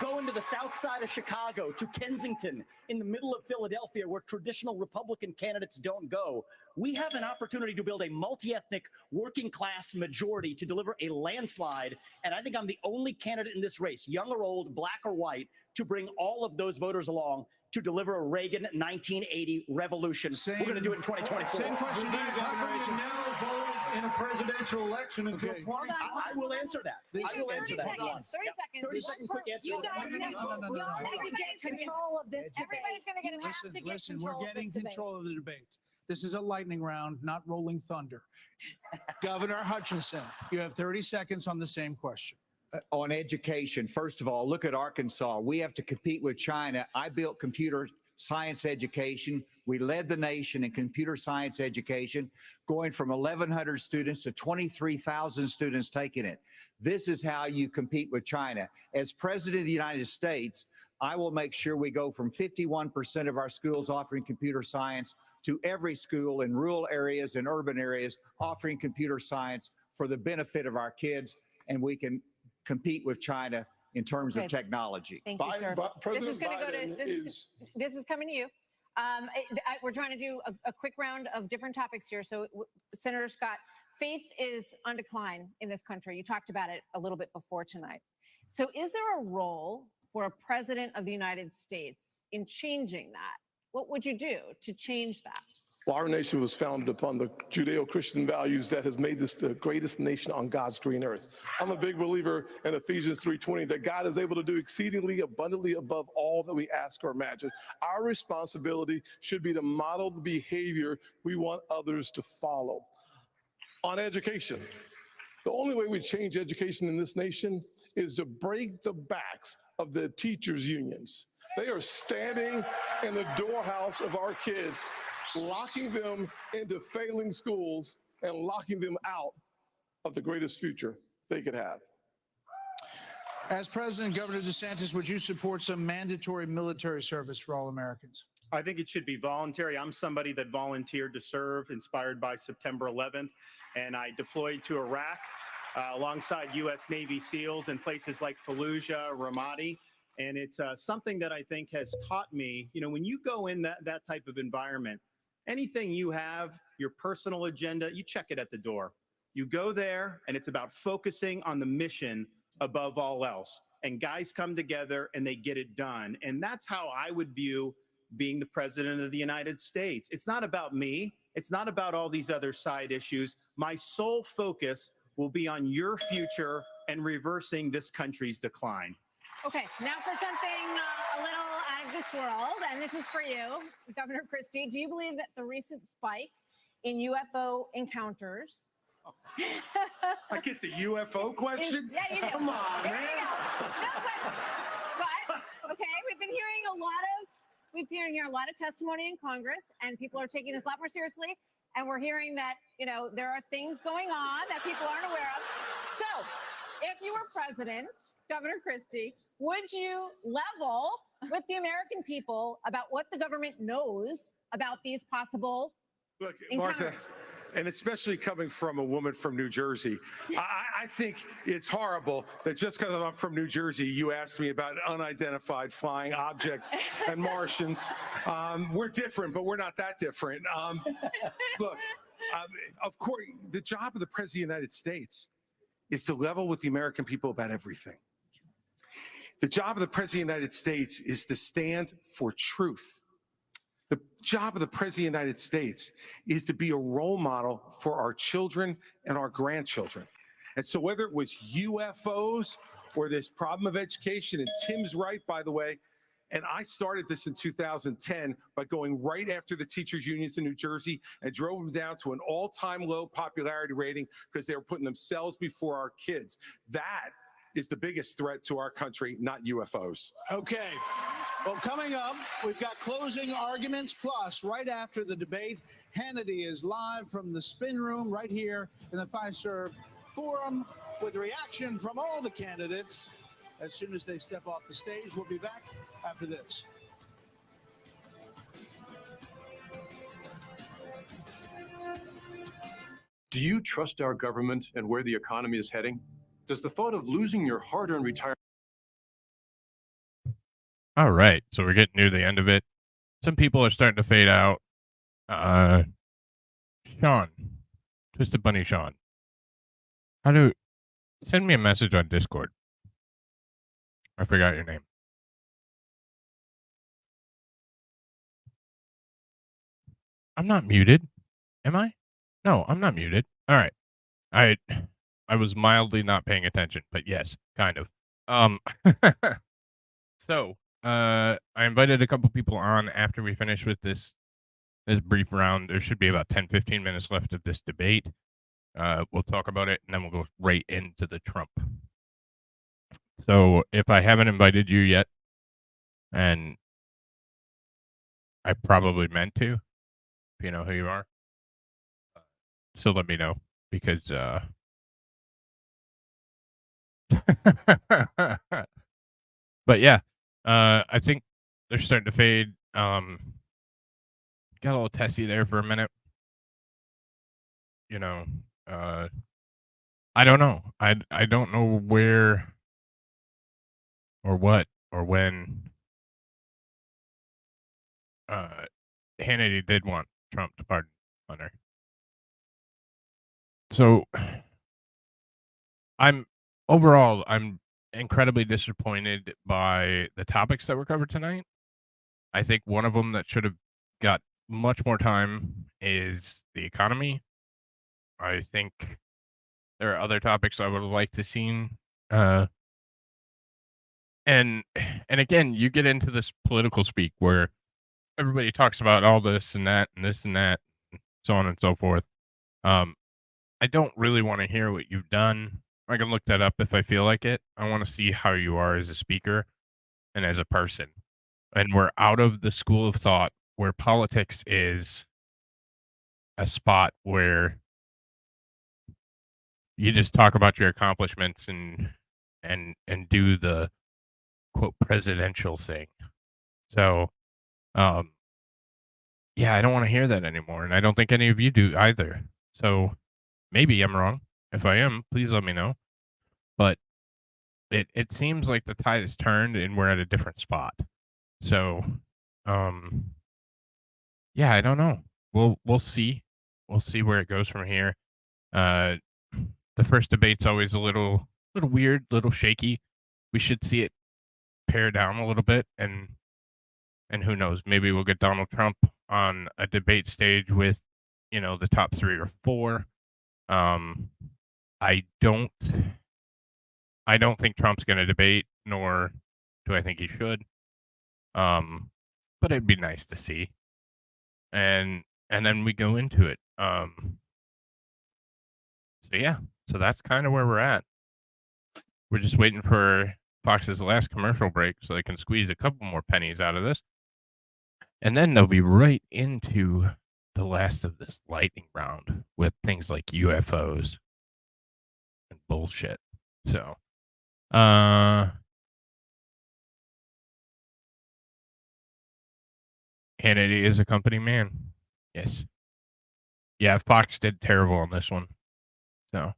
Going to the south side of Chicago, to Kensington, in the middle of Philadelphia, where traditional Republican candidates don't go. We have an opportunity to build a multi-ethnic working class majority to deliver a landslide. And I think I'm the only candidate in this race, young or old, black or white, to bring all of those voters along to deliver a Reagan 1980 revolution. We're going to do it in 2024. Same question to you, Governor. Never voted in a presidential election until 20. I will answer that. I will answer that. 30 seconds. 30-second quick answer. You guys need to get control of this debate. Everybody's going to get a chance. Listen, we're getting control of the debate. This is a lightning round, not rolling thunder. Governor Hutchinson, you have 30 seconds on the same question. On education, first of all, look at Arkansas. We have to compete with China. I built computer science education. We led the nation in computer science education, going from 1,100 students to 23,000 students taking it. This is how you compete with China. As President of the United States, I will make sure we go from 51% of our schools offering computer science to every school in rural areas and urban areas offering computer science for the benefit of our kids, and we can compete with China in terms of technology. Thank you, sir. This is going to go to this is coming to you. We're trying to do a quick round of different topics here. So, Senator Scott, faith is on decline in this country. You talked about it a little bit before tonight. So, is there a role for a president of the United States in changing that? What would you do to change that? Well, our nation was founded upon the Judeo-Christian values that has made this the greatest nation on God's green earth. I'm a big believer in Ephesians 3:20 that God is able to do exceedingly abundantly above all that we ask or imagine. Our responsibility should be to model the behavior we want others to follow. On education, the only way we change education in this nation is to break the backs of the teachers' unions. They are standing in the doorhouse of our kids, locking them into failing schools and locking them out of the greatest future they could have. As President, Governor DeSantis, would you support some mandatory military service for all Americans? I think it should be voluntary. I'm somebody that volunteered to serve, inspired by September 11th, and I deployed to Iraq alongside U.S. Navy SEALs in places like Fallujah, Ramadi. And it's something that I think has taught me, when you go in that type of environment, anything you have, your personal agenda, you check it at the door. You go there, and it's about focusing on the mission above all else. And guys come together, and they get it done. And that's how I would view being the president of the United States. It's not about me. It's not about all these other side issues. My sole focus will be on your future and reversing this country's decline. Okay, now for something a little out of this world, and this is for you, Governor Christie. Do you believe that the recent spike in UFO encounters? I get the UFO question? Yeah, you do. Come on, There man. you go. No, but okay, we've been hearing a lot of testimony in Congress, and people are taking this a lot more seriously. And we're hearing that, there are things going on that people aren't aware of. So if you were president, Governor Christie, would you level with the American people about what the government knows about these possible Look, encounters? Martha, and especially coming from a woman from New Jersey, I think it's horrible that just because I'm from New Jersey, you asked me about unidentified flying objects and Martians. We're different, but we're not that different. Look, of course, the job of the President of the United States is to level with the American people about everything. The job of the President of the United States is to stand for truth. The job of the President of the United States is to be a role model for our children and our grandchildren. And so whether it was UFOs or this problem of education, and Tim's right, by the way, and I started this in 2010 by going right after the teachers' unions in New Jersey and drove them down to an all-time low popularity rating because they were putting themselves before our kids. That is the biggest threat to our country, not UFOs. Okay. Well, coming up, we've got closing arguments. Plus, right after the debate, Hannity is live from the spin room right here in the Fiserv Forum with reaction from all the candidates. As soon as they step off the stage, we'll be back after this. Do you trust our government and where the economy is heading? Does the thought of losing your hard-earned retirement... All right, so we're getting near the end of it. Some people are starting to fade out. Sean, Twisted Bunny Sean, send me a message on Discord. I forgot your name. I'm not muted, am I? No, I'm not muted. All right, I was mildly not paying attention, but yes, kind of. So, I invited a couple people on after we finish with this brief round. There should be about 10-15 minutes left of this debate. We'll talk about it, and then we'll go right into the Trump. So, if I haven't invited you yet, and I probably meant to, if you know who you are, so let me know, because but yeah, I think they're starting to fade. Got a little testy there for a minute. I don't know. I don't know where or what or when Hannity did want Trump to pardon Hunter. So I'm incredibly disappointed by the topics that were covered tonight. I think one of them that should have got much more time is the economy. I think there are other topics I would have liked to seen. And again, you get into this political speak where everybody talks about all this and that and this and that, so on and so forth. I don't really want to hear what you've done. I can look that up if I feel like it. I want to see how you are as a speaker and as a person. And we're out of the school of thought where politics is a spot where you just talk about your accomplishments and do the quote presidential thing. So, yeah, I don't want to hear that anymore, and I don't think any of you do either. So maybe I'm wrong. If I am, please let me know. But it seems like the tide has turned and we're at a different spot. So, yeah, I don't know. We'll see. We'll see where it goes from here. The first debate's always a little weird, little shaky. We should see it pare down a little bit, and who knows, maybe we'll get Donald Trump on a debate stage with, the top 3 or 4. I don't think Trump's going to debate, nor do I think he should. But it'd be nice to see. And then we go into it. So yeah, so that's kind of where we're at. We're just waiting for Fox's last commercial break so they can squeeze a couple more pennies out of this. And then they'll be right into the last of this lightning round with things like UFOs and bullshit. So, Hannity is a company man. Yes. Yeah, Fox did terrible on this one. So,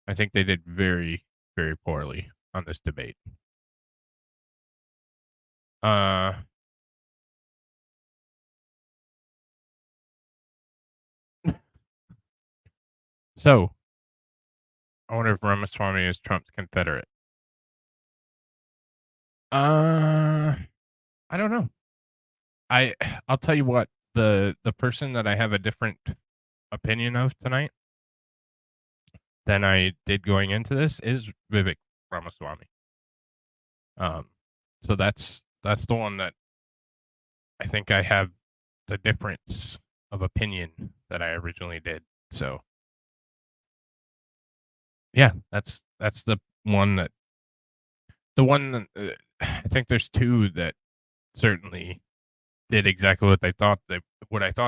I think they did very, very poorly on this debate. So, I wonder if Ramaswamy is Trump's Confederate. I don't know. I'll tell you what, the person that I have a different opinion of tonight than I did going into this is Vivek Ramaswamy. So that's the one that I think I have the difference of opinion that I originally did. So yeah, that's the one that I think there's 2 that certainly did exactly what I thought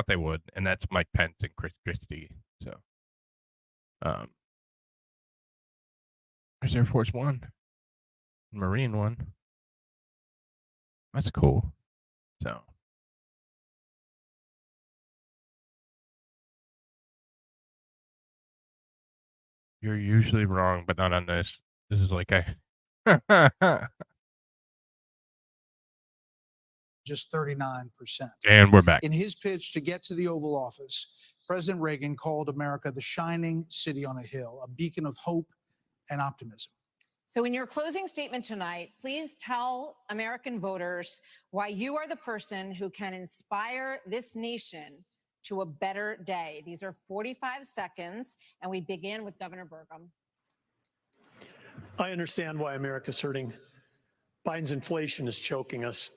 they would, and that's Mike Pence and Chris Christie. So, there's Air Force One, Marine One. That's cool. So, you're usually wrong, but not on this. This is like just 39%. And we're back. In his pitch to get to the Oval Office, President Reagan called America the shining city on a hill, a beacon of hope and optimism. So in your closing statement tonight, please tell American voters why you are the person who can inspire this nation to a better day. These are 45 seconds, and we begin with Governor Burgum. I understand why America's hurting. Biden's inflation is choking us.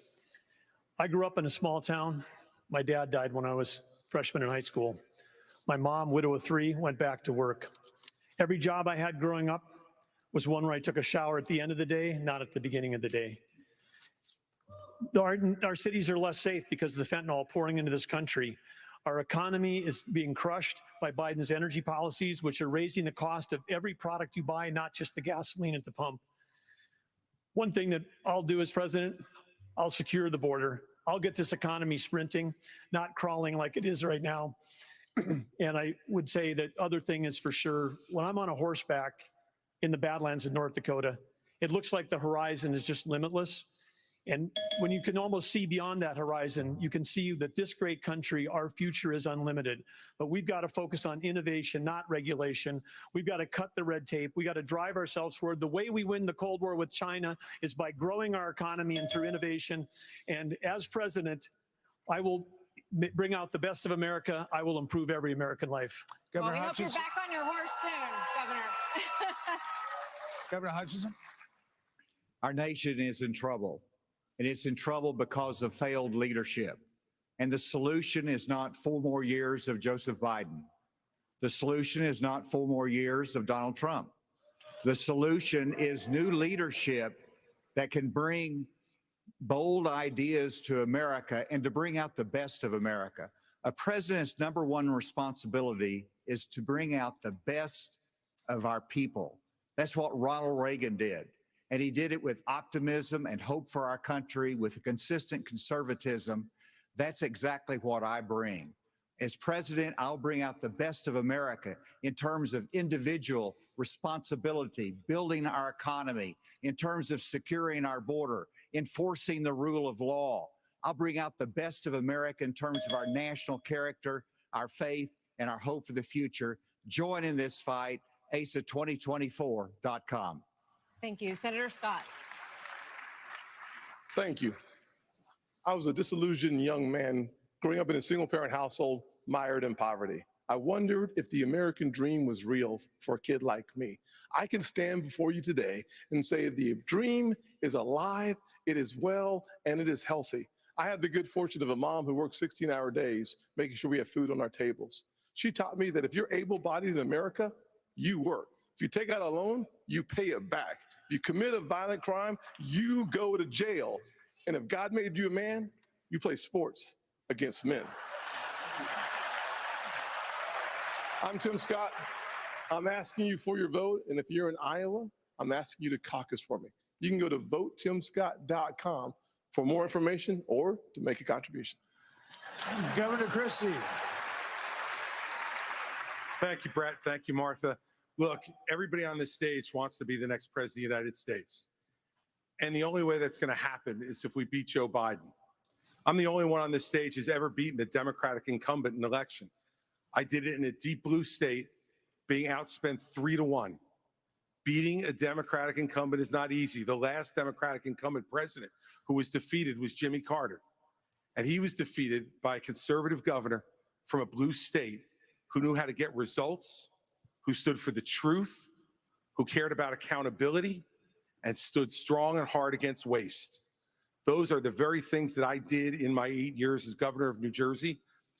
I grew up in a small town. My dad died when I was a freshman in high school. My mom, widow of 3, went back to work. Every job I had growing up was one where I took a shower at the end of the day, not at the beginning of the day. Our cities are less safe because of the fentanyl pouring into this country. Our economy is being crushed by Biden's energy policies, which are raising the cost of every product you buy, not just the gasoline at the pump. One thing that I'll do as president, I'll secure the border. I'll get this economy sprinting, not crawling like it is right now. And I would say that other thing is for sure, when I'm on a horseback in the Badlands of North Dakota, it looks like the horizon is just limitless. And when you can almost see beyond that horizon, you can see that this great country, our future is unlimited. But we've got to focus on innovation, not regulation. We've got to cut the red tape. We got to drive ourselves forward. The way we win the Cold War with China is by growing our economy and through innovation. And as president, I will bring out the best of America, I will improve every American life. Well, Governor we hope you're Hutchinson. back on your horse soon, Governor. Governor Hutchinson. Our nation is in trouble, and it's in trouble because of failed leadership. And the solution is not 4 more years of Joseph Biden. The solution is not 4 more years of Donald Trump. The solution is new leadership that can bring bold ideas to America and to bring out the best of America. A president's #1 responsibility is to bring out the best of our people. That's what Ronald Reagan did. And he did it with optimism and hope for our country, with consistent conservatism. That's exactly what I bring. As president, I'll bring out the best of America in terms of individual responsibility, building our economy, in terms of securing our border, enforcing the rule of law. I'll bring out the best of America in terms of our national character, our faith, and our hope for the future. Join in this fight, asa2024.com. Thank you. Senator Scott. Thank you. I was a disillusioned young man growing up in a single-parent household, mired in poverty. I wondered if the American dream was real for a kid like me. I can stand before you today and say the dream is alive, it is well, and it is healthy. I have the good fortune of a mom who works 16-hour days, making sure we have food on our tables. She taught me that if you're able-bodied in America, you work. If you take out a loan, you pay it back. If you commit a violent crime, you go to jail. And if God made you a man, you play sports against men. I'm Tim Scott. I'm asking you for your vote. And if you're in Iowa, I'm asking you to caucus for me. You can go to votetimscott.com for more information or to make a contribution. Governor Christie. Thank you, Brett. Thank you, Martha. Look, everybody on this stage wants to be the next president of the United States. And the only way that's going to happen is if we beat Joe Biden. I'm the only one on this stage who's ever beaten a Democratic incumbent in an election. I did it in a deep blue state, being outspent 3-1. Beating a Democratic incumbent is not easy. The last Democratic incumbent president who was defeated was Jimmy Carter. And he was defeated by a conservative governor from a blue state who knew how to get results, who stood for the truth, who cared about accountability, and stood strong and hard against waste. Those are the very things that I did in my 8 years as governor of New Jersey,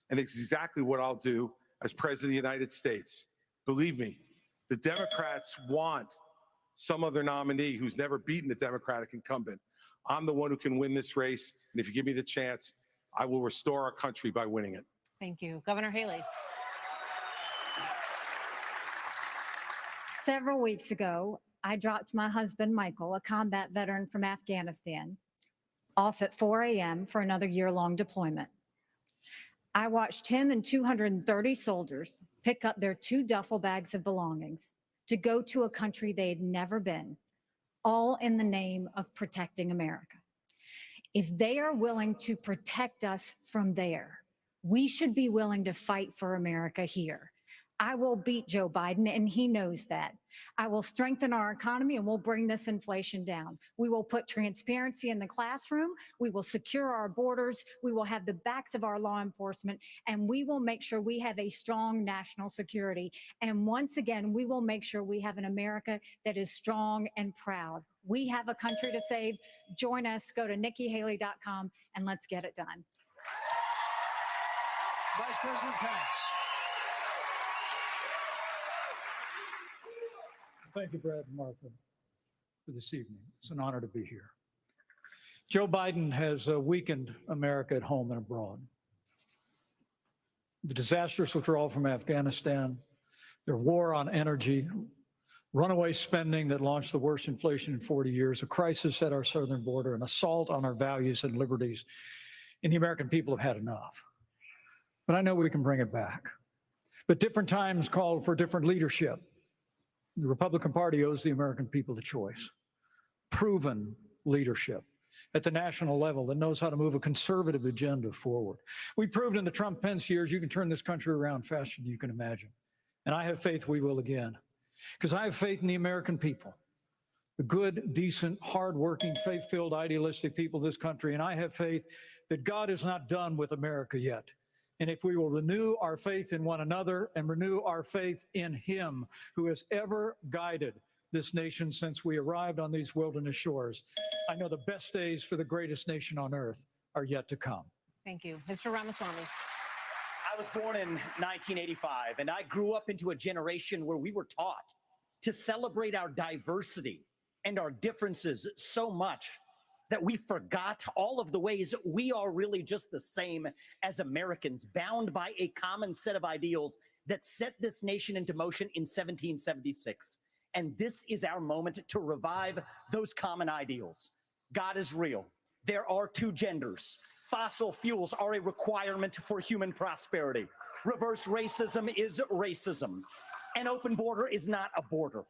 and it's exactly what I'll do as president of the United States. Believe me, the Democrats want some other nominee who's never beaten a Democratic incumbent. I'm the one who can win this race, and if you give me the chance, I will restore our country by winning it. Thank you. Governor Haley. Several weeks ago, I dropped my husband, Michael, a combat veteran from Afghanistan, off at 4 a.m. for another year-long deployment. I watched him and 230 soldiers pick up their 2 duffel bags of belongings to go to a country they had never been, all in the name of protecting America. If they are willing to protect us from there, we should be willing to fight for America here. I will beat Joe Biden, and he knows that. I will strengthen our economy, and we'll bring this inflation down. We will put transparency in the classroom. We will secure our borders. We will have the backs of our law enforcement, and we will make sure we have a strong national security. And once again, we will make sure we have an America that is strong and proud. We have a country to save. Join us. Go to NikkiHaley.com, and let's get it done. Vice President Pence. Thank you, Brad and Martha, for this evening. It's an honor to be here. Joe Biden has weakened America at home and abroad. The disastrous withdrawal from Afghanistan, their war on energy, runaway spending that launched the worst inflation in 40 years, a crisis at our southern border, an assault on our values and liberties, and the American people have had enough. But I know we can bring it back. But different times call for different leadership. The Republican Party owes the American people the choice. Proven leadership at the national level that knows how to move a conservative agenda forward. We proved in the Trump-Pence years you can turn this country around faster than you can imagine. And I have faith we will again. Because I have faith in the American people, the good, decent, hardworking, faith-filled, idealistic people of this country. And I have faith that God is not done with America yet. And if we will renew our faith in one another and renew our faith in him who has ever guided this nation since we arrived on these wilderness shores, I know the best days for the greatest nation on earth are yet to come. Thank you. Mr. Ramaswamy. I was born in 1985, and I grew up into a generation where we were taught to celebrate our diversity and our differences so much that we forgot all of the ways we are really just the same as Americans, bound by a common set of ideals that set this nation into motion in 1776. And this is our moment to revive those common ideals. God is real. There are two genders. Fossil fuels are a requirement for human prosperity. Reverse racism is racism. An open border is not a border.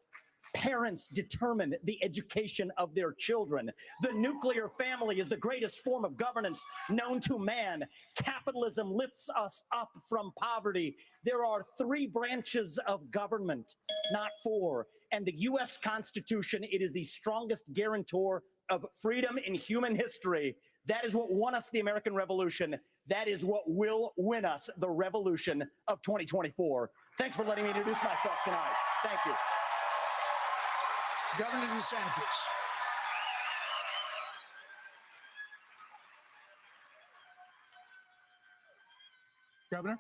Parents determine the education of their children. The nuclear family is the greatest form of governance known to man. Capitalism lifts us up from poverty. There are 3 branches of government, not 4. And the U.S. Constitution, it is the strongest guarantor of freedom in human history. That is what won us the American Revolution. That is what will win us the revolution of 2024. Thanks for letting me introduce myself tonight. Thank you. Governor DeSantis. Governor?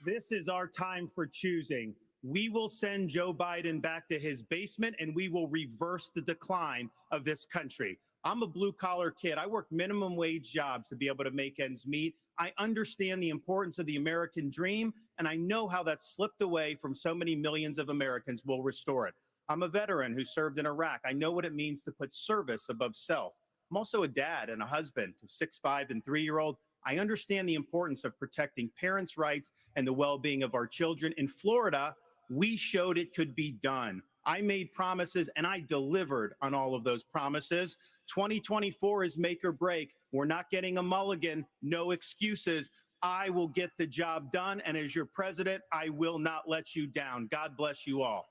This is our time for choosing. We will send Joe Biden back to his basement and we will reverse the decline of this country. I'm a blue collar kid. I work minimum wage jobs to be able to make ends meet. I understand the importance of the American dream, and I know how that's slipped away from so many millions of Americans. We'll restore it. I'm a veteran who served in Iraq. I know what it means to put service above self. I'm also a dad and a husband to 6'5" and 3-year-old. I understand the importance of protecting parents' rights and the well-being of our children. In Florida, we showed it could be done. I made promises and I delivered on all of those promises. 2024 is make or break. We're not getting a mulligan, no excuses. I will get the job done. And as your president, I will not let you down. God bless you all.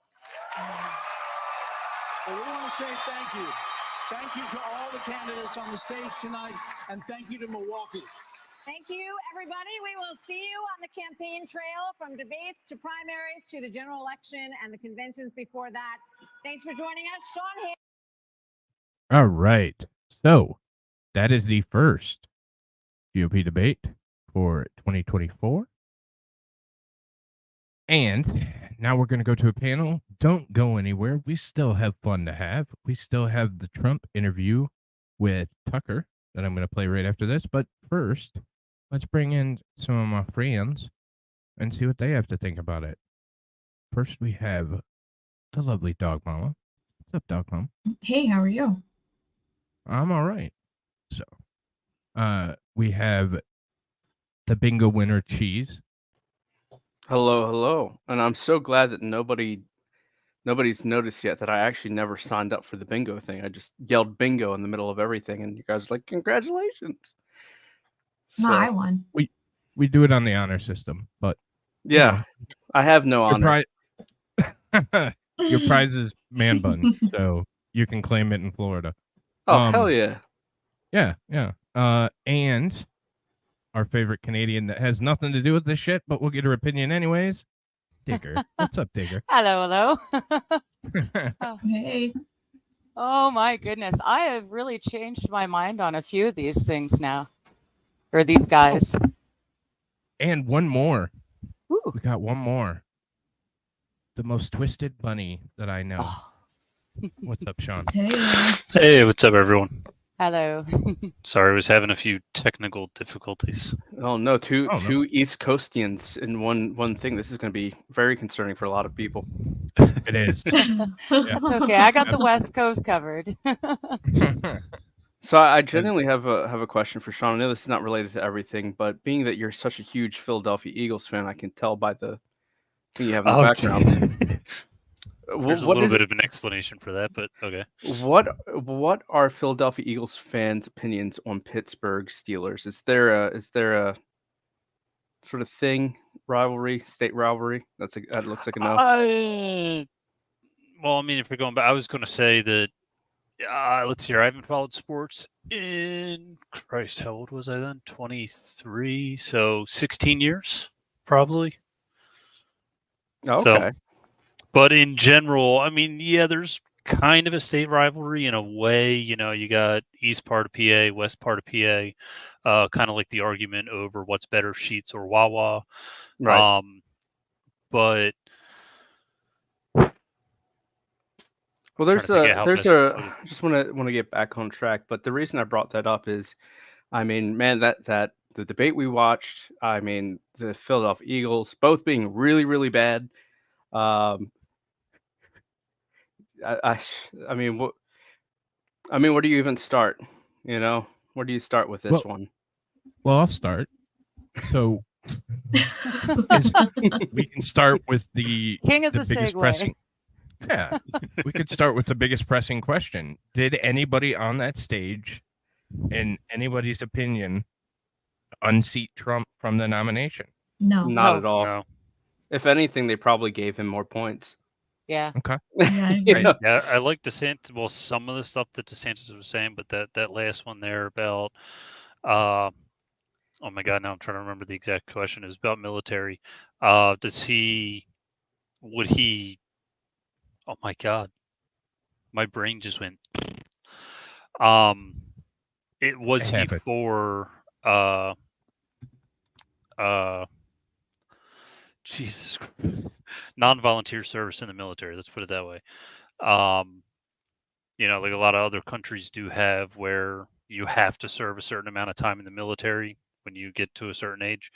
Well, we want to say thank you. Thank you to all the candidates on the stage tonight, and thank you to Milwaukee. Thank you, everybody. We will see you on the campaign trail from debates to primaries to the general election and the conventions before that. Thanks for joining us. Sean Hayes. All right. So that is the first GOP debate for 2024. And now we're going to go to a panel. Don't go anywhere. We still have fun to have. We still have the Trump interview with Tucker that I'm going to play right after this. But first, let's bring in some of my friends and see what they have to think about it. First, we have the lovely Dog Mama. What's up, Dog Mama? Hey, how are you? I'm all right. So, we have the bingo winner, Cheese. Hello, hello. And I'm so glad that nobody's noticed yet that I actually never signed up for the bingo thing. I just yelled bingo in the middle of everything, and you guys are like, congratulations. No, I won. We do it on the honor system, but Yeah, I have no honor. Your prize is man bun, so you can claim it in Florida. Oh, hell yeah. Yeah. And our favorite Canadian that has nothing to do with this shit, but we'll get her opinion anyways. Digger. What's up, Digger? Hello. Oh. Hey. Oh my goodness. I have really changed my mind on a few of these things now. Or these guys. Oh. And one more. Ooh. We got one more. The most twisted bunny that I know. Oh. What's up, Sean? Hey, what's up, everyone? Hello. Sorry, I was having a few technical difficulties. Oh no, two East Coastians in one thing. This is going to be very concerning for a lot of people. It is. It's okay. I got the West Coast covered. So I genuinely have a question for Sean. I know this is not related to everything, but being that you're such a huge Philadelphia Eagles fan, I can tell by the thing you have in the background. There's a little bit of an explanation for that, but okay. What are Philadelphia Eagles fans' opinions on Pittsburgh Steelers? Is there a sort of thing, state rivalry? That looks like a no. Well, I mean, if we're going back, I was going to say that Let's see here. I haven't followed sports in Christ. How old was I then? 23. So 16 years, probably. Okay. So, but in general, I mean, yeah, there's kind of a state rivalry in a way. You know, you got east part of PA, west part of PA, kind of like the argument over what's better, Sheetz or Wawa. Right. But Well, trying to figure out how best to put it. I just want to get back on track, but the reason I brought that up is, I mean, man, that the debate we watched, I mean, the Philadelphia Eagles both being really, really bad. I mean, where do you even start? You know, where do you start with this one? Well, I'll start. So we can start with the King of the biggest segue. pressing. Yeah, we could start with the biggest pressing question. Did anybody on that stage, in anybody's opinion, unseat Trump from the nomination? No. Not at all. No. If anything, they probably gave him more points. Yeah. Okay. You know? Yeah, I like DeSantis. Well, some of the stuff that DeSantis was saying, but that last one there about, oh my God, now I'm trying to remember the exact question. It was about military. Would he? Oh my God, my brain just went. It was he for Jesus Christ. Non-volunteer service in the military. Let's put it that way. You know, like a lot of other countries do have, where you have to serve a certain amount of time in the military when you get to a certain age.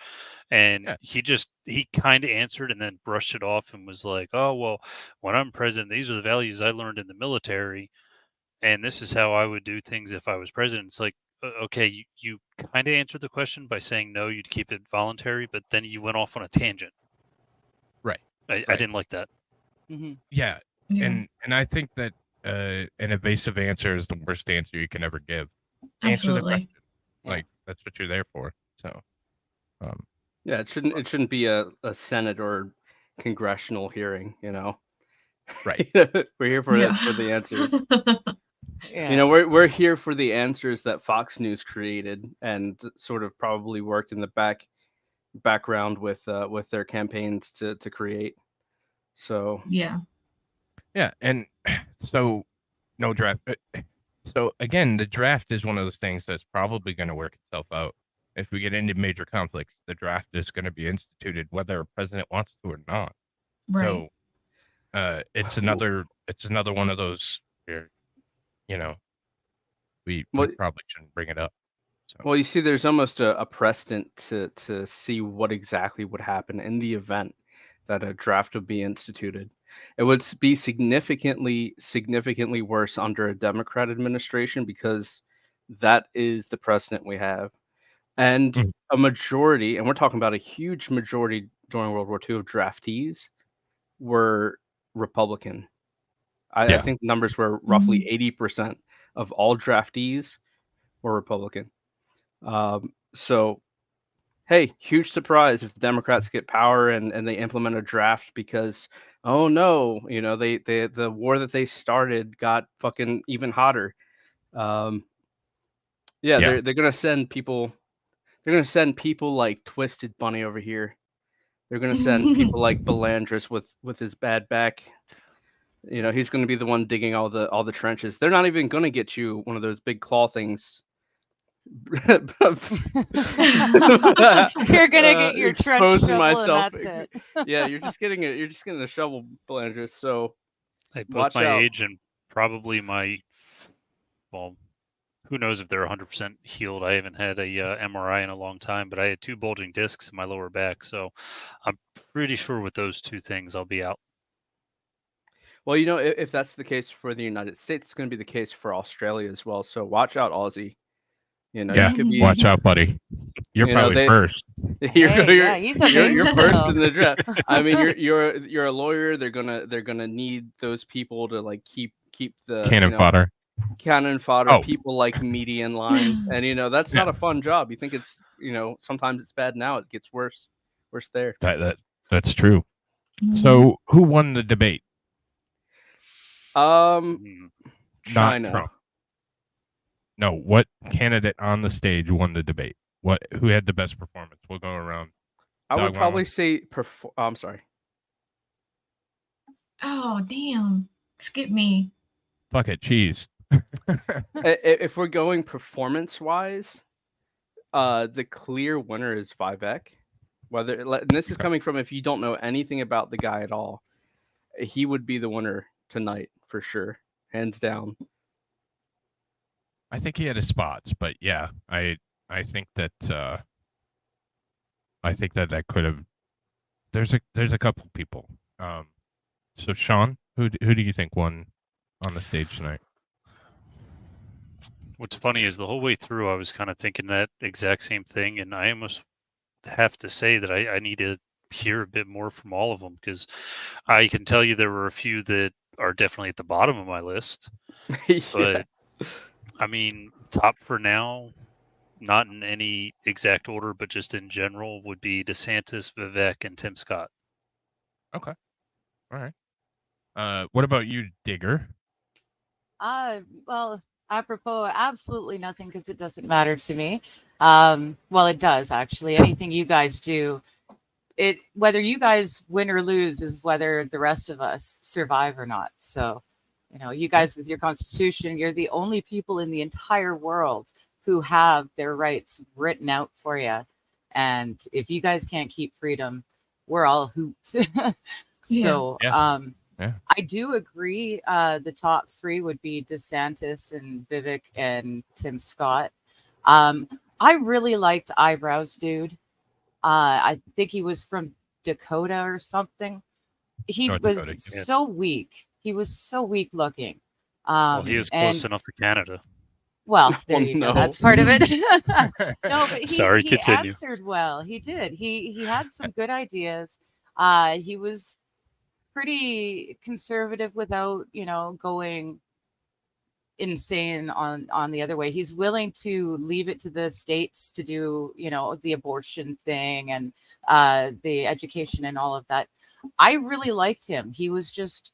And he kind of answered and then brushed it off and was like, oh, well, when I'm president, these are the values I learned in the military, and this is how I would do things if I was president. It's like, okay, you kind of answered the question by saying no, you'd keep it voluntary, but then you went off on a tangent. Right. I didn't like that. Mm-hmm. Yeah. Yeah. And I think that an evasive answer is the worst answer you can ever give. Answer the Absolutely. question. Like, that's what you're there for. So, Yeah, it shouldn't be a Senate or congressional hearing, you know. Right. We're here for the answers. Yeah. You know, we're here for the answers that Fox News created and sort of probably worked in the background with their campaigns to create. So Yeah. yeah, and so no draft. So again, the draft is one of those things that's probably going to work itself out. If we get into major conflicts, the draft is going to be instituted whether a president wants to or not. Right. So it's another one of those where, you know, we probably shouldn't bring it up. So. Well, you see, there's almost a precedent to see what exactly would happen in the event that a draft would be instituted. It would be significantly worse under a Democrat administration, because that is the precedent we have. And a majority, and we're talking about a huge majority during World War II of draftees were Republican. I think the numbers were roughly 80% of all draftees were Republican. So, hey, huge surprise if the Democrats get power and they implement a draft, because, oh no, you know, the war that they started got fucking even hotter. They're gonna send people. They're gonna send people like Twisted Bunny over here. They're gonna send people like Belandris with his bad back. You know, he's gonna be the one digging all the trenches. They're not even gonna get you one of those big claw things. You're gonna get your trench shovel myself. and that's it. Yeah, you're just getting a shovel, Belandris. So Both watch my out. age and probably well, who knows if they're 100% healed. I haven't had a MRI in a long time, but I had 2 bulging discs in my lower back, so I'm pretty sure with those 2 things I'll be out. Well, you know, if that's the case for the United States, it's going to be the case for Australia as well. So watch out, Aussie. You know, Yeah, you could be, watch out, buddy. You're probably first. You're he's a you're ninja. first in the draft. I mean, you're a lawyer. They're gonna need those people to like keep the Cannon fodder. Cannon fodder. Oh. People like media in line, and you know that's not a fun job. You think it's, you know, sometimes it's bad now. It gets worse there. That's true. So who won the debate? China. Not Trump. No, what candidate on the stage won the debate? Who had the best performance? We'll go around. I would Dog probably Mama? say I'm sorry. Oh, damn. Skip me. Fuck it, cheese. If we're going performance-wise, the clear winner is Vivek. And this is coming from if you don't know anything about the guy at all, he would be the winner tonight for sure, hands down. I think he had his spots, but yeah, I think that that could have. There's a couple people. So Sean, who do you think won on the stage tonight? What's funny is the whole way through, I was kind of thinking that exact same thing, and I almost have to say that I need to hear a bit more from all of them, because I can tell you there were a few that are definitely at the bottom of my list. But I mean, top for now, not in any exact order, but just in general, would be DeSantis, Vivek, and Tim Scott. Okay. All right. What about you, Digger? Well, apropos, absolutely nothing, because it doesn't matter to me. Well, it does actually. Anything you guys do, whether you guys win or lose is whether the rest of us survive or not. So, you guys with your constitution, you're the only people in the entire world who have their rights written out for you. And if you guys can't keep freedom, we're all hooped. So, I do agree. The top three would be DeSantis and Vivek and Tim Scott. I really liked Eyebrows Dude. I think he was from Dakota or something. He was so weak. He was so weak looking. Well, he was close enough to Canada. Well, there you go. That's part of it. No, but Sorry, he continue. answered well. He did. He had some good ideas. He was pretty conservative without, going insane on the other way. He's willing to leave it to the states to do, the abortion thing and the education and all of that. I really liked him. He was just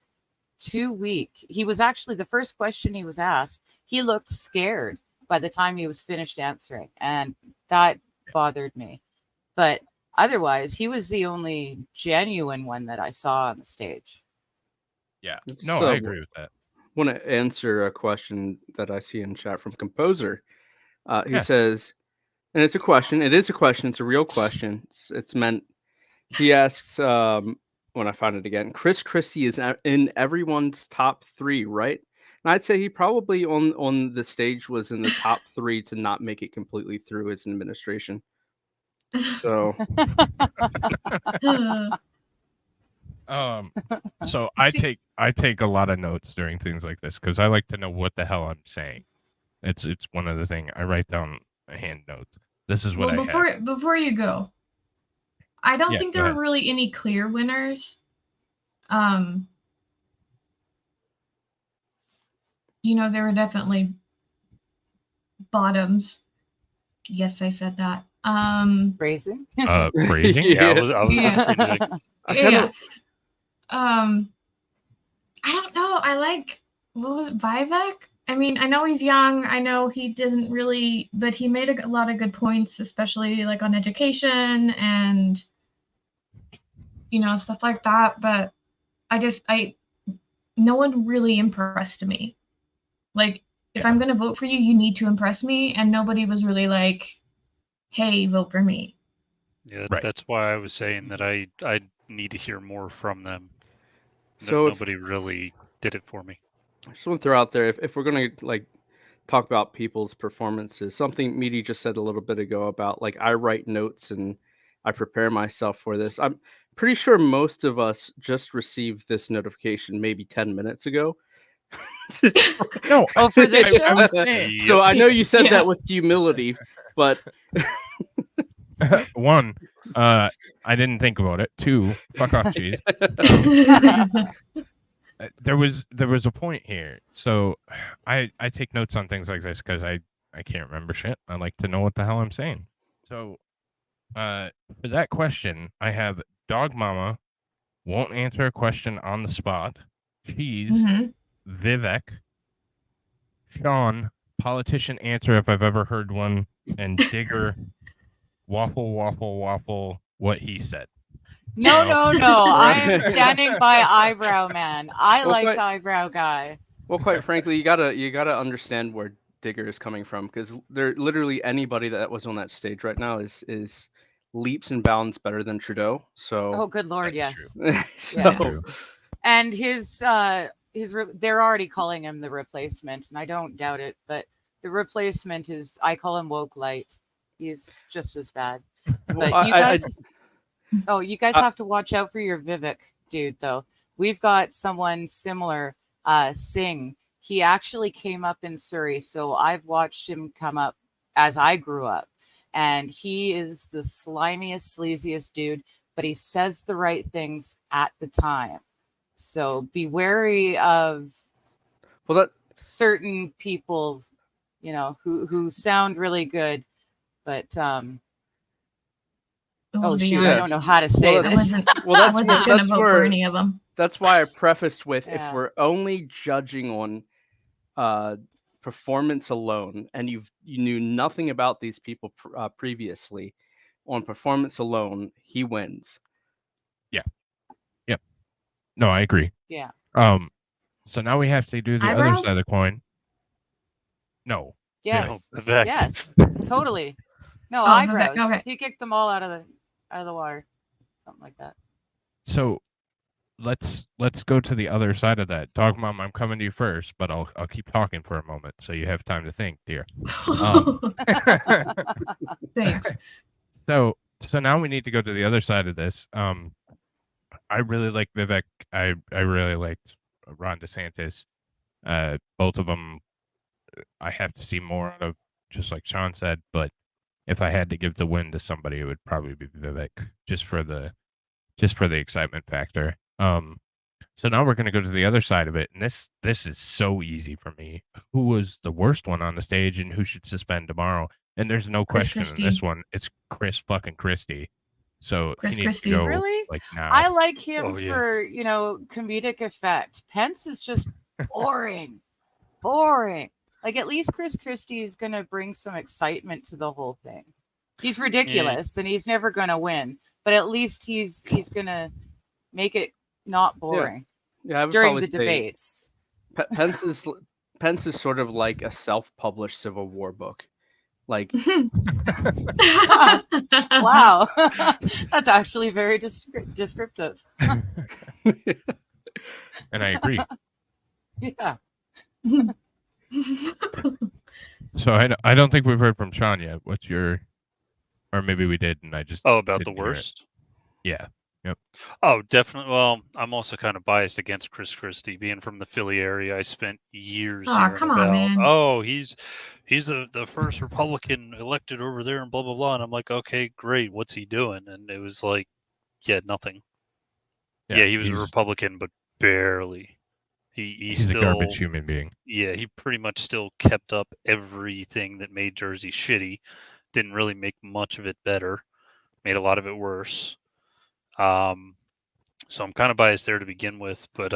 too weak. He was actually, the first question he was asked, he looked scared by the time he was finished answering, and that bothered me. But otherwise, he was the only genuine one that I saw on the stage. Yeah. No, So, I agree with that. I want to answer a question that I see in chat from Composer. He Yeah. says, and it's a question. It is a question. It's a real question. It's meant. He asks, when I find it again, Chris Christie is in everyone's top three, right? And I'd say he probably on the stage was in the top three to not make it completely through his administration. So, so I take a lot of notes during things like this because I like to know what the hell I'm saying. It's one of the things I write down hand notes. This is what before you go, I don't think there go were really any clear winners. There were definitely bottoms. Yes, I said that. Phrasing? Phrasing? Yeah, I was gonna say, like, Yeah. I don't know. I like, what was it, Vivek? I mean, I know he's young. I know he didn't really, but he made a lot of good points, especially like on education and, stuff like that. But no one really impressed me. Like, if I'm going to vote for you, you need to impress me. And nobody was really like, hey, vote for me. Yeah, that's why I was saying that I need to hear more from them. So Nobody really did it for me. I just want to throw out there, if we're going to talk about people's performances, something Meaty just said a little bit ago about I write notes and I prepare myself for this. I'm pretty sure most of us just received this notification maybe 10 minutes ago. No, for this show? I was saying. So I know you said that with humility, but one, I didn't think about it. Two, fuck off, cheese. There was a point here. So I take notes on things like this because I can't remember shit. I like to know what the hell I'm saying. So for that question, I have Dog Mama won't answer a question on the spot. Cheese, Vivek, Sean, politician answer if I've ever heard one, and Digger, waffle, waffle, waffle, what he said. No, So- no. I am standing by Eyebrow Man. I Well, liked quite- Eyebrow Guy. Well, quite frankly, you gotta understand where Digger is coming from, because there literally anybody that was on that stage right now is leaps and bounds better than Trudeau. So Oh, good Lord, That's yes. so Yes. And they're already calling him the replacement, and I don't doubt it, but the replacement is, I call him woke light. He's just as bad. But Well, you guys, you guys have to watch out for your Vivek dude, though. We've got someone similar, Singh. He actually came up in Surrey, so I've watched him come up as I grew up. And he is the slimiest, sleaziest dude, but he says the right things at the time. So be wary of certain people, who sound really good, but Well, to be shoot, I honest, don't know how to say I this. wasn't, I wasn't gonna vote for any of them. That's why I prefaced with Yeah. if we're only judging on performance alone, and you knew nothing about these people previously, on performance alone, he wins. Yeah. Yep. No, I agree. Yeah. So now we have to do the other Eyebrows? side of the coin. No. Yes. No, Vivek. Yes. Totally. No, Oh, Vivek, eyebrows. okay. He kicked them all out of the water. Something like that. So let's go to the other side of that. Dog Mom, I'm coming to you first, but I'll keep talking for a moment so you have time to think, dear. Thanks. So now we need to go to the other side of this. I really like Vivek. I really liked Ron DeSantis. Both of them I have to see more out of, just like Sean said, but if I had to give the win to somebody, it would probably be Vivek, just for the excitement factor. So now we're going to go to the other side of it, and this is so easy for me. Who was the worst one on the stage, and who should suspend tomorrow? And there's no Chris question in Christie. this one. It's Chris fucking Christie. So Chris he needs Christie. to go Really? like now. I like him Oh, yeah. for, comedic effect. Pence is just boring. Boring. Like, at least Chris Christie is going to bring some excitement to the whole thing. He's ridiculous and he's never going to win, but at least he's going to make it not boring Yeah, I would during probably the say debates. Pence is sort of like a self-published Civil War book. Like, Wow. That's actually very descriptive. And I agree. Yeah. So I don't think we've heard from Sean yet. What's your, or maybe we did, and I just About the didn't hear it. worst? Yeah. Yep. Oh, definitely. Well, I'm also kind of biased against Chris Christie. Being from the Philly area, I spent years Aw, hearing come on, about, man. oh, he's the first Republican elected over there and blah, blah, blah. And I'm like, okay, great. What's he doing? And it was like, yeah, nothing. Yeah, he was a he's- Republican, but barely. He He's still, a garbage human being. yeah, he pretty much still kept up everything that made Jersey shitty. Didn't really make much of it better. Made a lot of it worse. So I'm kind of biased there to begin with, but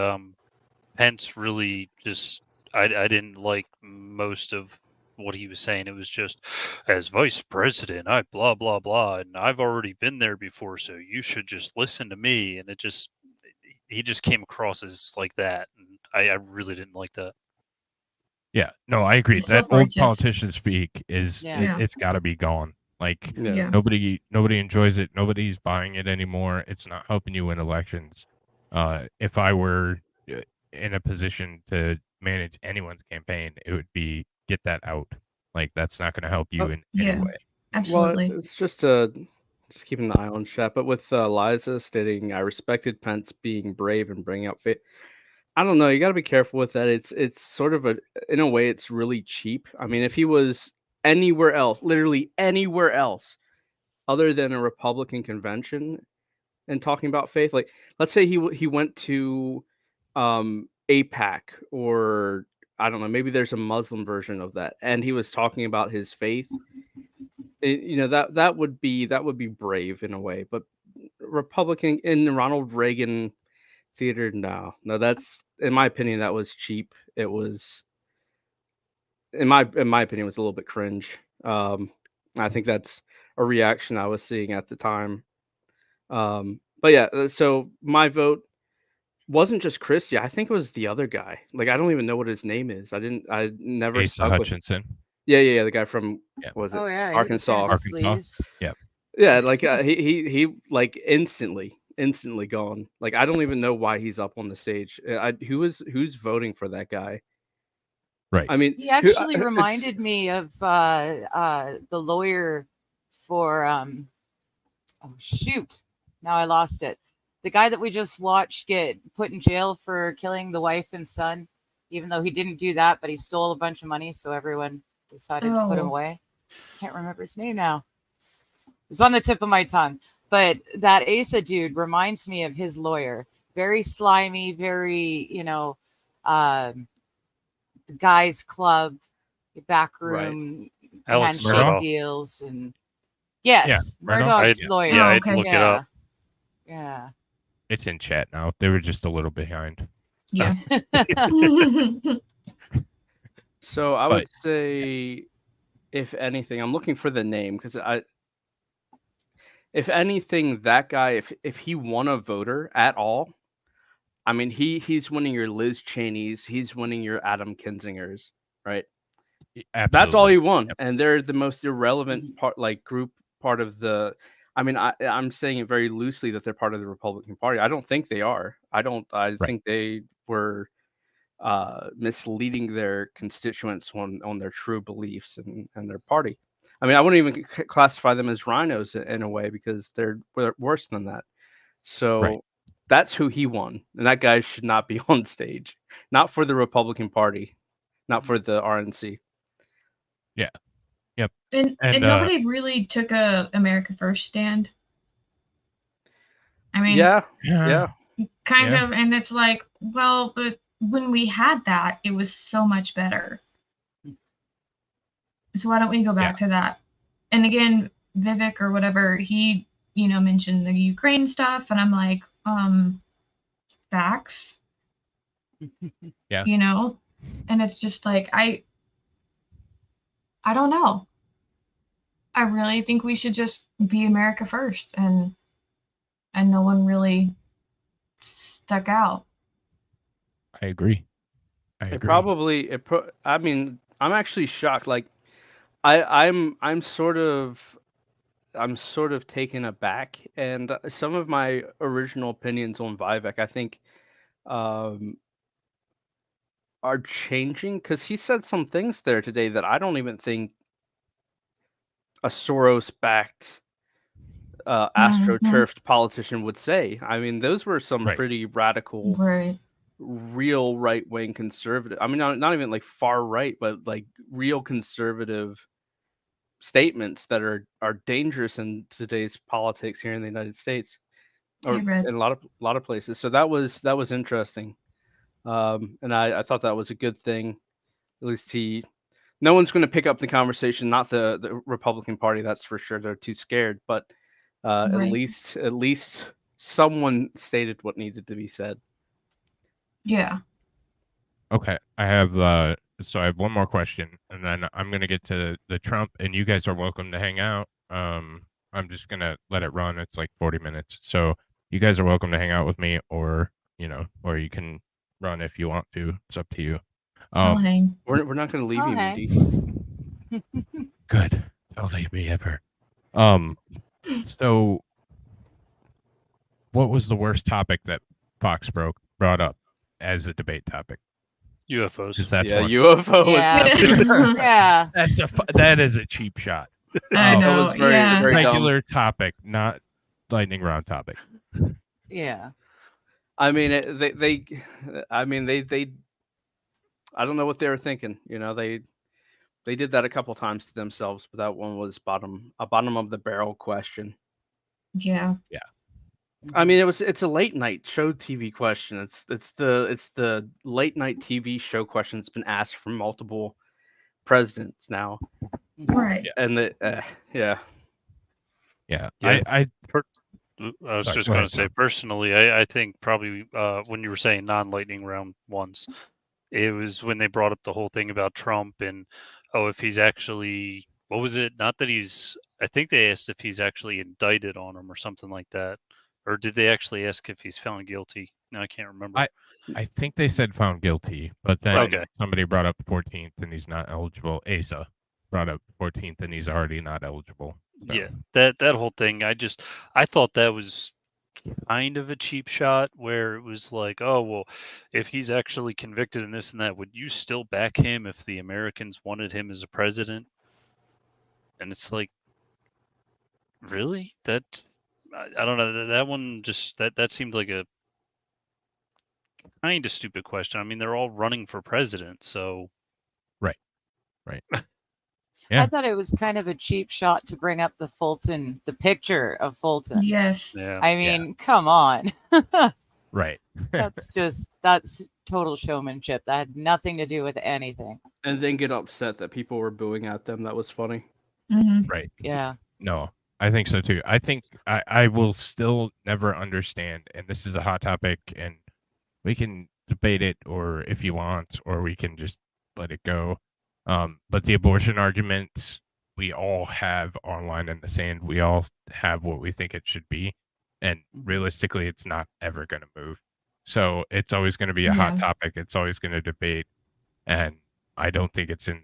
Pence really just I didn't like most of what he was saying. It was just, as vice president, I blah blah blah, and I've already been there before, so you should just listen to me. And he just came across as like that, and I really didn't like that. Yeah, no, I agree. He's That old self-righteous. politician speak is Yeah. it's got to be gone. Like Yeah. nobody enjoys it. Nobody's buying it anymore. It's not helping you win elections. If I were in a position to manage anyone's campaign, it would be get that out. Like that's not going to help you in any Yeah. way. Absolutely. well, it's just keeping an eye on chat. But with Liza stating, I respected Pence being brave and bringing up faith. I don't know. You got to be careful with that. It's sort of in a way, it's really cheap. I mean, if he was anywhere else, literally anywhere else, other than a Republican convention, and talking about faith, like let's say he went to APAC, or I don't know, maybe there's a Muslim version of that, and he was talking about his faith. That would be brave in a way, but Republican in the Ronald Reagan theater, no, that's in my opinion that was cheap. It was in my opinion, was a little bit cringe. I think that's a reaction I was seeing at the time. But yeah, so my vote wasn't just Christie. I think it was the other guy. Like, I don't even know what his name is. I never Asa stuck with. Hutchinson. Yeah, the guy from what was it? Oh yeah, he was Arkansas. kind of a sleaze. Yep. Yeah, like he like instantly gone. Like, I don't even know why he's up on the stage. Who's voting for that guy? Right. I mean, He actually reminded me of the lawyer for oh shoot, now I lost it. The guy that we just watched get put in jail for killing the wife and son, even though he didn't do that, but he stole a bunch of money, so everyone decided to put him away. Can't remember his name now. It's on the tip of my tongue. But that Asa dude reminds me of his lawyer. Very slimy, very, the guys club, backroom, handshake Murdoch. deals, and yes, Murdoch. Murdoch's lawyer. Yeah, I'd look it up. Yeah. It's in chat now. They were just a little behind. Yeah. So I would say, if anything, I'm looking for the name because if anything, that guy, if he won a voter at all, I mean, he's winning your Liz Cheney's, he's winning your Adam Kinzinger's, right? Absolutely. That's all he won, and they're the most irrelevant part, like group part of the. I mean, I'm saying it very loosely that they're part of the Republican Party. I don't think they are. I think they were misleading their constituents on their true beliefs and their party. I mean, I wouldn't even classify them as rhinos in a way because they're worse than that. So that's who he won, and that guy should not be on stage. Not for the Republican Party, not for the RNC. Yeah. Yep. And nobody really took a America First stand. I mean, yeah. kind of, and it's like, well, but when we had that, it was so much better. So why don't we go back to that? And again, Vivek or whatever, he, mentioned the Ukraine stuff, and I'm like, facts. Yeah. And it's just like, I don't know. I really think we should just be America first, and no one really stuck out. I agree. I mean, I'm actually shocked. Like, I'm sort of taken aback, and some of my original opinions on Vivek, I think, are changing because he said some things there today that I don't even think a Soros-backed, astroturfed politician would say. I mean, those were some pretty radical, real right-wing conservative. I mean, not even like far right, but like real conservative statements that are dangerous in today's politics here in the United States, or in a lot of places. So that was interesting, and I thought that was a good thing. At least no one's going to pick up the conversation, not the Republican Party, that's for sure. They're too scared, but at least someone stated what needed to be said. Yeah. Okay, I have I have one more question, and then I'm gonna get to the Trump, and you guys are welcome to hang out. I'm just gonna let it run. It's like 40 minutes, so you guys are welcome to hang out with me, or or you can run if you want to. It's up to you. I'll hang. We're not gonna leave I'll you, hang. Moody. Good. Don't leave me ever. So what was the worst topic that Fox brought up as a debate topic? UFOs. That's one. UFO. Yeah. That is a cheap shot. I know. That was very regular topic, not lightning round topic. Yeah. I mean, they I don't know what they were thinking. They did that a couple times to themselves, but that one was a bottom of the barrel question. Yeah. Yeah. I mean, it's a late night show TV question. It's the late night TV show question that's been asked from multiple presidents now. Right. And Yeah. I was just going to say, personally, I think probably when you were saying non-lightning round ones, It was when they brought up the whole thing about Trump and, oh, if he's actually, what was it? Not that he's, I think they asked if he's actually indicted on him or something like that. Or did they actually ask if he's found guilty? No, I can't remember. I think they said found guilty, but then Okay. somebody brought up 14th and he's not eligible. Asa brought up 14th and he's already not eligible. So. Yeah, that whole thing, I thought that was kind of a cheap shot where it was like, oh, well, if he's actually convicted in this and that, would you still back him if the Americans wanted him as a president? And it's like, really? I don't know. That one just, that seemed like a kind of stupid question. I mean, they're all running for president, so. Right. I thought it was kind of a cheap shot to bring up the picture of Fulton. Yes. Yeah. I mean, come on. Right. That's total showmanship. That had nothing to do with anything. And then get upset that people were booing at them. That was funny. Right. Yeah. No, I think so too. I think I will still never understand, and this is a hot topic, and we can debate it, or if you want, or we can just let it go. But the abortion arguments, we all have our line in the sand. We all have what we think it should be. And realistically, it's not ever going to move. So it's always going to be a hot topic. It's always going to debate. And I don't think it's in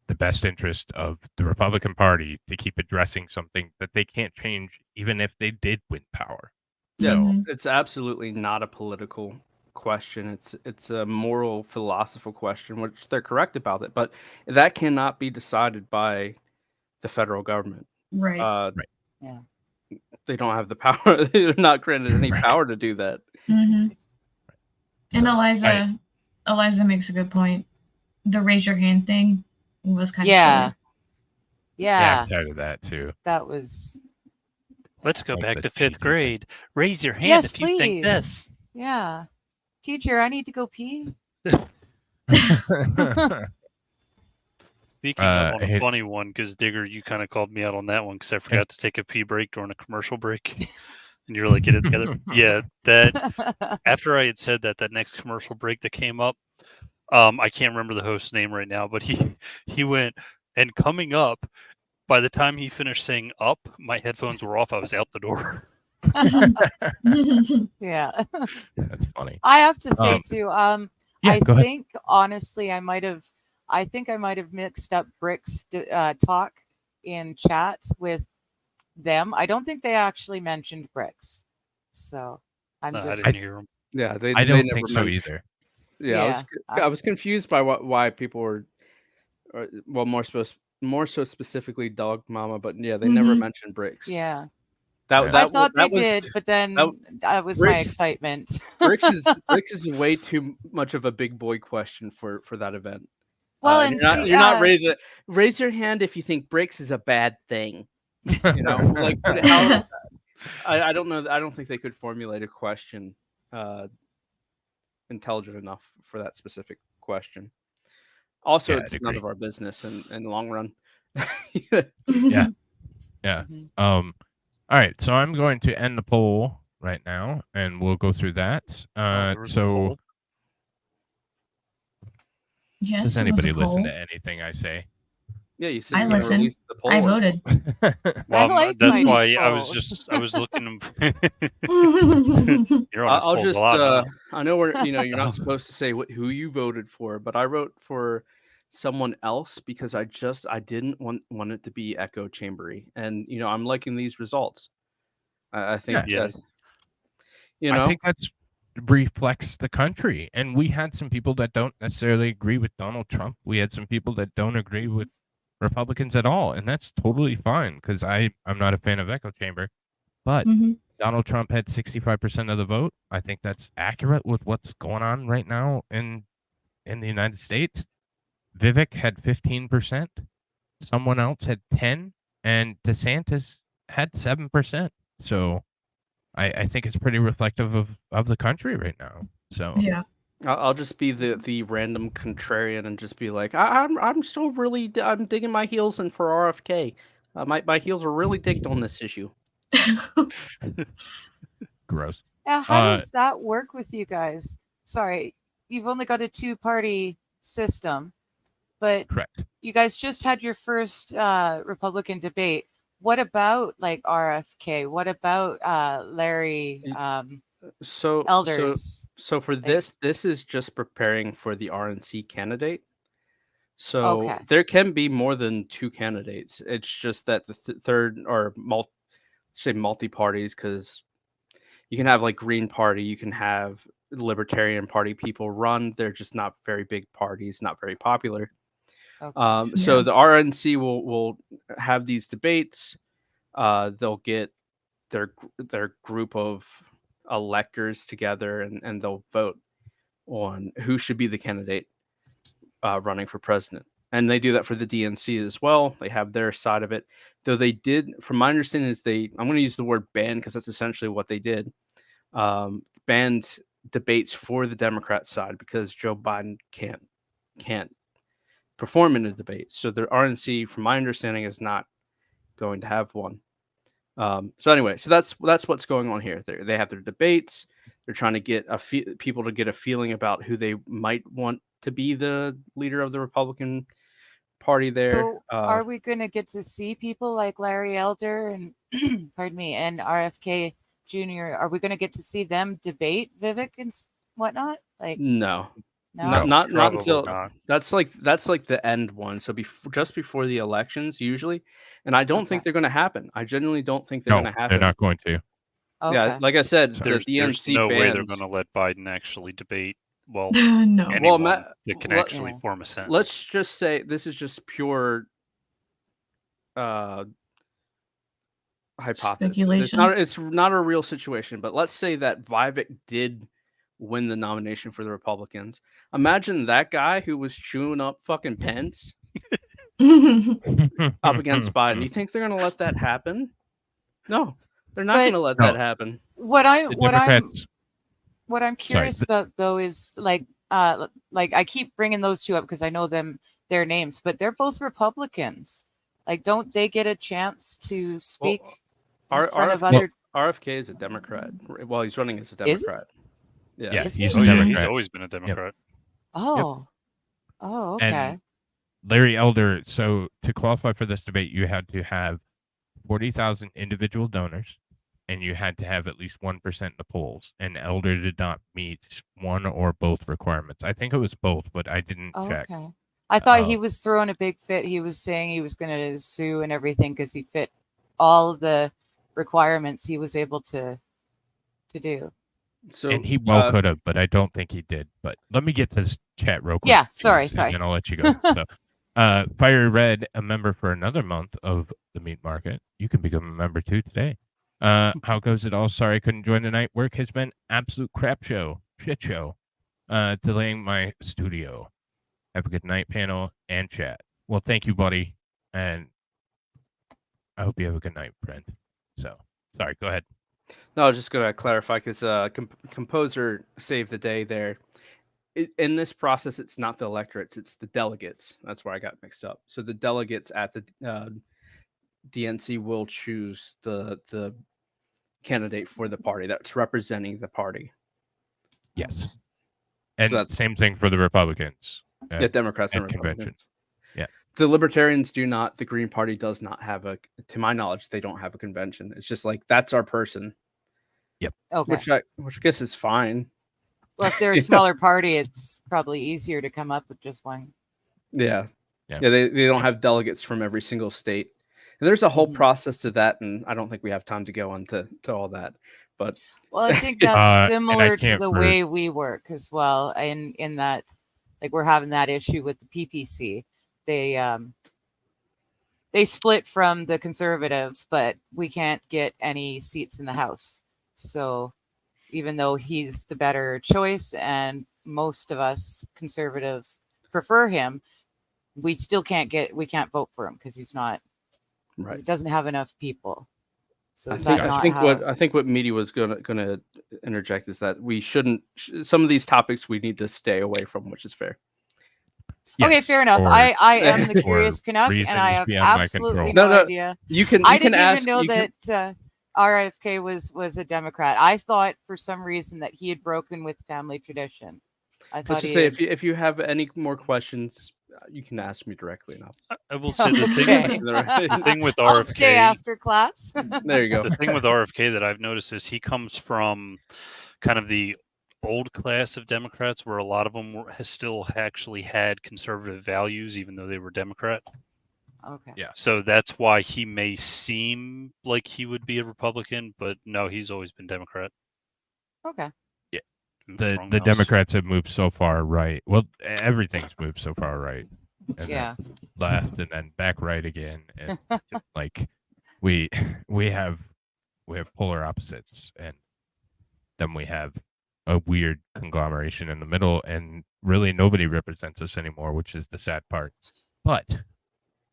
the best interest of the Republican Party to keep addressing something that they can't change, even if they did win power. Yeah, it's absolutely not a political question. It's a moral, philosophical question, which they're correct about it, but that cannot be decided by the federal government. Right. Yeah. They don't have the power. They're not granted any power to do that. And So, Eliza makes a good point. The raise your hand thing was kind Yeah. of Yeah. I'm tired of that too. That was. Let's go Like back the to fifth grade. Raise your hand Yes, if you think please. this. Yeah. Teacher, I need to go pee. Speaking of on I a hate- funny one, because Digger, you kind of called me out on that one because I forgot to take a pee break during a commercial break. And you're like, get it together. Yeah, that after I had said that next commercial break that came up, I can't remember the host's name right now, but he went, and coming up, by the time he finished saying up, my headphones were off. I was out the door. Yeah. That's funny. I have to say too, yeah, I go ahead. think honestly I might have mixed up Brick's talk in chat with them. I don't think they actually mentioned Bricks. So I'm No, I just didn't hear him. Yeah, I they don't never think so mentioned- either. Yeah, I was confused by why people were, well, more so specifically Dog Mama, but yeah, they never mentioned Bricks. Yeah. That I thought that they was, did, but then that was my Bricks- excitement. Bricks is way too much of a big boy question for that event. Well, And and you're not raise your hand if you think Bricks is a bad thing. You know, like how I don't know. I don't think they could formulate a question intelligent enough for that specific question. Also, Yeah, it's I'd none agree. of our business in the long run. Yeah. All right, so I'm going to end the poll right now, and we'll go through that. there was a So, poll? Yes, does it was anybody a listen poll. to anything I say? Yeah, you said I you were going to listened. release the poll. I voted. Well, like that's my why I was polls. I was looking. You're on his I'll polls just a lot. Huh? I know you're not supposed to say who you voted for, but I wrote for someone else because I didn't want it to be echo chambery, and I'm liking these results. I think Yeah. that I think that's reflects the country, and we had some people that don't necessarily agree with Donald Trump. We had some people that don't agree with Republicans at all, and that's totally fine because I'm not a fan of echo chamber. But Donald Trump had 65% of the vote. I think that's accurate with what's going on right now in the United States. Vivek had 15%. Someone else had 10%, and DeSantis had 7%. So I think it's pretty reflective of the country right now. So Yeah. I'll just be the random contrarian and just be like, I'm still really I'm digging my heels in for RFK. My heels are really digged on this issue. Gross. Now, how does that work with you guys? Sorry, a two-party system, but Correct. you guys just had your first Republican debate. What about like RFK? What about Larry Elders? So for this is just preparing for the RNC candidate. So Okay. there can be more than two candidates. It's just that the third or multi parties, because you can have like Green Party, you can have Libertarian Party people run. They're just not very big parties, not very popular. So the RNC will have these debates. They'll get their group of electors together, and they'll vote on who should be the candidate running for president. And they do that for the DNC as well. They have their side of it. Though they did, from my understanding, I'm going to use the word ban because that's essentially what they did. Banned debates for the Democrat side because Joe Biden can't perform in a debate. So the RNC, from my understanding, is not going to have one. So anyway, so that's what's going on here. They have their debates. They're trying to get people to get a feeling about who they might want to be the leader of the Republican Party there. So are we going to get to see people like Larry Elder and pardon me, and RFK Jr.? Are we going to get to see them debate Vivek and whatnot? Like no. No? Not until not. that's like the end one. So just before the elections usually, and I don't think they're going to happen. I genuinely don't think they're going to happen. They're not going to. Yeah, like I said, There's the DNC no way they're banned. going to let Biden actually debate. Well, No. anyone Matt, that can actually form a sentence. Let's just say this is just pure hypothesis. Speculation. It's not a real situation, but let's say that Vivek did win the nomination for the Republicans. Imagine that guy who was chewing up fucking Pence up against Biden. You think they're going to let that happen? No, they're not going to let that happen. What I'm curious about though is like I keep bringing those two up because I know their names, but they're both Republicans. Like, don't they get a chance to speak in front of other? RFK is a Democrat. Well, he's running as a Democrat. Yeah, he's a Democrat. He's always been a Democrat. Oh, oh, okay. And Larry Elder. So to qualify for this debate, you had to have 40,000 individual donors, and you had to have at least 1% in the polls. And Elder did not meet one or both requirements. I think it was both, but I didn't check. Okay. I thought he was throwing a big fit. He was saying he was going to sue and everything because he fit all of the requirements he was able to do. So, and he well could have, but I don't think he did. But let me get to this chat real quick. Yeah, sorry. And then I'll let you go. So, Fire Red, a member for another month of the meat market. You can become a member too today. How goes it all? Sorry I couldn't join tonight. Work has been absolute crap show, shit show. Delaying my studio. Have a good night, panel and chat. Well, thank you, buddy, and I hope you have a good night, friend. So, sorry, go ahead. No, I was just going to clarify because composer saved the day there. In this process, it's not the electorates, it's the delegates. That's where I got mixed up. So the delegates at the DNC will choose the candidate for the party that's representing the party. Yes. And So same thing for the Republicans. Yeah, Democrats and at convention. Republicans. Yeah. The Libertarians do not. The Green Party does not have to my knowledge, they don't have a convention. It's just like, that's our person. Yep. Okay. Which I guess is fine. Well, if they're a smaller party, it's probably easier to come up with just one. Yeah. They don't have delegates from every single state. And there's a whole process to that, and I don't think we have time to go into all that. But well, I think that's similar to the way we work as well. In that, like, we're having that issue with the PPC. They split from the conservatives, but we can't get any seats in the House. So even though he's the better choice and most of us conservatives prefer him, we still can't vote for him because he's not. Right. He doesn't have enough people. So I think what Meaty was gonna interject is that we shouldn't. Some of these topics we need to stay away from, which is fair. Okay, fair enough. I am the curious Canuck, and I have absolutely no idea. I didn't even know that RFK was a Democrat. I thought for some reason that he had broken with family tradition. I Let's thought just he say had... if you have any more questions, you can ask me directly now. I will say the Okay. the thing with I'll stay RFK. after class. There you go. The thing with RFK that I've noticed is he comes from kind of the old class of Democrats, where a lot of them has still actually had conservative values, even though they were Democrat. Okay. Yeah. So that's why he may seem like he would be a Republican, but no, he's always been Democrat. Okay. Yeah. Oops, The wrong mouse. Democrats have moved so far right. Well, everything's moved so far right, and Yeah. then left, and then back right again, and like we have polar opposites, and then we have a weird conglomeration in the middle, and really nobody represents us anymore, which is the sad part. But,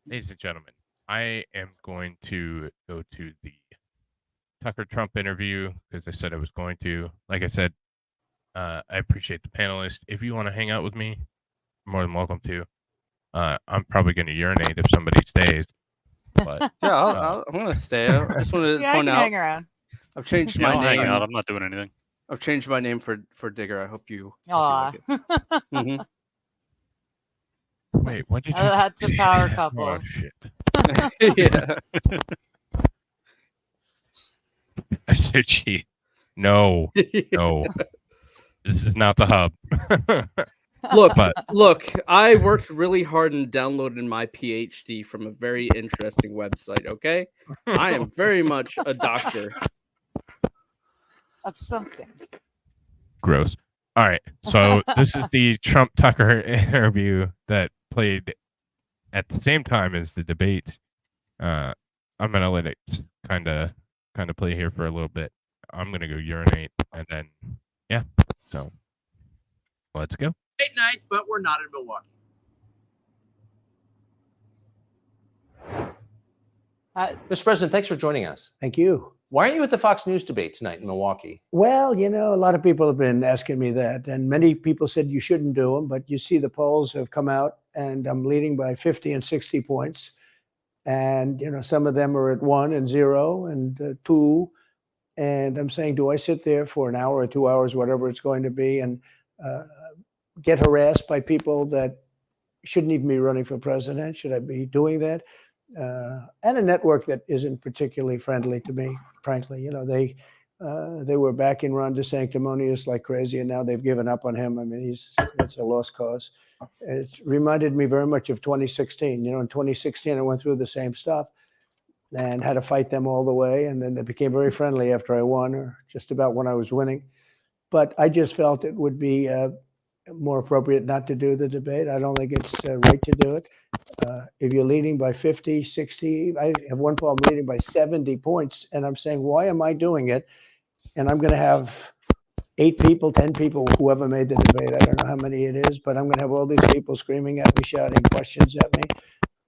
ladies and gentlemen, I am going to go to the Tucker Trump interview because I said I was going to. Like I said, I appreciate the panelists. If you want to hang out with me, you're more than welcome to. I'm probably going to urinate if somebody stays. But yeah, I'm going to stay. I just want to Yeah, I point can out hang around. I've changed Yeah, my I'll name. hang out. I'm not doing anything. I've changed my name for Digger. I hope you. Aw. Mm-hmm. Wait, what did you? That's a power couple. Oh shit! Yeah. I said, "Gee, no, no, this is not the hub." Look, I worked really hard and downloaded my PhD from a very interesting website, okay? I am very much a doctor. Of something. Gross. All right, so this is the Trump Tucker interview that played at the same time as the debate. I'm gonna let it kind of play here for a little bit. I'm gonna go urinate, and then yeah, so let's go. Late night, but we're not in Milwaukee. Mr. President, thanks for joining us. Thank you. Why aren't you at the Fox News debate tonight in Milwaukee? Well, you know, a lot of people have been asking me that, and many people said you shouldn't do them, but you see the polls have come out, and I'm leading by 50 and 60 points. And, you know, some of them are at 1 and 0 and 2. And I'm saying, do I sit there for an hour or 2 hours, whatever it's going to be, and get harassed by people that shouldn't even be running for president? Should I be doing that? And a network that isn't particularly friendly to me, frankly. You know, they were backing Ron DeSanctimonious like crazy, and now they've given up on him. I mean, it's a lost cause. It reminded me very much of 2016. You know, in 2016, I went through the same stuff and had to fight them all the way. And then they became very friendly after I won, or just about when I was winning. But I just felt it would be more appropriate not to do the debate. I don't think it's right to do it. If you're leading by 50, 60, I have one poll, I'm leading by 70 points, and I'm saying, why am I doing it? And I'm going to have 8 people, 10 people, whoever made the debate, I don't know how many it is, but I'm going to have all these people screaming at me, shouting questions at me,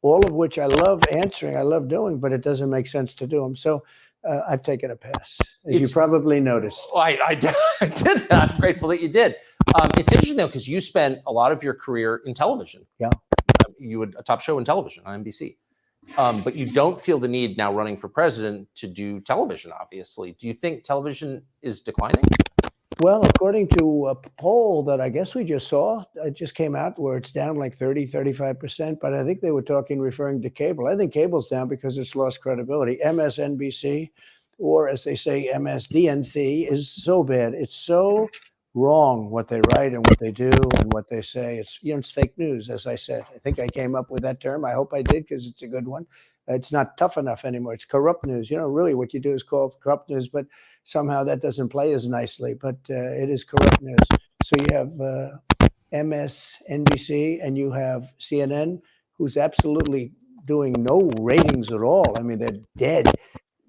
all of which I love answering, I love doing, but it doesn't make sense to do them. So I've taken a pass, as you probably noticed. Well, I did. I'm grateful that you did. It's interesting, though, because you spent a lot of your career in television. Yeah. You had a top show in television on NBC. But you don't feel the need now running for president to do television, obviously. Do you think television is declining? Well, according to a poll that I guess we just saw, it just came out where it's down like 30, 35%. But I think they were referring to cable. I think cable's down because it's lost credibility. MSNBC, or as they say, MSDNC, is so bad. It's so wrong what they write and what they do and what they say. It's, you know, it's fake news, as I said. I think I came up with that term. I hope I did, because it's a good one. It's not tough enough anymore. It's corrupt news. You know, really what you do is call it corrupt news, but somehow that doesn't play as nicely, but it is corrupt news. So you have MSNBC and you have CNN, who's absolutely doing no ratings at all. I mean, they're dead.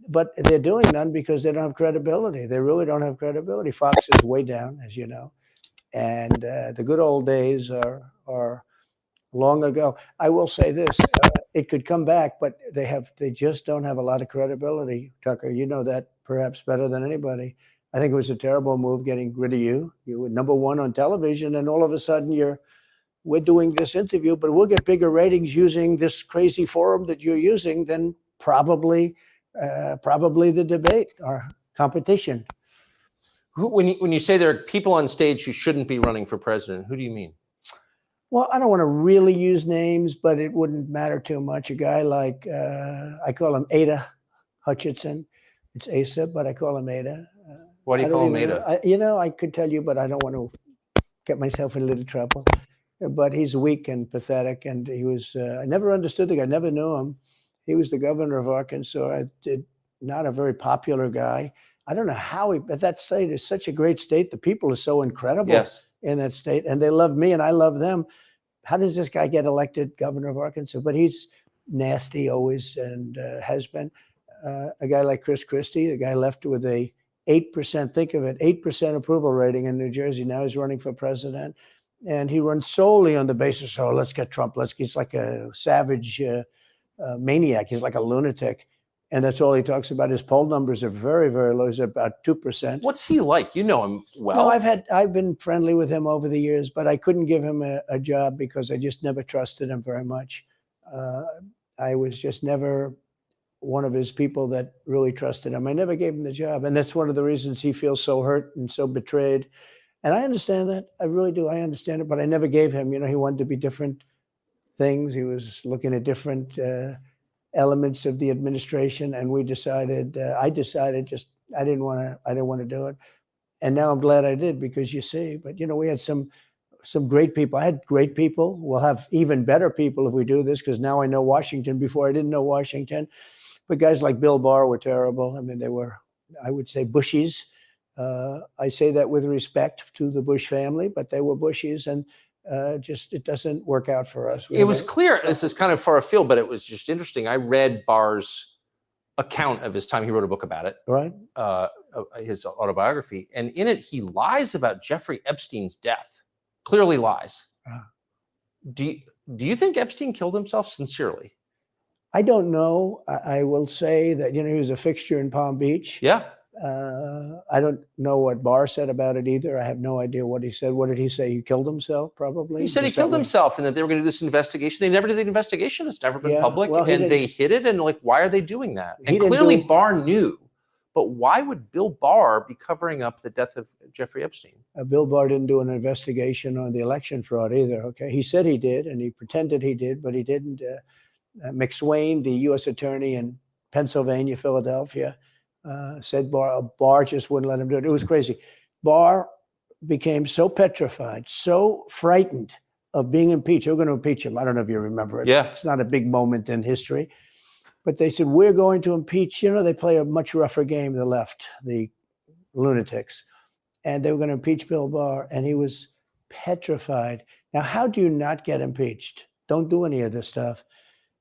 But they're doing none because they don't have credibility. They really don't have credibility. Fox is way down, as you know. And the good old days are long ago. I will say this, it could come back, but they just don't have a lot of credibility, Tucker. You know that perhaps better than anybody. I think it was a terrible move getting rid of you. You were number one on television, and all of a sudden we're doing this interview, but we'll get bigger ratings using this crazy forum that you're using than probably the debate or competition. When you say there are people on stage who shouldn't be running for president, who do you mean? Well, I don't want to really use names, but it wouldn't matter too much. A guy like, I call him Ada Hutchinson. It's Asa, but I call him Ada. Why do you call him Ada? I could tell you, but I don't want to get myself in a little trouble. But he's weak and pathetic, and he was, I never understood the guy, never knew him. He was the governor of Arkansas, not a very popular guy. I don't know how but that state is such a great state. The people are so incredible in that state, and they love me and I love them. How does this guy get elected governor of Arkansas? But he's nasty always and has been. A guy like Chris Christie, the guy left with a 8%, think of it, 8% approval rating in New Jersey. Now he's running for president. And he runs solely on the basis, oh, let's get Trump. He's like a savage maniac. He's like a lunatic. And that's all he talks about. His poll numbers are very, very low. He's about 2%. What's he like? You know him well. No, I've been friendly with him over the years, but I couldn't give him a job because I just never trusted him very much. I was just never one of his people that really trusted him. I never gave him the job. And that's one of the reasons he feels so hurt and so betrayed. And I understand that. I really do. I understand it. But I never gave him, he wanted to be different things. He was looking at different elements of the administration. And I decided I didn't want to do it. And now I'm glad I did because you see, but we had some great people. I had great people. We'll have even better people if we do this because now I know Washington. Before I didn't know Washington. But guys like Bill Barr were terrible. I mean, they were, I would say, Bushies. I say that with respect to the Bush family, but they were Bushies, and it doesn't work out for us. It was clear, this is kind of far afield, but it was just interesting. I read Barr's account of his time. He wrote a book about it, right? His autobiography. And in it, he lies about Jeffrey Epstein's death. Clearly lies. Do you think Epstein killed himself sincerely? I don't know. I will say that, he was a fixture in Palm Beach. Yeah. I don't know what Barr said about it either. I have no idea what he said. What did he say? He killed himself, probably? He said he killed himself and that they were going to do this investigation. They never did the investigation. It's never been public. Well, and they hid it. And why are they doing that? And clearly Barr knew. But why would Bill Barr be covering up the death of Jeffrey Epstein? Bill Barr didn't do an investigation on the election fraud either. Okay. He said he did, and he pretended he did, but he didn't. McSwain, the U.S. attorney in Pennsylvania, Philadelphia, said Barr just wouldn't let him do it. It was crazy. Barr became so petrified, so frightened of being impeached. They were going to impeach him. I don't know if you remember it. Yeah. It's not a big moment in history. But they said, we're going to impeach. They play a much rougher game, the left, the lunatics. And they were going to impeach Bill Barr, and he was petrified. Now, how do you not get impeached? Don't do any of this stuff.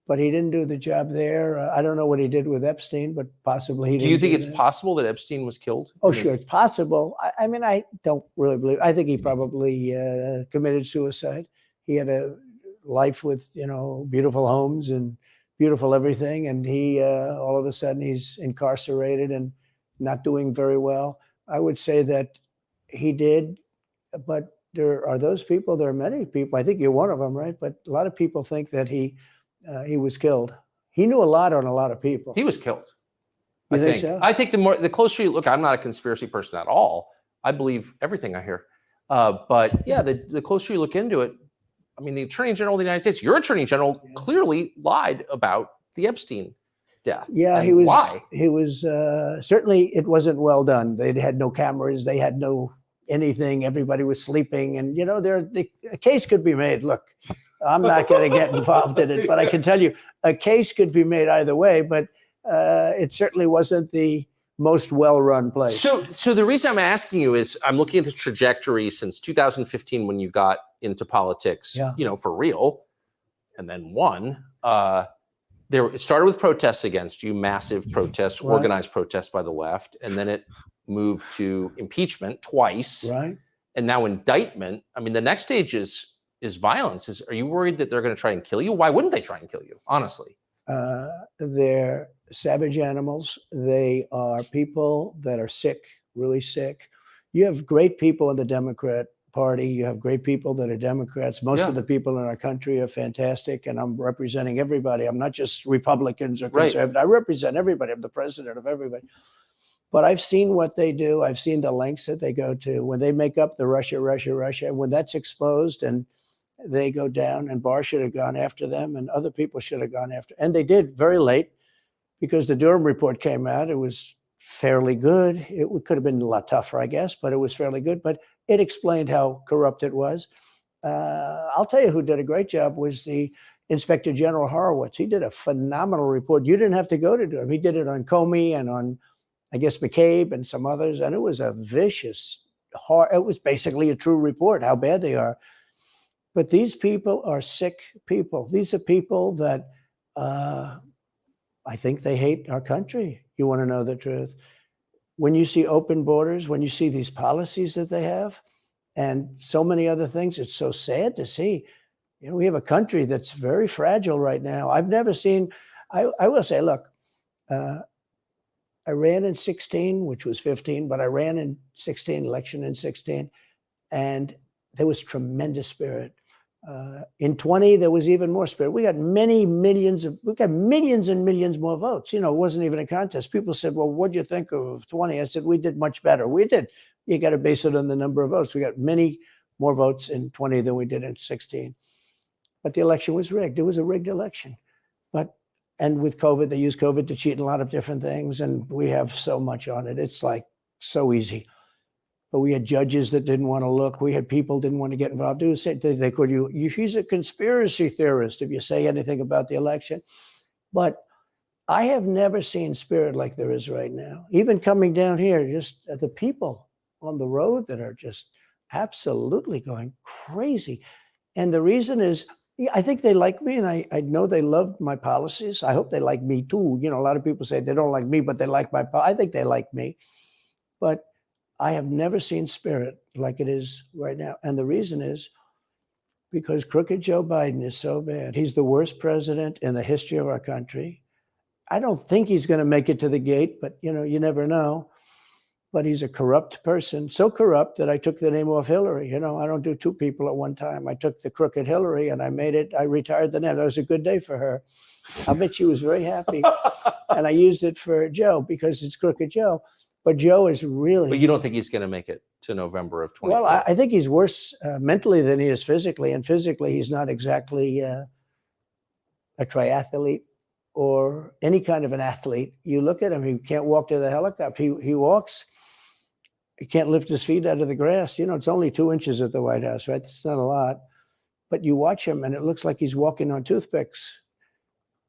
But he didn't do the job there. I don't know what he did with Epstein, but possibly he didn't. Do you think it's possible that Epstein was killed? Oh, sure, it's possible. I mean, I don't really believe. I think he probably committed suicide. He had a life with, beautiful homes and beautiful everything, and he all of a sudden he's incarcerated and not doing very well. I would say that he did, but there are those people. There are many people. I think you're one of them, right? But a lot of people think that he was killed. He knew a lot on a lot of people. He was killed. You think so? I think the closer you look, I'm not a conspiracy person at all. I believe everything I hear. But yeah, the closer you look into it, I mean, the Attorney General of the United States, your Attorney General clearly lied about the Epstein death. Yeah, and he was. Why? He was certainly. It wasn't well done. They had no cameras. They had no anything. Everybody was sleeping, and a case could be made. Look, I'm not going to get involved in it, but I can tell you a case could be made either way. But it certainly wasn't the most well-run place. So the reason I'm asking you is I'm looking at the trajectory since 2015 when you got into politics, for real, and then won. It started with protests against you, massive protests, organized protests by the left, and then it moved to impeachment twice, right? And now indictment. I mean, the next stage is violence. Are you worried that they're going to try and kill you? Why wouldn't they try and kill you? Honestly, they're savage animals. They are people that are sick, really sick. You have great people in the Democrat Party. You have great people that are Democrats. Most of the people in our country are fantastic, and I'm representing everybody. I'm not just Republicans or conservatives. I represent everybody. I'm the president of everybody. But I've seen what they do. I've seen the lengths that they go to when they make up the Russia. When that's exposed and they go down, and Barr should have gone after them and other people should have gone after. And they did very late because the Durham report came out. It was fairly good. It could have been a lot tougher, I guess, but it was fairly good. But it explained how corrupt it was. I'll tell you who did a great job was the Inspector General Horowitz. He did a phenomenal report. You didn't have to go to Durham. He did it on Comey and on, I guess, McCabe and some others. And it was a vicious, it was basically a true report, how bad they are. But these people are sick people. These are people that I think they hate our country. You want to know the truth. When you see open borders, when you see these policies that they have, and so many other things, it's so sad to see. You know, we have a country that's very fragile right now. I've never seen, I will say, look, I ran in 16, which was 15, but I ran in 16, election in 16, and there was tremendous spirit. In 20, there was even more spirit. We got millions and millions more votes. You know, it wasn't even a contest. People said, well, what do you think of 20? I said, we did much better. We did. You got to base it on the number of votes. We got many more votes in 20 than we did in 16. But the election was rigged. It was a rigged election. And with COVID, they used COVID to cheat in a lot of different things. And we have so much on it. It's like so easy. But we had judges that didn't want to look. We had people didn't want to get involved. They called you, he's a conspiracy theorist if you say anything about the election. But I have never seen spirit like there is right now. Even coming down here, just the people on the road that are just absolutely going crazy. And the reason is, I think they like me, and I know they love my policies. I hope they like me too. You know, a lot of people say they don't like me, but they like my policies. I think they like me. But I have never seen spirit like it is right now. And the reason is because crooked Joe Biden is so bad. He's the worst president in the history of our country. I don't think he's going to make it to the gate, but you know, you never know. But he's a corrupt person, so corrupt that I took the name off Hillary. You know, I don't do two people at one time. I took the crooked Hillary and I retired the name. That was a good day for her. I bet she was very happy. And I used it for Joe because it's crooked Joe. But Joe is really. But you don't think he's going to make it to November of 2024? Well, I think he's worse mentally than he is physically. And physically, he's not exactly a triathlete or any kind of an athlete. You look at him, he can't walk to the helicopter. He walks. He can't lift his feet out of the grass. You know, it's only 2 inches at the White House, right? It's not a lot. But you watch him and it looks like he's walking on toothpicks.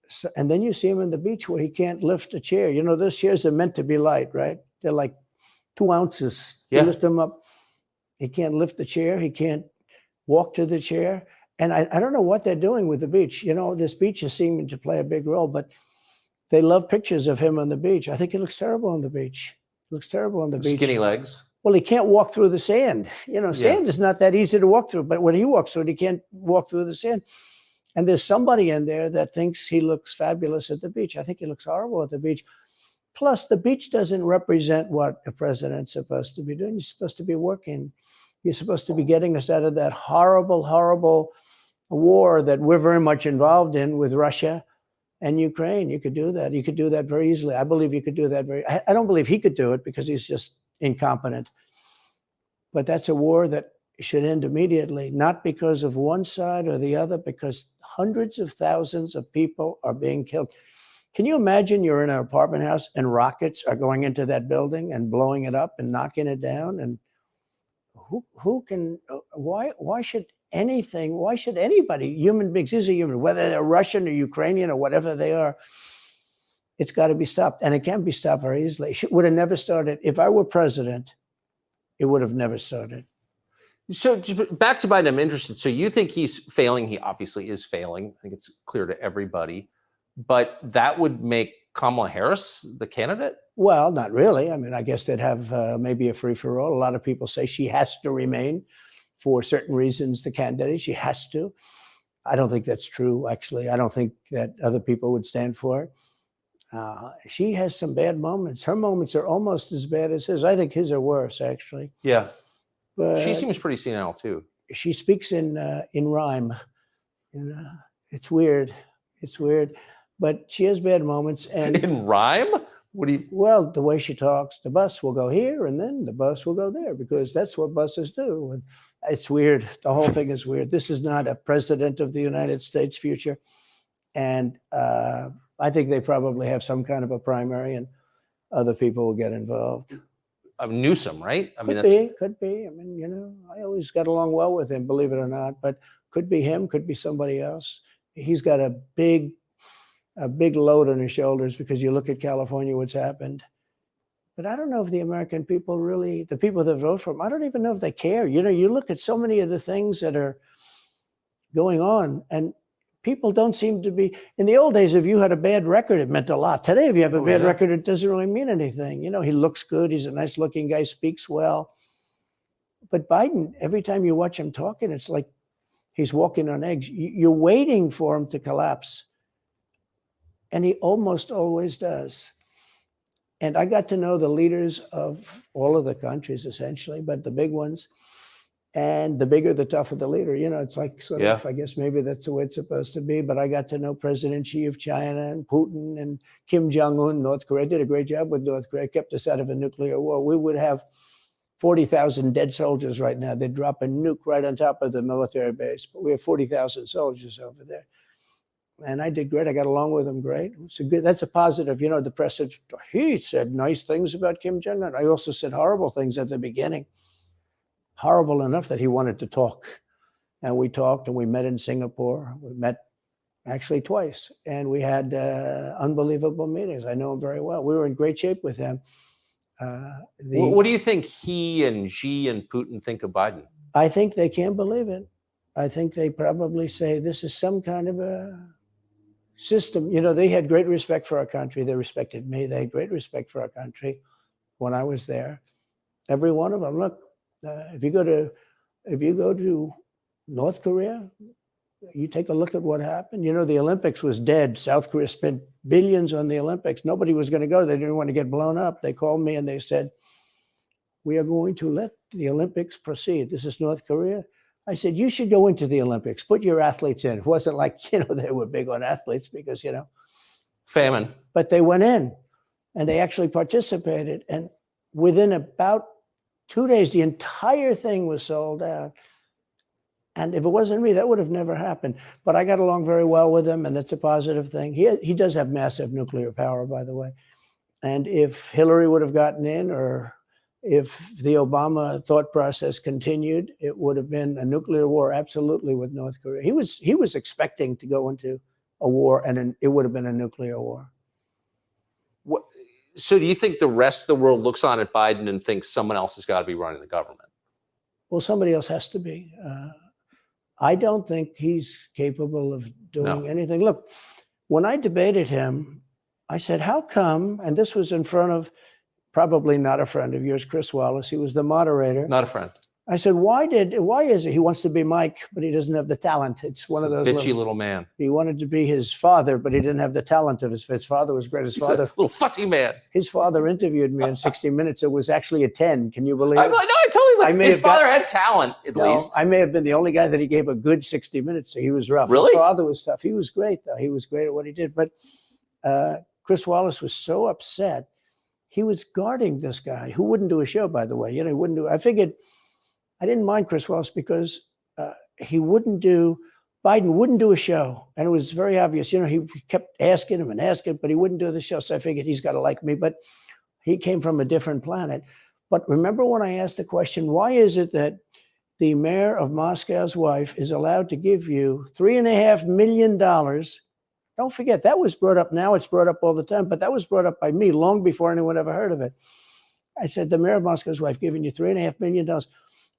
So, and then you see him on the beach where he can't lift a chair. You know, those chairs are meant to be light, right? They're like 2 ounces. You lift them up. He can't lift the chair. He can't walk to the chair. And I don't know what they're doing with the beach. You know, this beach is seeming to play a big role, but they love pictures of him on the beach. I think he looks terrible on the beach. Looks terrible on the beach. Skinny legs. Well, he can't walk through the sand. You know, sand is not that easy to walk through, but when he walks through it, he can't walk through the sand. And there's somebody in there that thinks he looks fabulous at the beach. I think he looks horrible at the beach. Plus, the beach doesn't represent what a president's supposed to be doing. You're supposed to be working. You're supposed to be getting us out of that horrible, horrible war that we're very much involved in with Russia and Ukraine. You could do that. You could do that very easily. I believe you could do that I don't believe he could do it because he's just incompetent. But that's a war that should end immediately, not because of one side or the other, because hundreds of thousands of people are being killed. Can you imagine you're in an apartment house and rockets are going into that building and blowing it up and knocking it down? And who can, why should anybody, human beings, these are human, whether they're Russian or Ukrainian or whatever they are, it's got to be stopped. And it can be stopped very easily. It would have never started. If I were president, it would have never started. So back to Biden, I'm interested. So you think he's failing? He obviously is failing. I think it's clear to everybody. But that would make Kamala Harris the candidate? Well, not really. I mean, I guess they'd have maybe a free-for-all. A lot of people say she has to remain for certain reasons, the candidate. She has to. I don't think that's true, actually. I don't think that other people would stand for it. She has some bad moments. Her moments are almost as bad as his. I think his are worse, actually. Yeah. But she seems pretty senile, too. She speaks in rhyme. And, it's weird. It's weird. But she has bad moments. And in rhyme? What do you? Well, the way she talks, the bus will go here and then the bus will go there because that's what buses do. And it's weird. The whole thing is weird. This is not a president of the United States future. And I think they probably have some kind of a primary and other people will get involved. Newsom, right? I mean, Could be. I mean, you know, I always got along well with him, believe it or not, but could be him, could be somebody else. He's got a big load on his shoulders because you look at California, what's happened. But I don't know if the American people really, the people that vote for him, I don't even know if they care. You know, you look at so many of the things that are going on and people don't seem to be, in the old days, if you had a bad record, it meant a lot. Today, if you have a bad record, it doesn't really mean anything. You know, he looks good. He's a nice looking guy, speaks well. But Biden, every time you watch him talking, it's like he's walking on eggs. You're waiting for him to collapse. And he almost always does. And I got to know the leaders of all of the countries, essentially, but the big ones. And the bigger, the tougher the leader. You know, it's like sort of, I guess maybe that's the way it's supposed to be. But I got to know President Xi of China and Putin and Kim Jong-un, North Korea. Did a great job with North Korea, kept us out of a nuclear war. We would have 40,000 dead soldiers right now. They'd drop a nuke right on top of the military base. But we have 40,000 soldiers over there. And I did great. I got along with him great. It's a good, that's a positive. You know, the press said, he said nice things about Kim Jong-un. I also said horrible things at the beginning. Horrible enough that he wanted to talk. And we talked and we met in Singapore. We met actually twice. And we had unbelievable meetings. I know him very well. We were in great shape with him. What do you think he and Xi and Putin think of Biden? I think they can't believe it. I think they probably say this is some kind of a system. You know, they had great respect for our country. They respected me. They had great respect for our country when I was there. Every one of them. Look, if you go to North Korea, you take a look at what happened. You know, the Olympics was dead. South Korea spent billions on the Olympics. Nobody was going to go. They didn't want to get blown up. They called me and they said, we are going to let the Olympics proceed. This is North Korea. I said, you should go into the Olympics. Put your athletes in. It wasn't like, you know, they were big on athletes because, you know. Famine. But they went in and they actually participated. And within about 2 days, the entire thing was sold out. And if it wasn't me, that would have never happened. But I got along very well with him, and that's a positive thing. He does have massive nuclear power, by the way. And if Hillary would have gotten in, or if the Obama thought process continued, it would have been a nuclear war, absolutely, with North Korea. He was expecting to go into a war, and it would have been a nuclear war. So do you think the rest of the world looks on at Biden and thinks someone else has got to be running the government? Well, somebody else has to be. I don't think he's capable of doing anything. Look, when I debated him, I said, how come, and this was in front of probably not a friend of yours, Chris Wallace. He was the moderator. Not a friend. I said, why is it? He wants to be Mike, but he doesn't have the talent. It's one of those bitchy little man. He wanted to be his father, but he didn't have the talent of his father was great. His father, a little fussy man. His father interviewed me in 60 Minutes. It was actually a 10. Can you believe it? I totally believe his father had talent, at least. I may have been the only guy that he gave a good 60 Minutes to. He was rough. Really? His father was tough. He was great, though. He was great at what he did. But Chris Wallace was so upset. He was guarding this guy who wouldn't do a show, by the way. You know, he wouldn't do. I figured I didn't mind Chris Wallace because Biden wouldn't do a show. And it was very obvious. You know, he kept asking him and asking, but he wouldn't do the show. So I figured he's got to like me. But he came from a different planet. But remember when I asked the question, why is it that the mayor of Moscow's wife is allowed to give you $3.5 million? Don't forget, that was brought up now. It's brought up all the time. But that was brought up by me long before anyone ever heard of it. I said, the mayor of Moscow's wife giving you $3.5 million.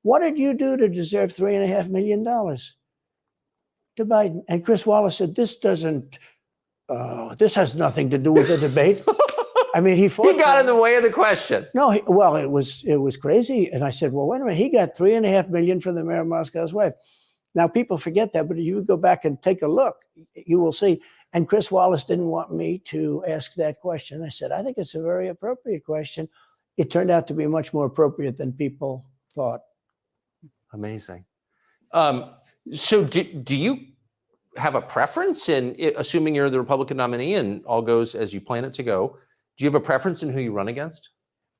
What did you do to deserve $3.5 million? To Biden. And Chris Wallace said, this has nothing to do with the debate. I mean, he got in the way of the question. No, it was crazy. And I said, well, wait a minute. He got $3.5 million from the mayor of Moscow's wife. Now, people forget that, but if you go back and take a look, you will see. And Chris Wallace didn't want me to ask that question. I said, I think it's a very appropriate question. It turned out to be much more appropriate than people thought. Amazing. So do you have a preference in, assuming you're the Republican nominee and all goes as you plan it to go, Do you have a preference in who you run against?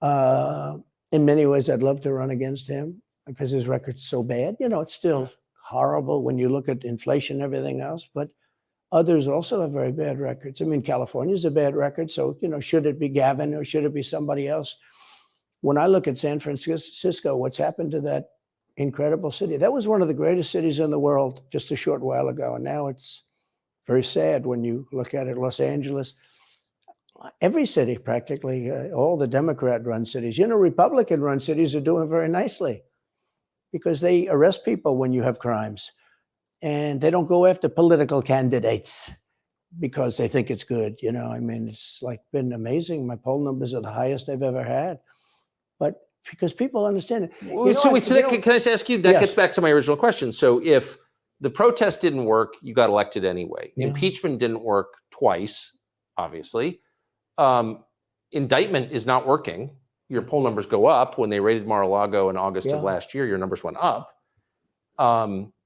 In many ways, I'd love to run against him because his record's so bad. You know, it's still horrible when you look at inflation and everything else, but others also have very bad records. I mean, California's a bad record. So, you know, should it be Gavin or should it be somebody else? When I look at San Francisco, what's happened to that incredible city? That was one of the greatest cities in the world just a short while ago. And now it's very sad when you look at it. Los Angeles, every city practically, all the Democrat-run cities. You know, Republican-run cities are doing very nicely because they arrest people when you have crimes. And they don't go after political candidates because they think it's good. You know, I mean, it's like been amazing. My poll numbers are the highest I've ever had. But because people understand it. Can I just ask you, that Yes. gets back to my original question. So if the protest didn't work, you got elected anyway. Yeah. Impeachment didn't work twice, obviously. Indictment is not working. Your poll numbers go up. When they raided Mar-a-Lago in August of last year, your numbers went up.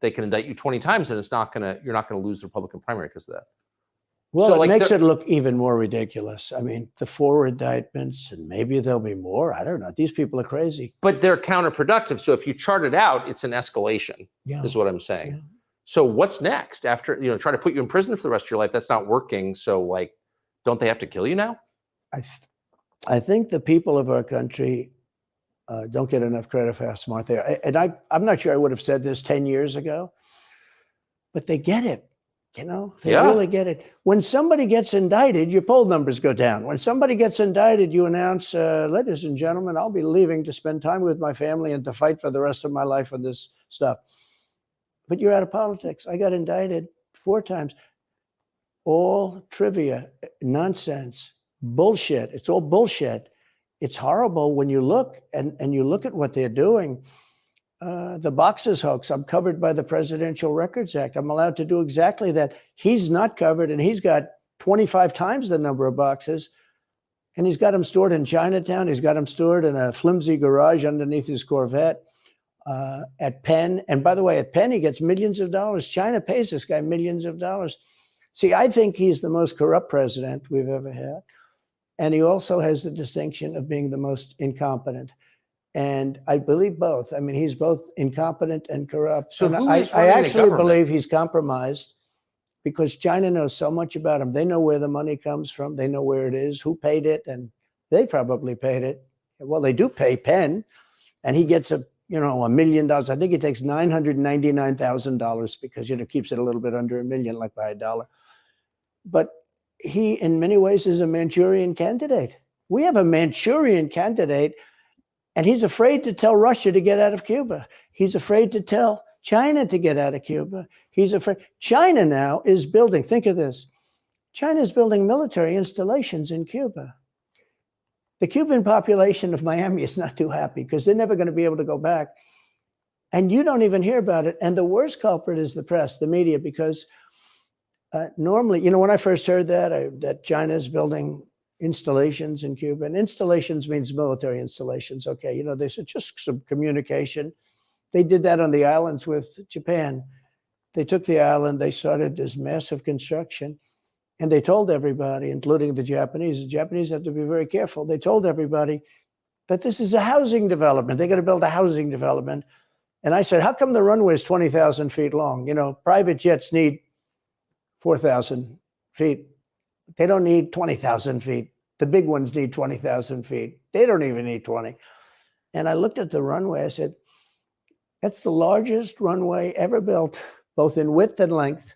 They can indict you 20 times and you're not gonna lose the Republican primary because of that. Well, So, it like, makes it look even more ridiculous. I mean, the 4 indictments, and maybe there'll be more. I don't know. These people are crazy. But they're counterproductive. So if you chart it out, it's an escalation, is what I'm saying. Yeah. So what's next after, try to put you in prison for the rest of your life? That's not working. So like, don't they have to kill you now? I think the people of our country don't get enough credit for how smart they are. And I'm not sure I would have said this 10 years ago, but they get it. You know, they really get it. When somebody gets indicted, your poll numbers go down. When somebody gets indicted, you announce, ladies and gentlemen, I'll be leaving to spend time with my family and to fight for the rest of my life on this stuff. But you're out of politics. I got indicted 4 times. All trivia, nonsense, bullshit. It's all bullshit. It's horrible when you look and you look at what they're doing. The boxes hoax, I'm covered by the Presidential Records Act. I'm allowed to do exactly that. He's not covered, and he's got 25 times the number of boxes, and he's got them stored in Chinatown. He's got them stored in a flimsy garage underneath his Corvette at Penn. And by the way, at Penn, he gets millions of dollars. China pays this guy millions of dollars. See, I think he's the most corrupt president we've ever had. And he also has the distinction of being the most incompetent. And I believe both. I mean, he's both incompetent and corrupt. So and who I is running the actually government? believe he's compromised because China knows so much about him. They know where the money comes from. They know where it is, who paid it, and they probably paid it. Well, they do pay Penn, and he gets $1 million. I think he takes $999,000 because keeps it a little bit under $1 million, like by $1. But he, in many ways, is a Manchurian candidate. We have a Manchurian candidate. And he's afraid to tell Russia to get out of Cuba. He's afraid to tell China to get out of Cuba. He's afraid. China now is building, think of this. China is building military installations in Cuba. The Cuban population of Miami is not too happy because they're never going to be able to go back. And you don't even hear about it. And the worst culprit is the press, the media, because normally, when I first heard that China is building installations in Cuba, and installations means military installations. Okay, they said just some communication. They did that on the islands with Japan. They took the island, they started this massive construction, and they told everybody, including the Japanese have to be very careful. They told everybody that this is a housing development. They're going to build a housing development. And I said, how come the runway is 20,000 feet long? Private jets need 4,000 feet. They don't need 20,000 feet. The big ones need 20,000 feet. They don't even need 20. And I looked at the runway. I said, that's the largest runway ever built, both in width and length,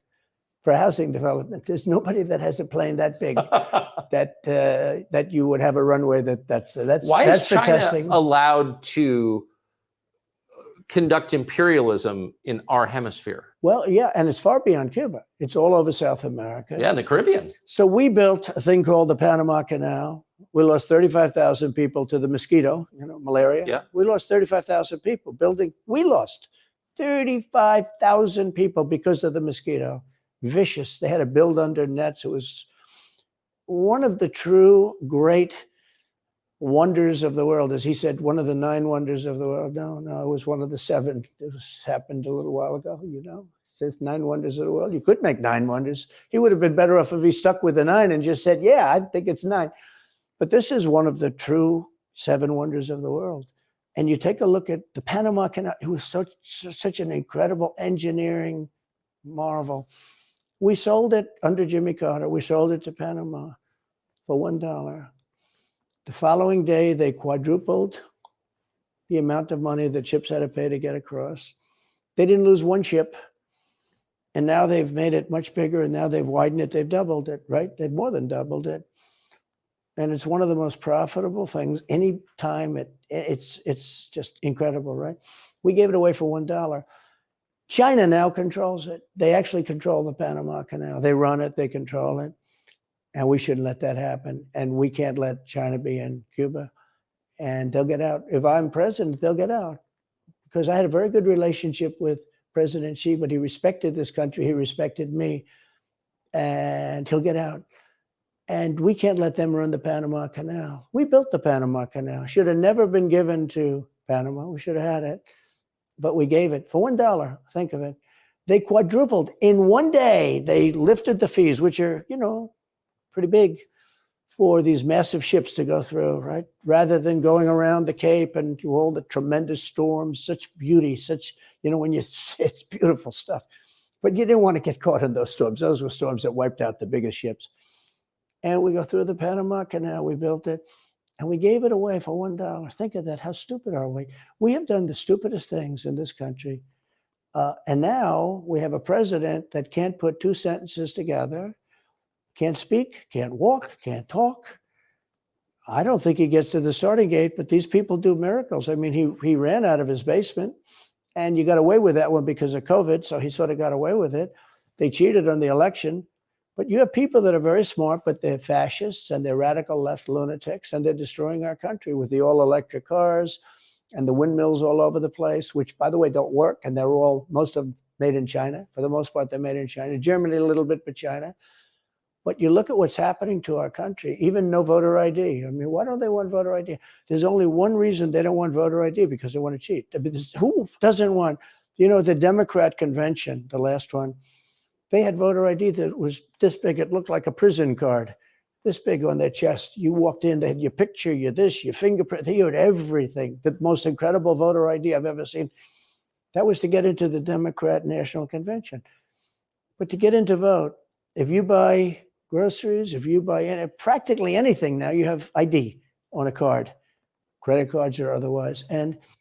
for housing development. There's nobody that has a plane that big that you would have a runway that's Why is for China testing. allowed to conduct imperialism in our hemisphere? Well, yeah, and it's far beyond Cuba. It's all over South America. Yeah, in the Caribbean. So we built a thing called the Panama Canal. We lost 35,000 people to the mosquito, malaria. Yeah. We lost 35,000 people building. We lost 35,000 people because of the mosquito. Vicious. They had to build under nets. It was one of the true great wonders of the world. As he said, one of the 9 wonders of the world. No, it was one of the 7. It happened a little while ago, It says 9 wonders of the world. You could make 9 wonders. He would have been better off if he stuck with the 9 and just said, yeah, I think it's 9. But this is one of the true 7 wonders of the world. And you take a look at the Panama Canal. It was such an incredible engineering marvel. We sold it under Jimmy Carter. We sold it to Panama for $1. The following day, they quadrupled the amount of money that ships had to pay to get across. They didn't lose one ship. And now they've made it much bigger, and now they've widened it. They've doubled it, right? They've more than doubled it. And it's one of the most profitable things. Any time it's just incredible, right? We gave it away for $1. China now controls it. They actually control the Panama Canal. They run it, they control it. And we shouldn't let that happen. And we can't let China be in Cuba. And they'll get out. If I'm president, they'll get out. Because I had a very good relationship with President Xi, but he respected this country. He respected me. And he'll get out. And we can't let them run the Panama Canal. We built the Panama Canal. Should have never been given to Panama. We should have had it. But we gave it for $1. Think of it. They quadrupled. In one day, they lifted the fees, which are, pretty big for these massive ships to go through, right? Rather than going around the Cape and through all the tremendous storms, such beauty, it's beautiful stuff. But you didn't want to get caught in those storms. Those were storms that wiped out the biggest ships. And we go through the Panama Canal, we built it, and we gave it away for $1. Think of that. How stupid are we? We have done the stupidest things in this country. And now we have a president that can't put 2 sentences together, can't speak, can't walk, can't talk. I don't think he gets to the starting gate, but these people do miracles. I mean, he ran out of his basement, and you got away with that one because of COVID, so he sort of got away with it. They cheated on the election. But you have people that are very smart, but they're fascists and they're radical left lunatics, and they're destroying our country with the all-electric cars and the windmills all over the place, which, by the way, don't work. And they're most of them made in China. For the most part, they're made in China. Germany a little bit, but China. But you look at what's happening to our country, even no voter ID. I mean, why don't they want voter ID? There's only one reason they don't want voter ID, because they want to cheat. Who doesn't want, the Democrat convention, the last one, they had voter ID that was this big. It looked like a prison card, this big on their chest. You walked in, they had your picture, your fingerprint. They had everything. The most incredible voter ID I've ever seen. That was to get into the Democrat National Convention. But to get in to vote, if you buy groceries, if you buy practically anything now, you have ID on a card, credit cards or otherwise.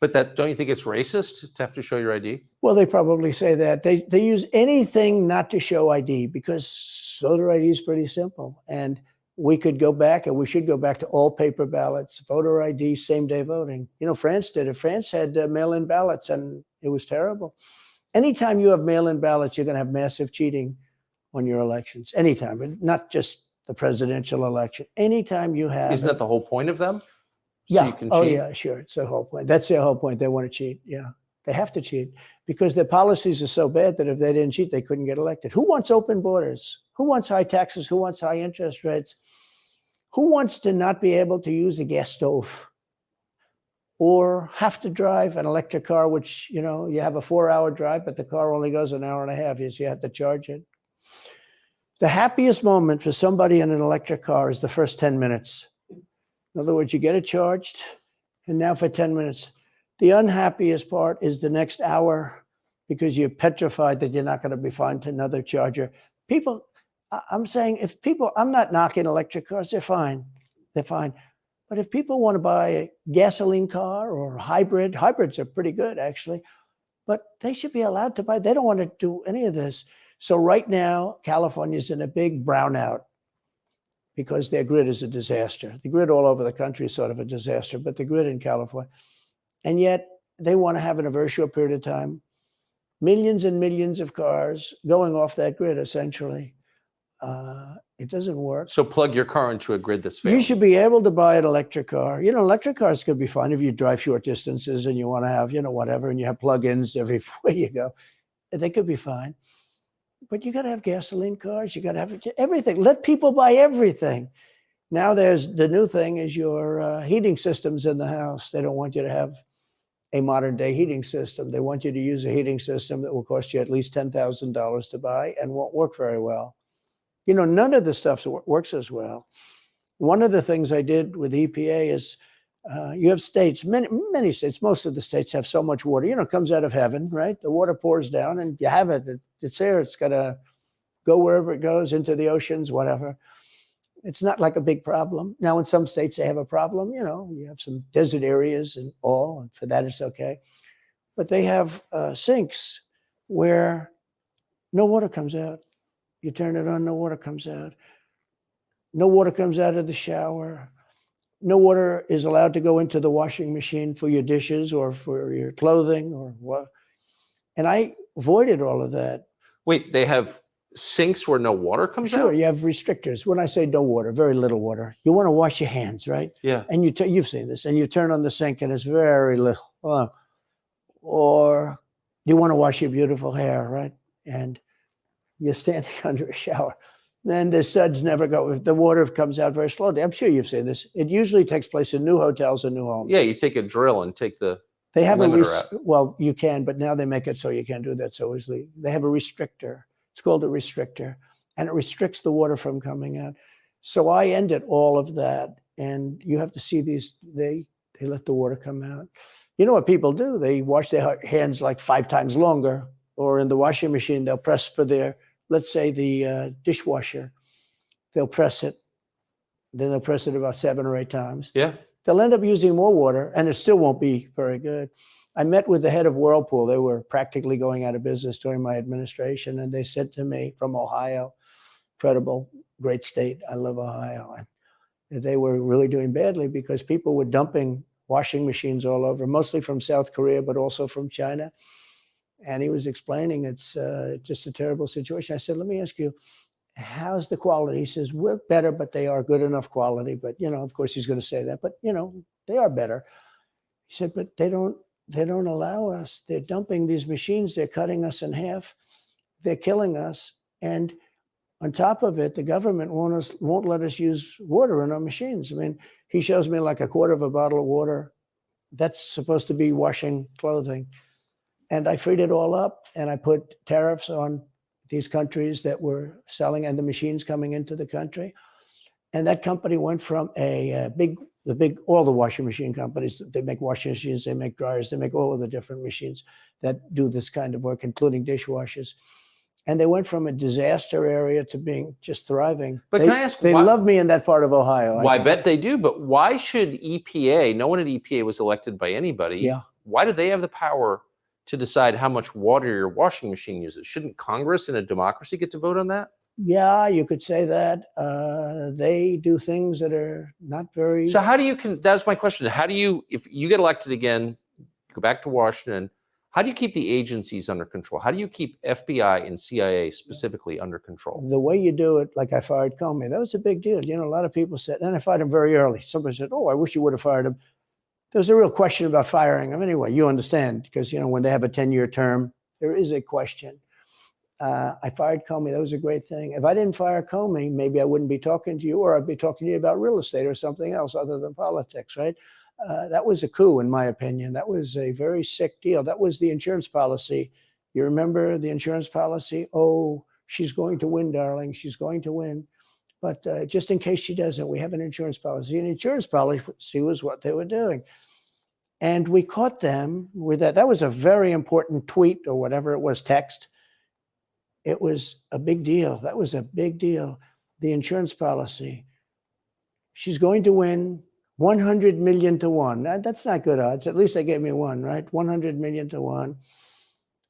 But don't you think it's racist to have to show your ID? Well, they probably say that. They use anything not to show ID, because voter ID is pretty simple. And we could go back, and we should go back to all paper ballots, voter ID, same-day voting. France did it. France had mail-in ballots, and it was terrible. Anytime you have mail-in ballots, you're going to have massive cheating on your elections. Anytime, but not just the presidential election. Anytime you have... Isn't that the whole point of them? Yeah. So you can Oh, cheat? yeah, sure. It's their whole point. That's their whole point. They want to cheat. Yeah. They have to cheat because their policies are so bad that if they didn't cheat, they couldn't get elected. Who wants open borders? Who wants high taxes? Who wants high interest rates? Who wants to not be able to use a gas stove or have to drive an electric car, which, you have a 4-hour drive, but the car only goes an hour and a half. So you have to charge it. The happiest moment for somebody in an electric car is the first 10 minutes. In other words, you get it charged, and now for 10 minutes. The unhappiest part is the next hour, because you're petrified that you're not going to be found another charger. People, I'm saying, I'm not knocking electric cars, they're fine. They're fine. But if people want to buy a gasoline car or a hybrid, hybrids are pretty good, actually, but they should be allowed to buy. They don't want to do any of this. So right now, California's in a big brownout, because their grid is a disaster. The grid all over the country is sort of a disaster, but the grid in California. And yet they want to have, in a very short period of time, millions and millions of cars going off that grid, essentially. It doesn't work. So plug your car into a grid that's failing. You should be able to buy an electric car. Electric cars could be fine if you drive short distances and you want to have, whatever, and you have plug-ins everywhere you go. They could be fine. But you got to have gasoline cars. You got to have everything. Let people buy everything. Now the new thing is your heating systems in the house. They don't want you to have a modern day heating system. They want you to use a heating system that will cost you at least $10,000 to buy and won't work very well. None of the stuff works as well. One of the things I did with EPA is you have states, many states, most of the states have so much water, it comes out of heaven, right? The water pours down and you have it. It's there. It's got to go wherever it goes, into the oceans, whatever. It's not like a big problem. Now, in some states, they have a problem. You have some desert areas and all, and for that, it's okay. But they have sinks where no water comes out. You turn it on, no water comes out. No water comes out of the shower. No water is allowed to go into the washing machine for your dishes or for your clothing or what. And I avoided all of that. Wait, they have sinks where no water comes out? Sure, you have restrictors. When I say no water, very little water. You want to wash your hands, right? Yeah. And you've seen this, and you turn on the sink and it's very little. Or you want to wash your beautiful hair, right? And you're standing under a shower. Then the suds never go. The water comes out very slowly. I'm sure you've seen this. It usually takes place in new hotels and new homes. Yeah, you take a drill and take the They have limiter out. well, you can, but now they make it so you can't do that so easily. They have a restrictor. It's called a restrictor, and it restricts the water from coming out. So I ended all of that, and you have to see these. They let the water come out. You know what people do? They wash their hands like 5 times longer, or in the washing machine, they'll press for their, let's say the dishwasher. They'll press it. Then they'll press it about 7 or 8 times. Yeah. They'll end up using more water, and it still won't be very good. I met with the head of Whirlpool. They were practically going out of business during my administration, and they said to me, from Ohio, incredible, great state, I love Ohio, and they were really doing badly because people were dumping washing machines all over, mostly from South Korea, but also from China. And he was explaining it's just a terrible situation. I said, let me ask you, how's the quality? He says, we're better, but they are good enough quality. But, of course, he's going to say that. But, they are better. He said, but they don't allow us. They're dumping these machines. They're cutting us in half. They're killing us. And on top of it, the government won't let us use water in our machines. I mean, he shows me like a quarter of a bottle of water. That's supposed to be washing clothing. And I freed it all up, and I put tariffs on these countries that were selling and the machines coming into the country. And that company went from all the washing machine companies, they make washing machines, they make dryers, they make all of the different machines that do this kind of work, including dishwashers. And they went from a disaster area to being just thriving. But can I ask, they love me in that part of Ohio. Well, I bet they do, but why should EPA, no one at EPA was elected by anybody. Yeah. Why do they have the power to decide how much water your washing machine uses? Shouldn't Congress in a democracy get to vote on that? Yeah, you could say that. They do things that are not very. So how do you, that's my question. How do you, if you get elected again, go back to Washington, how do you keep the agencies under control? How do you keep FBI and CIA specifically under control? The way you do it, like I fired Comey, that was a big deal. A lot of people said, and I fired him very early. Somebody said, oh, I wish you would have fired him. There was a real question about firing him. Anyway, you understand, because, when they have a 10-year term, there is a question. I fired Comey. That was a great thing. If I didn't fire Comey, maybe I wouldn't be talking to you, or I'd be talking to you about real estate or something else other than politics, right? That was a coup, in my opinion. That was a very sick deal. That was the insurance policy. You remember the insurance policy? Oh, she's going to win, darling. She's going to win. But just in case she doesn't, we have an insurance policy. An insurance policy was what they were doing. And we caught them with that. That was a very important tweet or whatever it was, text. It was a big deal. That was a big deal. The insurance policy. She's going to win 100 million to 1. That's not good odds. At least they gave me 1, right? 100 million to 1.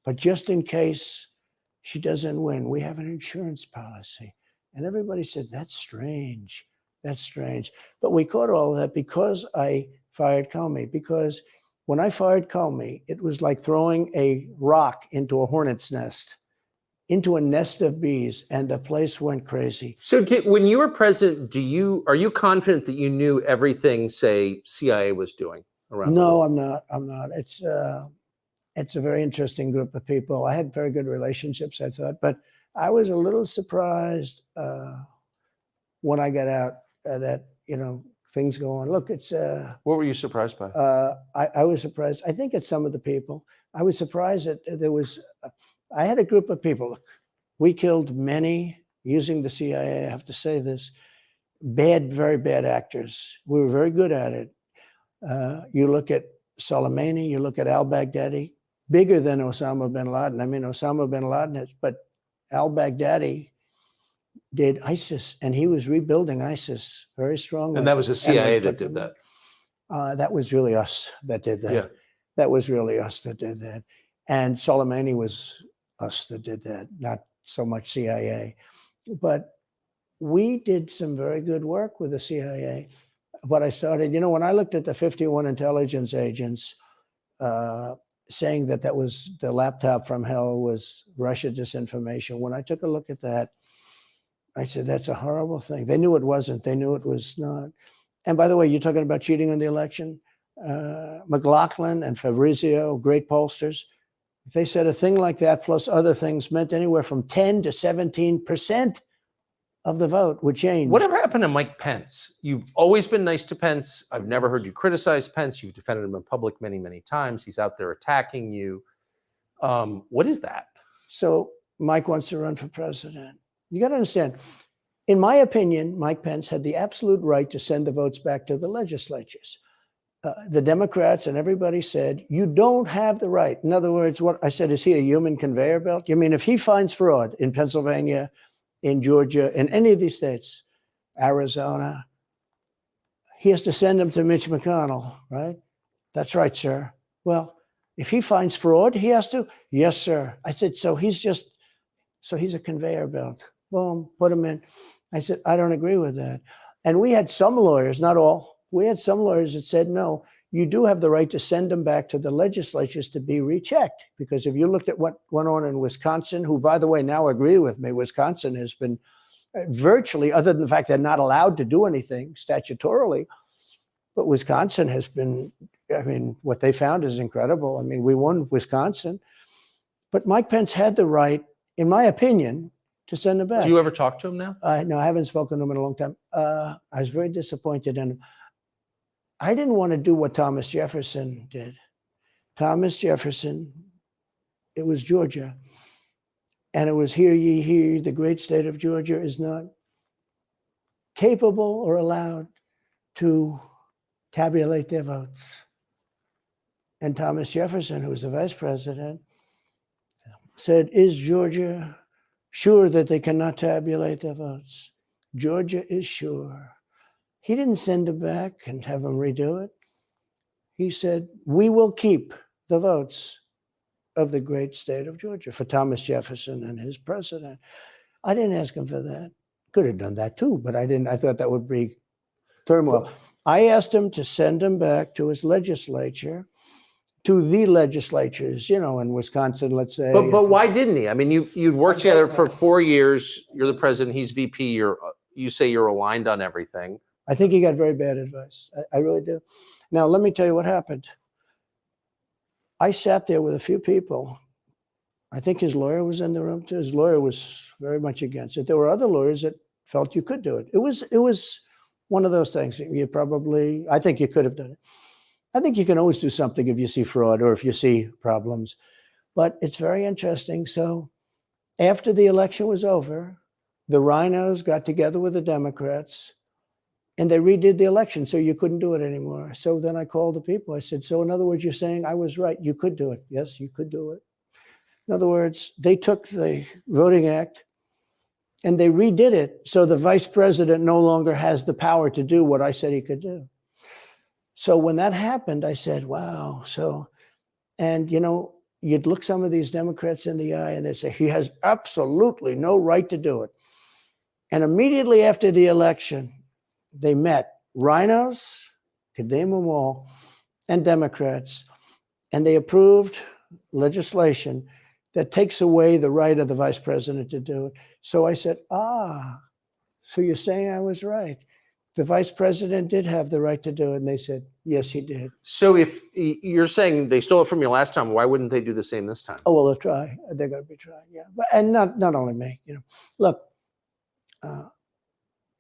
But just in case she doesn't win, we have an insurance policy. And everybody said, that's strange. That's strange. But we caught all that because I fired Comey. Because when I fired Comey, it was like throwing a rock into a hornet's nest, into a nest of bees, and the place went crazy. So when you were president, are you confident that you knew everything, say, CIA was doing around? No, I'm not. It's a very interesting group of people. I had very good relationships, I thought, but I was a little surprised when I got out that, things go on. Look, it's. What were you surprised by? I was surprised. I think it's some of the people. I was surprised that there was. I had a group of people. Look, we killed many using the CIA. I have to say this. bad, very bad actors. We were very good at it. You look at Soleimani, you look at al-Baghdadi, bigger than Osama bin Laden. I mean, Osama bin Laden is, but al-Baghdadi did ISIS, and he was rebuilding ISIS very strongly. And that was the CIA that did that. That was really us that did that. Yeah. That was really us that did that. And Soleimani was us that did that, not so much CIA. But we did some very good work with the CIA. What I started, when I looked at the 51 intelligence agents saying that was the laptop from hell was Russia disinformation, when I took a look at that, I said, that's a horrible thing. They knew it wasn't. They knew it was not. And by the way, you're talking about cheating on the election. McLaughlin and Fabrizio, great pollsters, they said a thing like that plus other things meant anywhere from 10 to 17% of the vote would change. Whatever happened to Mike Pence? You've always been nice to Pence. I've never heard you criticize Pence. You've defended him in public many, many times. He's out there attacking you. What is that? So Mike wants to run for president. You got to understand, in my opinion, Mike Pence had the absolute right to send the votes back to the legislatures. The Democrats and everybody said, you don't have the right. In other words, what I said, is he a human conveyor belt? You mean if he finds fraud in Pennsylvania, in Georgia, in any of these states, Arizona, he has to send them to Mitch McConnell, right? That's right, sir. Well, if he finds fraud, he has to? Yes, sir. I said, so he's a conveyor belt. Boom, put him in. I said, I don't agree with that. And we had some lawyers, not all, we had some lawyers that said, no, you do have the right to send them back to the legislatures to be rechecked. Because if you looked at what went on in Wisconsin, who, by the way, now agree with me, Wisconsin has been virtually, other than the fact they're not allowed to do anything statutorily, but Wisconsin has been, I mean, what they found is incredible. I mean, we won Wisconsin. But Mike Pence had the right, in my opinion, to send him back. Do you ever talk to him now? No, I haven't spoken to him in a long time. I was very disappointed in him. I didn't want to do what Thomas Jefferson did. Thomas Jefferson, it was Georgia. And it was, hear ye, hear ye, the great state of Georgia is not capable or allowed to tabulate their votes. And Thomas Jefferson, who was the vice president, said, is Georgia sure that they cannot tabulate their votes? Georgia is sure. He didn't send them back and have them redo it. He said, we will keep the votes of the great state of Georgia for Thomas Jefferson and his president. I didn't ask him for that. Could have done that too, but I didn't. I thought that would be turmoil. I asked him to send him back to his legislature, to the legislatures, in Wisconsin, let's say. But why didn't he? I mean, you'd worked together for 4 years. You're the president. He's VP. You say you're aligned on everything. I think he got very bad advice. I really do. Now, let me tell you what happened. I sat there with a few people. I think his lawyer was in the room too. His lawyer was very much against it. There were other lawyers that felt you could do it. It was one of those things. I think you could have done it. I think you can always do something if you see fraud or if you see problems. But it's very interesting. So after the election was over, the rhinos got together with the Democrats and they redid the election, so you couldn't do it anymore. So then I called the people. I said, so in other words, you're saying I was right. You could do it. Yes, you could do it. In other words, they took the Voting Act and they redid it so the vice president no longer has the power to do what I said he could do. So when that happened, I said, wow. And you'd look some of these Democrats in the eye and they say, he has absolutely no right to do it. And immediately after the election, they met rhinos, could name them all, and Democrats, and they approved legislation that takes away the right of the vice president to do it. So I said, so you're saying I was right. The vice president did have the right to do it. And they said, yes, he did. So if you're saying they stole it from you last time, why wouldn't they do the same this time? Oh, well, they'll try. They're going to be trying, yeah. And not only me, Look,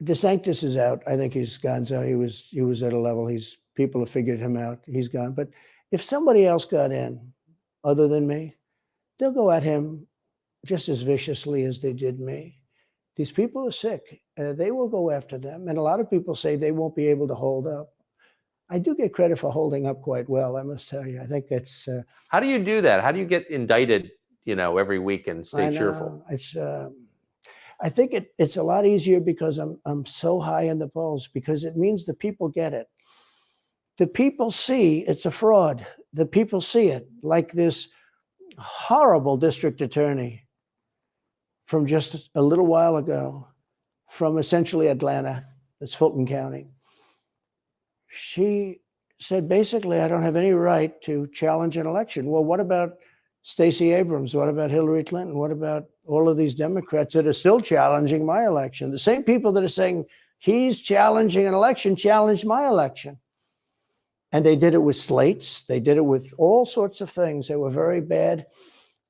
DeSantis is out. I think he's gone. So he was at a level. People have figured him out. He's gone. But if somebody else got in, other than me, they'll go at him just as viciously as they did me. These people are sick. They will go after them. And a lot of people say they won't be able to hold up. I do get credit for holding up quite well, I must tell you. I think it's... How do you do that? How do you get indicted, every week and stay cheerful? It's... I think it's a lot easier because I'm so high in the polls, because it means the people get it. The people see it's a fraud. The people see it, like this horrible district attorney from just a little while ago, from essentially Atlanta, that's Fulton County. She said, basically, I don't have any right to challenge an election. Well, what about Stacey Abrams? What about Hillary Clinton? What about all of these Democrats that are still challenging my election? The same people that are saying he's challenging an election challenged my election. And they did it with slates. They did it with all sorts of things. They were very bad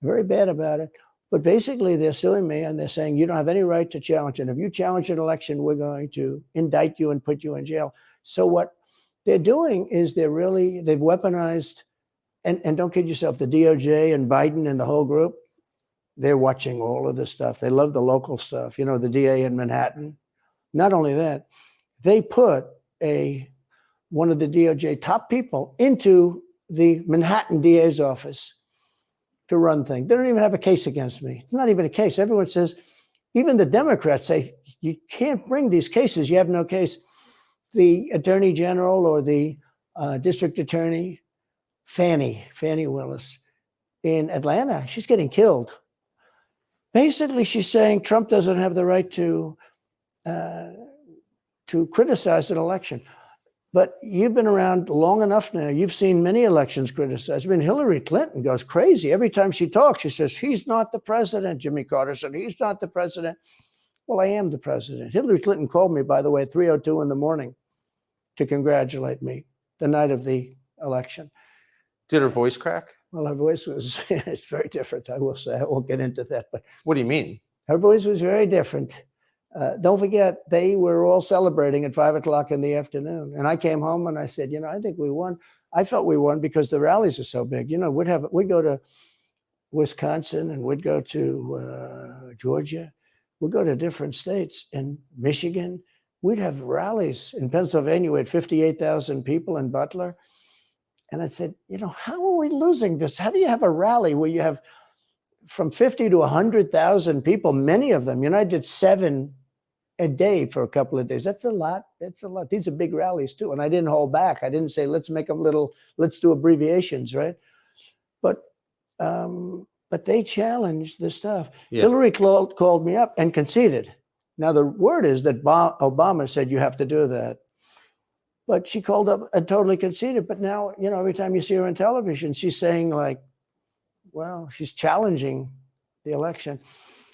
about it. But basically, they're suing me and they're saying, you don't have any right to challenge it. If you challenge an election, we're going to indict you and put you in jail. So what they're doing is they've weaponized, and don't kid yourself, the DOJ and Biden and the whole group, they're watching all of this stuff. They love the local stuff. The DA in Manhattan. Not only that, they put one of the DOJ top people into the Manhattan DA's office to run things. They don't even have a case against me. It's not even a case. Everyone says, even the Democrats say, you can't bring these cases. You have no case. The Attorney General or the District Attorney, Fannie Willis in Atlanta, she's getting killed. Basically, she's saying Trump doesn't have the right to criticize an election. But you've been around long enough now. You've seen many elections criticized. I mean, Hillary Clinton goes crazy. Every time she talks, she says, he's not the president. Jimmy Carter said, he's not the president. Well, I am the president. Hillary Clinton called me, by the way, at 3:02 in the morning to congratulate me the night of the election. Did her voice crack? Well, her voice was, it's very different, I will say. I won't get into that. But what do you mean? Her voice was very different. Don't forget, they were all celebrating at 5 o'clock in the afternoon. And I came home and I said, I think we won. I felt we won because the rallies are so big. We'd go to Wisconsin and we'd go to Georgia. We'd go to different states. In Michigan, we'd have rallies. In Pennsylvania, we had 58,000 people in Butler. And I said, how are we losing this? How do you have a rally where you have from 50 to 100,000 people, many of them? I did 7 a day for a couple of days. That's a lot. That's a lot. These are big rallies too. And I didn't hold back. I didn't say, let's make them let's do abbreviations, right? But they challenged the stuff. Yeah. Hillary called me up and conceded. Now the word is that Obama said you have to do that. But she called up and totally conceded. But now, every time you see her on television, she's saying she's challenging the election.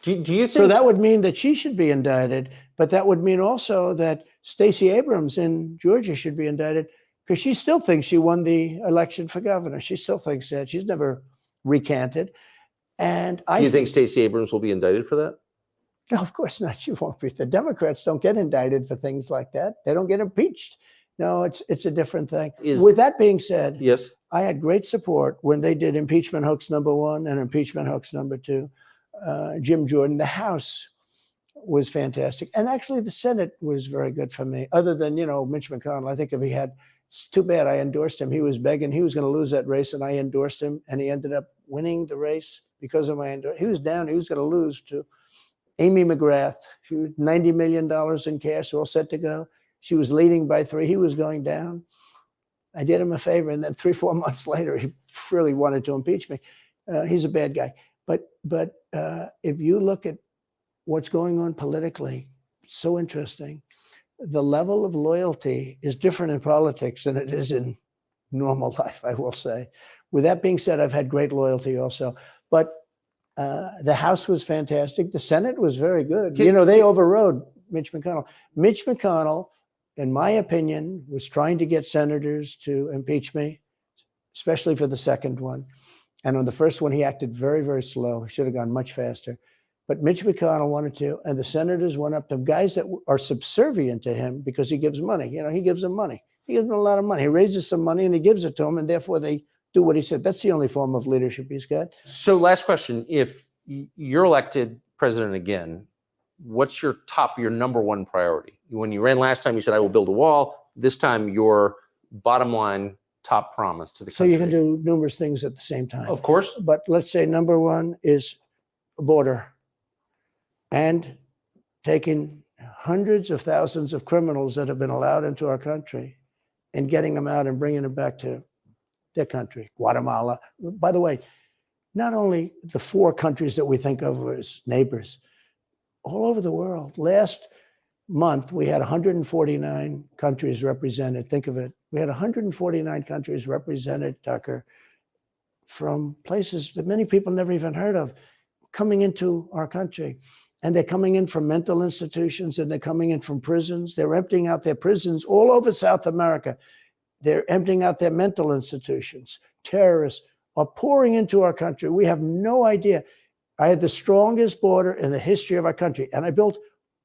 Do you think so? That would mean that she should be indicted, but that would mean also that Stacey Abrams in Georgia should be indicted because she still thinks she won the election for governor. She still thinks that. She's never recanted. And do you think Stacey Abrams will be indicted for that? No, of course not. She won't be. The Democrats don't get indicted for things like that. They don't get impeached. No, it's a different thing. With that being said, yes, I had great support when they did impeachment hoax #1 and impeachment hoax #2. Jim Jordan, the House was fantastic. And actually the Senate was very good for me, other than, Mitch McConnell. I think if he had, it's too bad I endorsed him. He was begging, he was going to lose that race and I endorsed him and he ended up winning the race because of my endorsement. He was down, he was going to lose to Amy McGrath. She was $90 million in cash, all set to go. She was leading by 3. He was going down. I did him a favor. And then 3-4 months later, he really wanted to impeach me. He's a bad guy. But if you look at what's going on politically, so interesting. The level of loyalty is different in politics than it is in normal life, I will say. With that being said, I've had great loyalty also. But the House was fantastic. The Senate was very good. They overrode Mitch McConnell. Mitch McConnell, in my opinion, was trying to get senators to impeach me, especially for the second one. And on the first one, he acted very, very slow. He should have gone much faster. But Mitch McConnell wanted to, and the senators went up to guys that are subservient to him because he gives money. He gives them money. He gives them a lot of money. He raises some money and he gives it to them, and therefore they do what he said. That's the only form of leadership he's got. So last question, if you're elected president again, what's your number one priority? When you ran last time, you said, I will build a wall. This time, your bottom line top promise to the So country. you can do numerous things at the same time. Of course. But let's say number one is a border and taking hundreds of thousands of criminals that have been allowed into our country and getting them out and bringing them back to their country, Guatemala. By the way, not only the 4 countries that we think of as neighbors, all over the world. Last month, we had 149 countries represented. Think of it. We had 149 countries represented, Tucker, from places that many people never even heard of, coming into our country. And they're coming in from mental institutions, and they're coming in from prisons. They're emptying out their prisons all over South America. They're emptying out their mental institutions. Terrorists are pouring into our country. We have no idea. I had the strongest border in the history of our country, and I built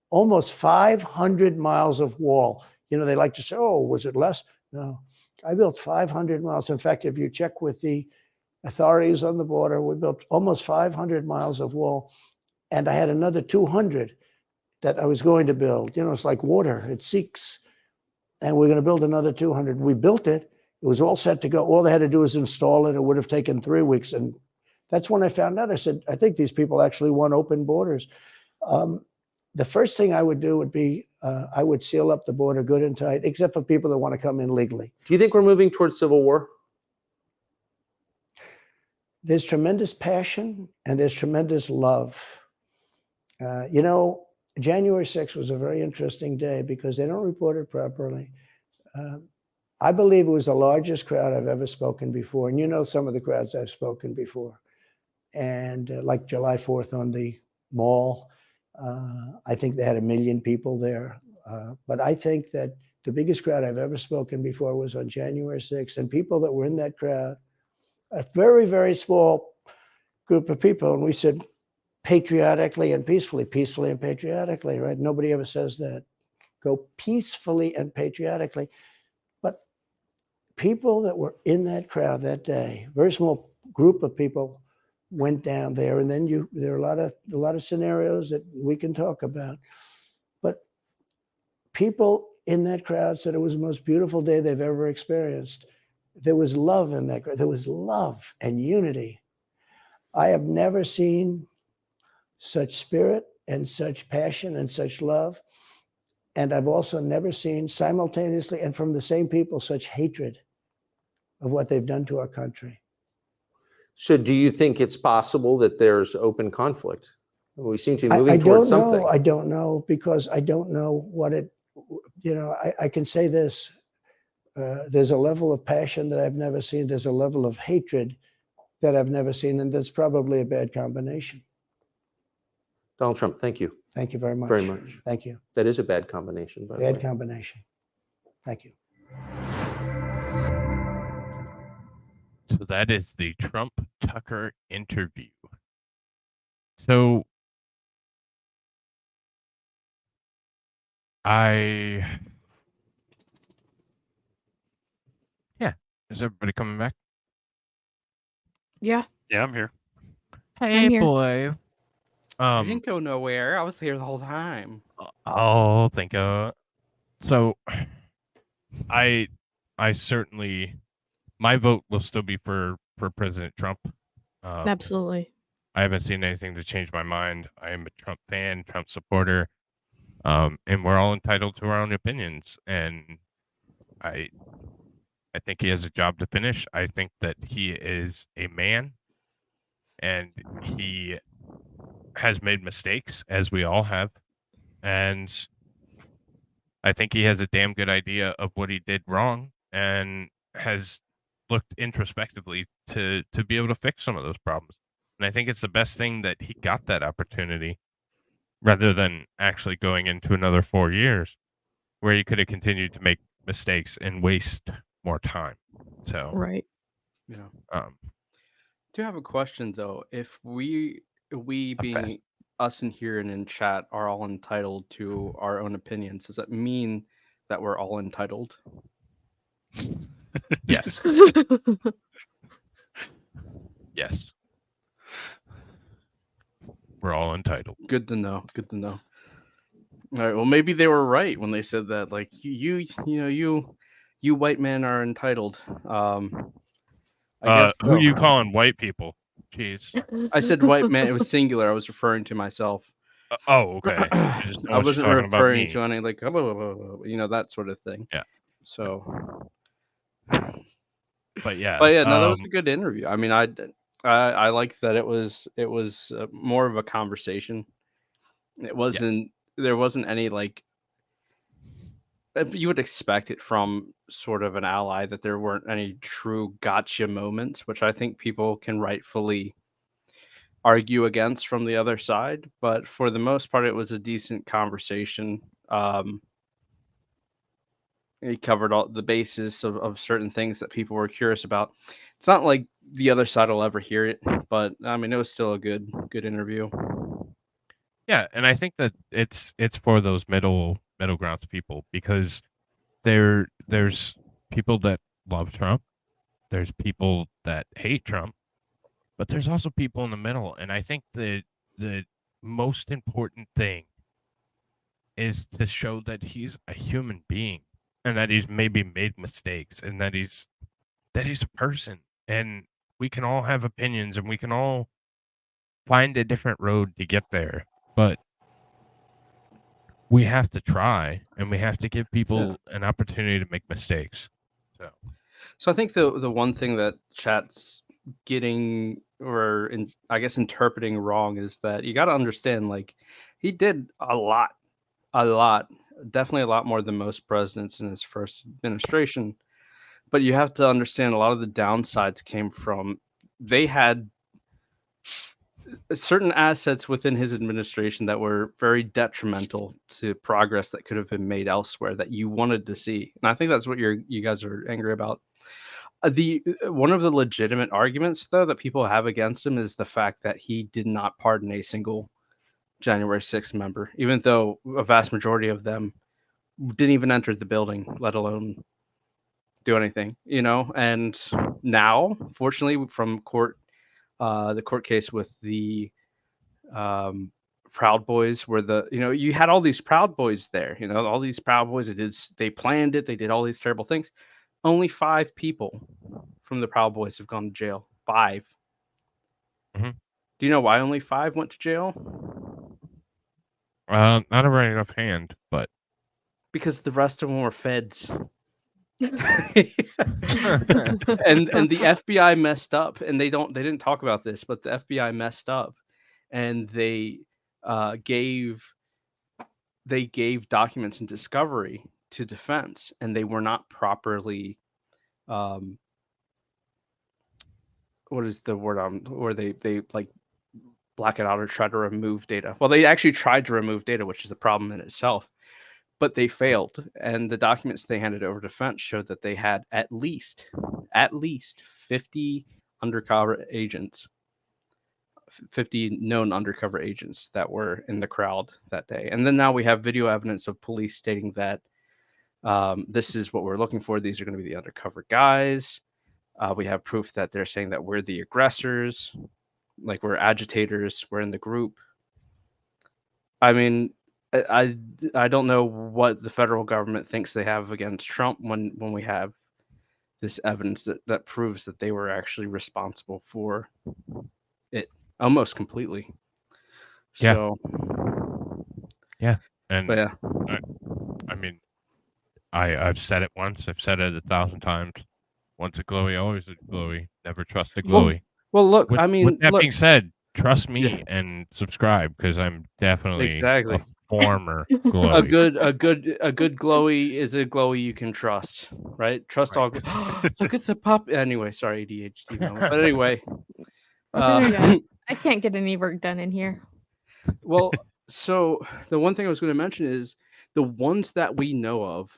almost 500 miles of wall. You know, they like to say, oh, was it less? No, I built 500 miles. In fact, if you check with the authorities on the border, we built almost 500 miles of wall. And I had another 200 that I was going to build. You know, it's like water, it seeks. And we're going to build another 200. We built it. It was all set to go. All they had to do was install it. It would have taken 3 weeks. And that's when I found out. I said, I think these people actually want open borders. The first thing I would do would be I would seal up the border good and tight, except for people that want to come in legally. Do you think we're moving towards civil war? There's tremendous passion and there's tremendous love. You know, January 6th was a very interesting day because they don't report it properly. I believe it was the largest crowd I've ever spoken before. And you know some of the crowds I've spoken before. And like July 4th on the mall, I think they had 1 million people there. But I think that the biggest crowd I've ever spoken before was on January 6th. And people that were in that crowd, a very, very small group of people. And we said, patriotically and peacefully and patriotically, right? Nobody ever says that. Go peacefully and patriotically. But people that were in that crowd that day, very small group of people went down there. And then there are a lot of scenarios that we can talk about. But people in that crowd said it was the most beautiful day they've ever experienced. There was love in that crowd. There was love and unity. I have never seen such spirit and such passion and such love. And I've also never seen simultaneously and from the same people such hatred of what they've done to our country. So do you think it's possible that there's open conflict? We seem to be moving towards something. I don't know because I don't know what it, you know, I can say this. There's a level of passion that I've never seen. There's a level of hatred that I've never seen. And that's probably a bad combination. Donald Trump, thank you. Thank you very much. Very much. Thank you. That is a bad combination, by the way. Bad combination. Thank you. So that is the Trump-Tucker interview. So is everybody coming back? Yeah. Yeah, I'm here. Hey, I'm here. boy. I didn't go nowhere. I was here the whole time. Oh, thank you. So, I certainly, my vote will still be for President Trump. Absolutely. I haven't seen anything to change my mind. I am a Trump fan, Trump supporter, and we're all entitled to our own opinions. And I think he has a job to finish. I think that he is a man, and he has made mistakes, as we all have. And I think he has a damn good idea of what he did wrong and has looked introspectively to be able to fix some of those problems. And I think it's the best thing that he got that opportunity rather than actually going into another 4 years where he could have continued to make mistakes and waste more time. So, Right. Yeah. Do have a question though. If we being us in here and in chat are all entitled to our own opinions, does that mean that we're all entitled? Yes. Yes. We're all entitled. Good to know. Good to know. All right. Well, maybe they were right when they said that. Like you white men are entitled. I guess Who so. you calling white people? Jeez. I said white man. It was singular. I was referring to myself. Oh, okay. I just I was wasn't talking about referring me. to any like that sort of thing. Yeah. So. But yeah. But yeah, no, that was a good interview. I mean, I like that it was more of a conversation. It wasn't there wasn't any like you would expect it from sort of an ally that there weren't any true gotcha moments, which I think people can rightfully argue against from the other side. But for the most part, it was a decent conversation. He covered all the basis of certain things that people were curious about. It's not like the other side will ever hear it, but I mean, it was still a good interview. Yeah, and I think that it's for those middle grounds people, because there's people that love Trump, there's people that hate Trump, but there's also people in the middle, and I think the most important thing is to show that he's a human being and that he's maybe made mistakes and that he's a person, and we can all have opinions and we can all find a different road to get there, but we have to try and we have to give people an opportunity to make mistakes. So I think the one thing that chat's getting I guess interpreting wrong is that you got to understand, like, he did a lot, definitely a lot more than most presidents in his first administration. But you have to understand a lot of the downsides came from they had certain assets within his administration that were very detrimental to progress that could have been made elsewhere that you wanted to see. And I think that's what you guys are angry about. One of the legitimate arguments, though, that people have against him is the fact that he did not pardon a single January 6th member, even though a vast majority of them didn't even enter the building, let alone do anything, And now, fortunately, from the court case with the Proud Boys, where you had all these Proud Boys there, all these Proud Boys. They planned it. They did all these terrible things. Only 5 people from the Proud Boys have gone to jail. 5. Mm-hmm. Do you know why only 5 went to jail? Not a very enough hand, but because the rest of them were feds. and the FBI messed up, and they didn't talk about this, but the FBI messed up, and they gave documents in discovery to defense, and they were not properly what is the word where they like black it out or try to remove data. Well, they actually tried to remove data, which is a problem in itself. But they failed, and the documents they handed over to defense showed that they had at least 50 undercover agents, 50 known undercover agents that were in the crowd that day. And then now we have video evidence of police stating that this is what we're looking for. These are going to be the undercover guys. We have proof that they're saying that we're the aggressors, like we're agitators, we're in the group. I mean, I don't know what the federal government thinks they have against Trump when we have this evidence that proves that they were actually responsible for it almost completely. Yeah. So, yeah. And but yeah. I mean, I've said it once. I've said it 1,000 times. Once a glowy, always a glowy. Never trust a glowy. Well, look, with, I mean, with that being said, trust me and subscribe, because I'm definitely a former glowy. A good glowy is a glowy you can trust, right? Trust all. Look at the pup. Anyway, sorry, ADHD moment. But anyway, I can't get any work done in here. Well, so the one thing I was going to mention is the ones that we know of,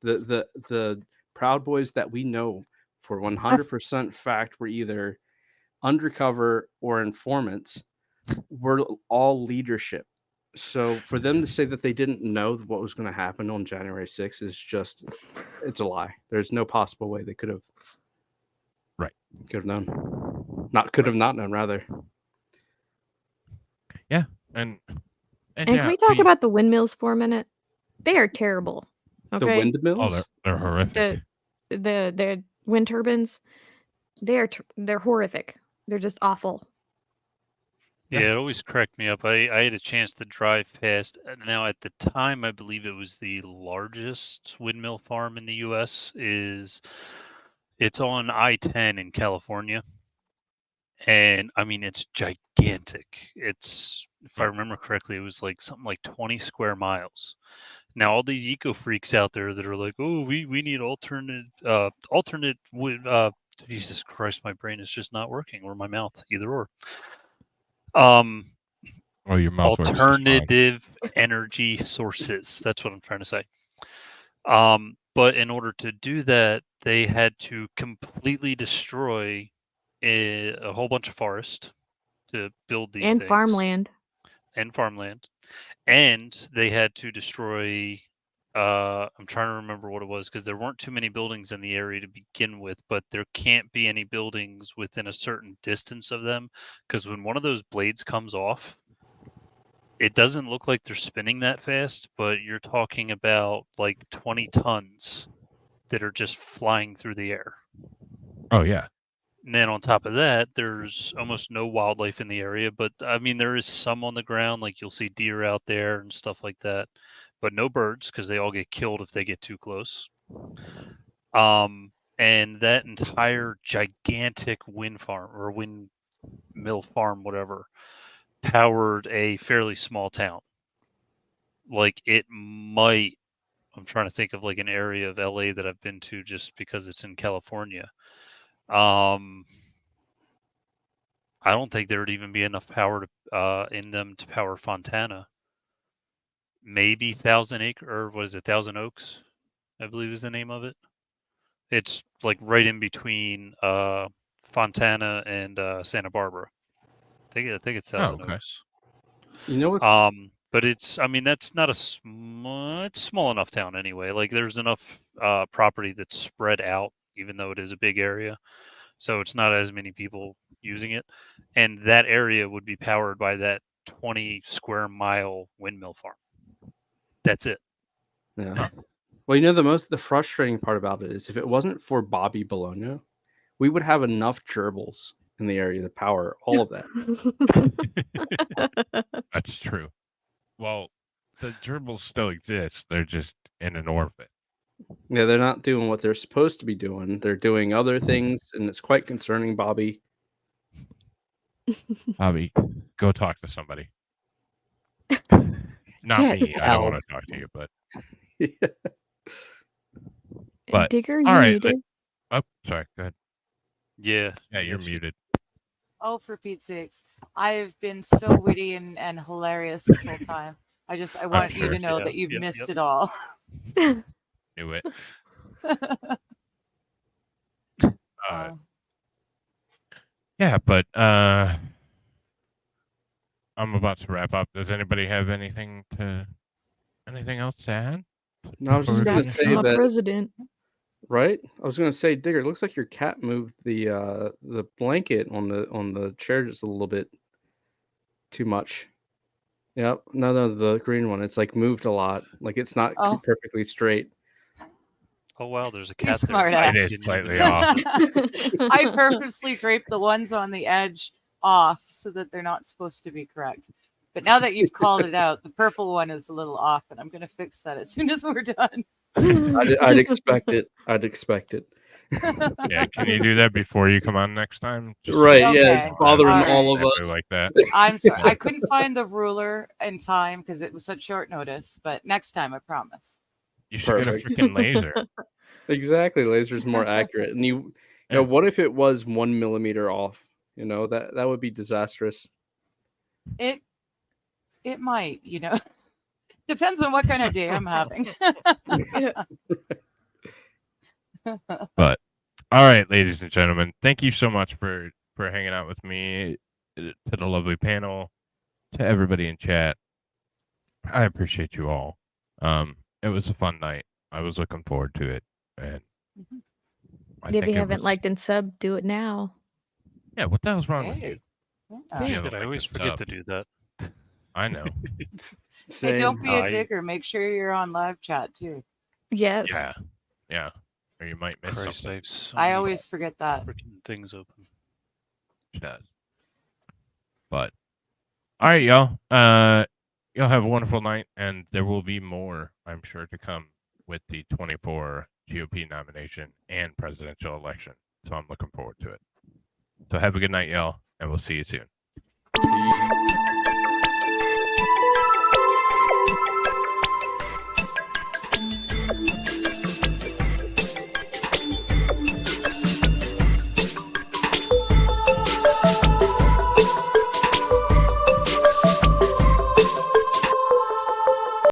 the Proud Boys that we know for 100% fact were either undercover or informants, were all leadership. So for them to say that they didn't know what was going to happen on January 6th is just, it's a lie. There's no possible way they could have. Right. Could have known. Could have not known, rather. Yeah. And And can we talk about the windmills for a minute? They are terrible. The Okay. windmills? Oh, they're horrific. The wind turbines, they're horrific. They're just awful. Yeah, it always cracked me up. I had a chance to drive past. Now, at the time, I believe it was the largest windmill farm in the U.S. It's on I-10 in California, and I mean it's gigantic. It's, if I remember correctly, it was like something like 20 square miles. Now, all these eco freaks out there that are like, oh, we need alternate Jesus Christ, my brain is just not working, or my mouth, either or. Oh, your mouth works just fine. Alternative energy sources. That's what I'm trying to say. But in order to do that, they had to completely destroy a whole bunch of forest to build these And things. farmland. And farmland. And they had to destroy, I'm trying to remember what it was, because there weren't too many buildings in the area to begin with, but there can't be any buildings within a certain distance of them, because when one of those blades comes off, it doesn't look like they're spinning that fast, but you're talking about like 20 tons that are just flying through the air. Oh, yeah. And then on top of that, there's almost no wildlife in the area, but I mean, there is some on the ground, like you'll see deer out there and stuff like that, but no birds because they all get killed if they get too close. And that entire gigantic wind farm or windmill farm, whatever, powered a fairly small town. Like it might, I'm trying to think of like an area of LA that I've been to just because it's in California. I don't think there would even be enough power to, in them to power Fontana. Maybe Thousand Oaks, I believe is the name of it. It's like right in between Fontana and Santa Barbara. I think it's Thousand Oaks. You know what? But it's, I mean, that's not it's small enough town anyway. Like there's enough property that's spread out, even though it is a big area. So it's not as many people using it. And that area would be powered by that 20 square mile windmill farm. That's it. Yeah. Well, you know, the frustrating part about it is if it wasn't for Bobby Bologna, we would have enough gerbils in the area to power all of that. That's true. Well, the gerbils still exist. They're just in an orbit. Yeah, they're not doing what they're supposed to be doing. They're doing other things, and it's quite concerning, Bobby. Bobby, go talk to somebody. Not me. I don't want to talk to you, but. But Digger, all you right. muted. Oh, sorry. Go ahead. Yeah. Yeah, you're muted. Oh, for Pete's sakes. I've been so witty and hilarious this whole time. I want you to know that you've missed it all. Knew it. Yeah, but I'm about to wrap up. Does anybody have anything else to add? No, I was just going to say that. President. Right? I was going to say, Digger, it looks like your cat moved the blanket on the chair just a little bit too much. Yep. No, the green one. It's like moved a lot. Like it's not perfectly straight. Oh wow, there's a cat there. Smart ass. It is slightly off. I purposely draped the ones on the edge off so that they're not supposed to be correct. But now that you've called it out, the purple one is a little off, and I'm going to fix that as soon as we're done. I'd expect it. I'd expect it. Yeah, can you do that before you come on next time? Just right, Okay. yeah, it's bothering all of exactly us. like that. I'm sorry. I couldn't find the ruler in time because it was such short notice, but next time, I promise. You should get a freaking laser. Exactly, laser's more accurate. And you know, what if it was 1 millimeter off? You know, that would be disastrous. It might, you know. Depends on what kind of day I'm having. But all right, ladies and gentlemen, thank you so much for hanging out with me, to the lovely panel, to everybody in chat. I appreciate you all. It was a fun night. I was looking forward to it, and If you haven't liked and subbed, do it now. Yeah, what the hell's wrong with you? Shit, I always forget to do that. I know. Hey, don't be a I- digger. Make sure you're on live chat too. Yes. Yeah. Yeah. Or you might miss Christ, something. I have so I many always forget that. freaking things open. She does. But all right, y'all. Y'all have a wonderful night, and there will be more, I'm sure, to come with the 24 GOP nomination and presidential election. So I'm looking forward to it. So have a good night, y'all, and we'll see you soon. See you.